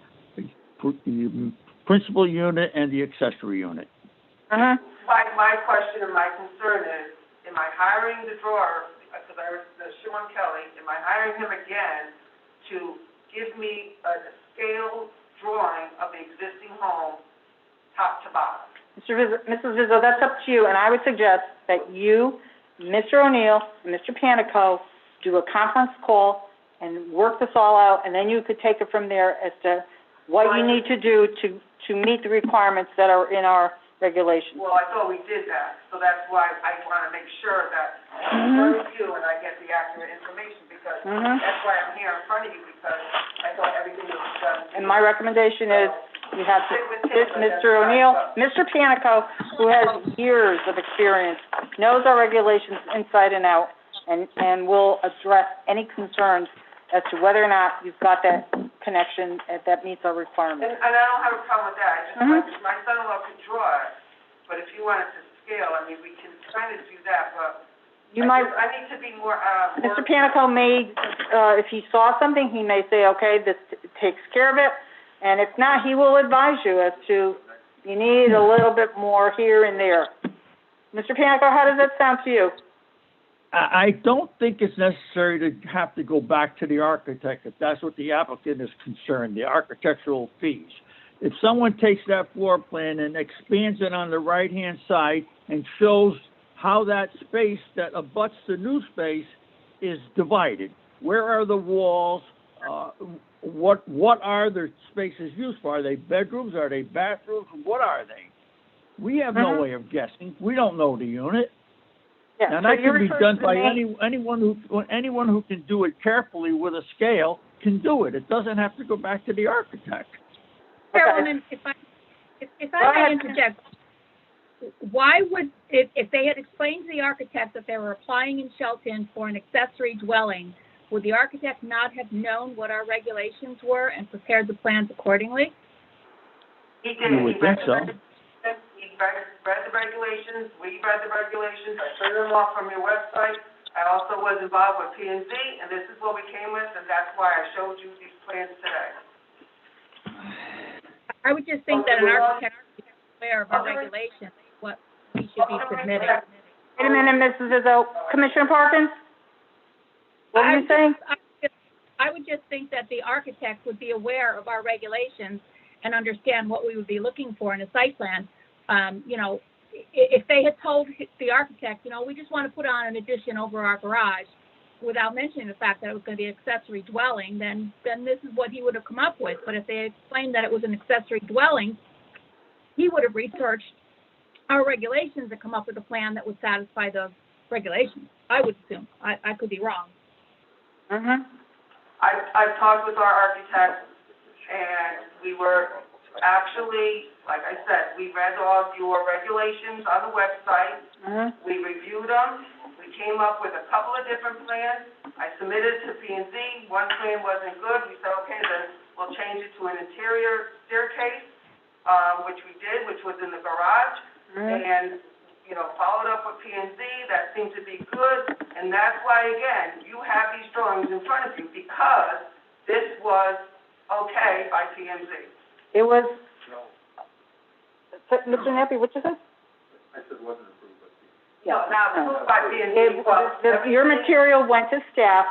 [SPEAKER 13] principal unit and the accessory unit.
[SPEAKER 1] uh-huh,
[SPEAKER 15] My question and my concern is, am I hiring the drawer, because I was, Sean Kelly, am I hiring him again to give me a scale drawing of the existing home, top to bottom?
[SPEAKER 1] Mrs. Vizzo, that's up to you, and I would suggest that you, Mr. O'Neill, and Mr. Panico do a conference call and work this all out, and then you could take it from there as to what you need to do to meet the requirements that are in our regulations.
[SPEAKER 15] Well, I thought we did that, so that's why I want to make sure that I learn you and I get the accurate information, because that's why I'm here in front of you, because I thought everything was done.
[SPEAKER 1] And my recommendation is, you have Mr. O'Neill, Mr. Panico, who has years of experience, knows our regulations inside and out, and will address any concerns as to whether or not you've got that connection that meets our requirements.
[SPEAKER 15] And I don't have a problem with that, I just, my son-in-law could draw it, but if you wanted to scale, I mean, we can kind of do that, but I need to be more,
[SPEAKER 1] Mr. Panico may, if he saw something, he may say, okay, this takes care of it, and if not, he will advise you as to, you need a little bit more here and there. Mr. Panico, how does that sound to you?
[SPEAKER 13] I don't think it's necessary to have to go back to the architect if that's what the applicant is concerned, the architectural fees. If someone takes that floor plan and expands it on the right-hand side and shows how that space that abuts the new space is divided, where are the walls, what are the spaces used for? Are they bedrooms? Are they bathrooms? What are they? We have no way of guessing. We don't know the unit.
[SPEAKER 1] Yeah,
[SPEAKER 13] And
[SPEAKER 1] so
[SPEAKER 13] that
[SPEAKER 1] you're
[SPEAKER 13] can be
[SPEAKER 1] referring
[SPEAKER 13] done
[SPEAKER 1] to
[SPEAKER 13] by
[SPEAKER 1] me?
[SPEAKER 13] anyone who can do it carefully with a scale can do it. It doesn't have to go back to the architect.
[SPEAKER 7] Carolyn, if I may interject, why would, if they had explained to the architect that they were applying in Shelton for an accessory dwelling, would the architect not have known what our regulations were and prepared the plans accordingly?
[SPEAKER 15] he did,
[SPEAKER 13] You would think so.
[SPEAKER 15] He read the regulations, we read the regulations, I printed them off from your website. I also was involved with P&Z, and this is what we came with, and that's why I showed you these plans today.
[SPEAKER 7] I would just think that an architect should be aware of our regulations, what we should be submitting.
[SPEAKER 1] Wait a minute, Mrs. Izzo. Commissioner Parkins? What were you saying?
[SPEAKER 7] I would just think that the architect would be aware of our regulations and understand what we would be looking for in a site plan. if they had told the architect, we just want to put on an addition over our garage, without mentioning the fact that it was going to be an accessory dwelling, then this is what he would have come up with. But if they had explained that it was an accessory dwelling, he would have researched our regulations and come up with a plan that would satisfy the regulations, I would assume. I could be wrong.
[SPEAKER 1] Mm-hmm.
[SPEAKER 15] I've talked with our architect, and we were actually, like I said, we read all your regulations on the website.
[SPEAKER 1] Mm-hmm.
[SPEAKER 15] We reviewed them. We came up with a couple of different plans. I submitted to P&Z. One plan wasn't good. We said, okay, then we'll change it to an interior staircase, which we did, which was in the garage.
[SPEAKER 1] Mm-hmm.
[SPEAKER 15] And, followed up with P&Z. That seemed to be good. And that's why, again, you have these drawings in front of you, because this was okay by P&Z.
[SPEAKER 1] It was, Mr. Nappy, what you said?
[SPEAKER 11] I said wasn't approved, but.
[SPEAKER 15] No, now approved by P&Z.
[SPEAKER 1] Your material went to staff.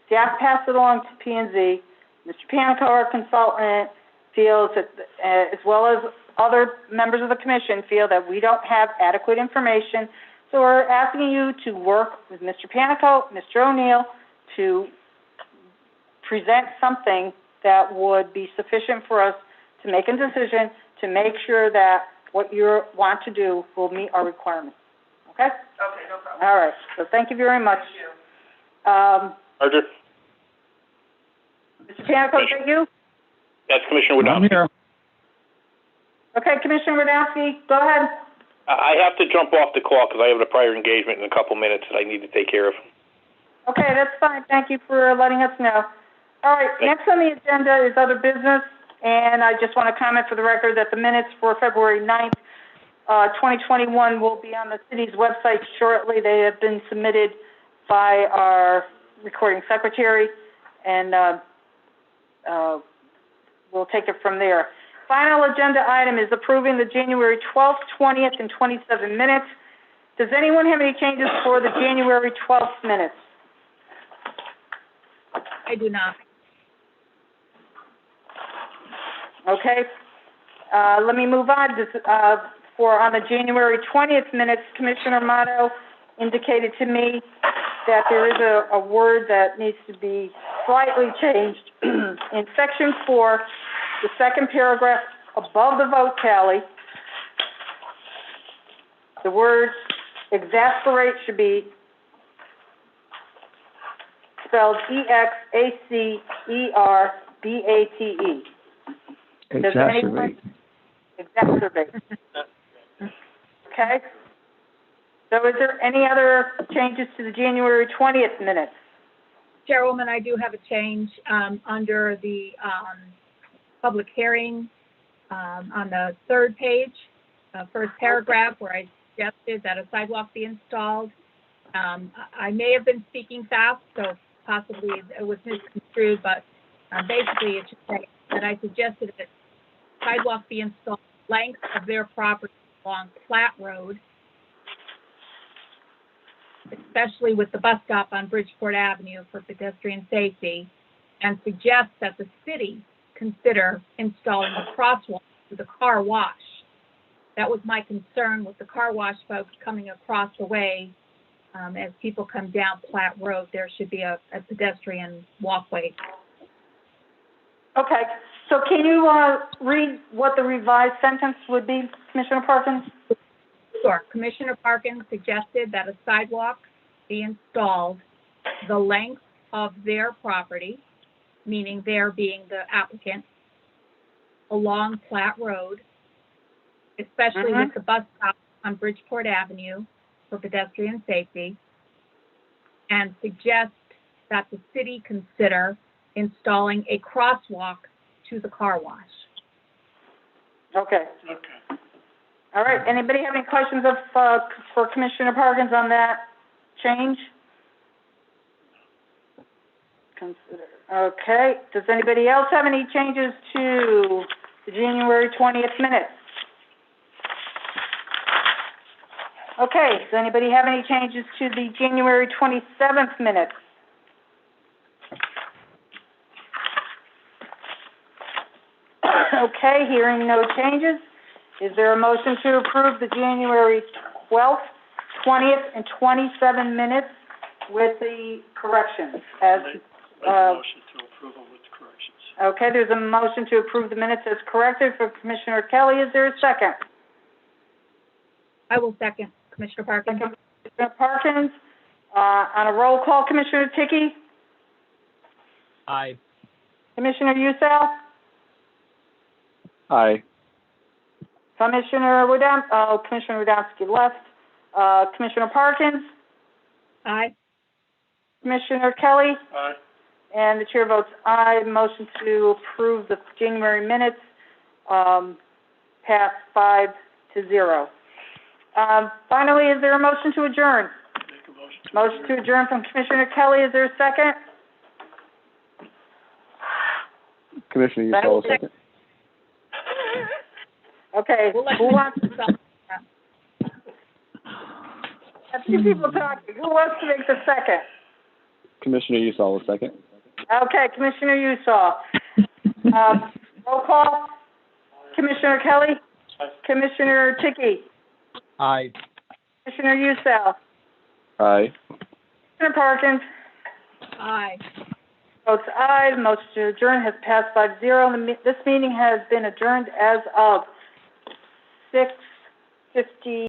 [SPEAKER 1] Staff passed it along to P&Z. Mr. Panico, our consultant, feels that, as well as other members of the commission, feel that we don't have adequate information. So we're asking you to work with Mr. Panico, Mr. O'Neill, to present something that would be sufficient for us to make a decision, to make sure that what you want to do will meet our requirements. Okay?
[SPEAKER 15] Okay, no problem.
[SPEAKER 1] All right. So thank you very much.
[SPEAKER 15] Thank you.
[SPEAKER 8] Roger?
[SPEAKER 1] Mr. Panico, is that you?
[SPEAKER 8] That's Commissioner Wadowski.
[SPEAKER 13] I'm here.
[SPEAKER 1] Okay, Commissioner Wadowski, go ahead.
[SPEAKER 8] I have to jump off the call because I have a prior engagement in a couple minutes that I need to take care of.
[SPEAKER 1] Okay, that's fine. Thank you for letting us know. All right, next on the agenda is other business, and I just want to comment for the record that the minutes for February 9th, 2021 will be on the city's website shortly. They have been submitted by our recording secretary, and we'll take it from there. Final agenda item is approving the January 12th, 20th, and 27 minutes. Does anyone have any changes for the January 12th minutes?
[SPEAKER 7] I do not.
[SPEAKER 1] Okay. Let me move on. On the January 20th minutes, Commissioner Motto indicated to me that there is a word that needs to be slightly changed. In section 4, the second paragraph above the vote tally, the word exasperate should be spelled E-X-A-C-E-R-B-A-T-E.
[SPEAKER 13] Exacerbate.
[SPEAKER 1] Exacerbate. Okay? So is there any other changes to the January 20th minutes?
[SPEAKER 7] Chairwoman, I do have a change under the public hearing on the third page, first paragraph, where I suggested that a sidewalk be installed. I may have been speaking fast, so possibly it was misconstrued, but basically it should say that I suggested that sidewalk be installed length of their property along Platt Road, especially with the bus stop on Bridgeport Avenue for pedestrian safety, and suggest that the city consider installing a crosswalk to the car wash. That was my concern with the car wash folks coming across the way. As people come down Platt Road, there should be a pedestrian walkway.
[SPEAKER 1] Okay, so can you read what the revised sentence would be, Commissioner Parkins?
[SPEAKER 7] Sure. Commissioner Parkins suggested that a sidewalk be installed the length of their property, meaning their being the applicant, along Platt Road, especially with the bus stop on Bridgeport Avenue for pedestrian safety, and suggest that the city consider installing a crosswalk to the car wash.
[SPEAKER 1] Okay.
[SPEAKER 6] Okay.
[SPEAKER 1] All right, anybody have any questions for Commissioner Parkins on that change? Consider. Okay, does anybody else have any changes to the January 20th minutes? Okay, does anybody have any changes to the January 27th minutes? Okay, hearing no changes. Is there a motion to approve the January 12th, 20th, and 27 minutes with the corrections as,
[SPEAKER 6] Make a motion to approve them with corrections.
[SPEAKER 1] okay, there's a motion to approve the minutes as corrected for Commissioner Kelly. Is there a second?
[SPEAKER 7] I will second, Commissioner Parkins.
[SPEAKER 1] Second, Commissioner Parkins. On a roll call, Commissioner Ticky,
[SPEAKER 2] Aye.
[SPEAKER 1] Commissioner Usel,
[SPEAKER 9] Aye.
[SPEAKER 1] Commissioner Commissioner Wodanski left. Commissioner Parkins,
[SPEAKER 7] Aye.
[SPEAKER 1] Commissioner Kelly,
[SPEAKER 6] Aye.
[SPEAKER 1] and the chair votes aye. Motion to approve the January minutes, passed 5-0. Finally, is there a motion to adjourn?
[SPEAKER 6] Make a motion to
[SPEAKER 1] Motion to adjourn from Commissioner Kelly. Is there a second?
[SPEAKER 9] Commissioner Usula, second.
[SPEAKER 1] Okay,
[SPEAKER 7] We'll let
[SPEAKER 1] who wants,
[SPEAKER 7] Commissioner Sell-
[SPEAKER 1] a few people talking. Who wants to make the second?
[SPEAKER 9] Commissioner Usula, second.
[SPEAKER 1] Okay, Commissioner Usau. Roll call. Commissioner Kelly?
[SPEAKER 6] Aye.
[SPEAKER 1] Commissioner Ticky?
[SPEAKER 2] Aye.
[SPEAKER 1] Commissioner Usau?
[SPEAKER 9] Aye.
[SPEAKER 1] Commissioner Parkins?
[SPEAKER 7] Aye.
[SPEAKER 1] Votes aye. The motion to adjourn has passed 5-0. This meeting has been adjourned as of 6:50.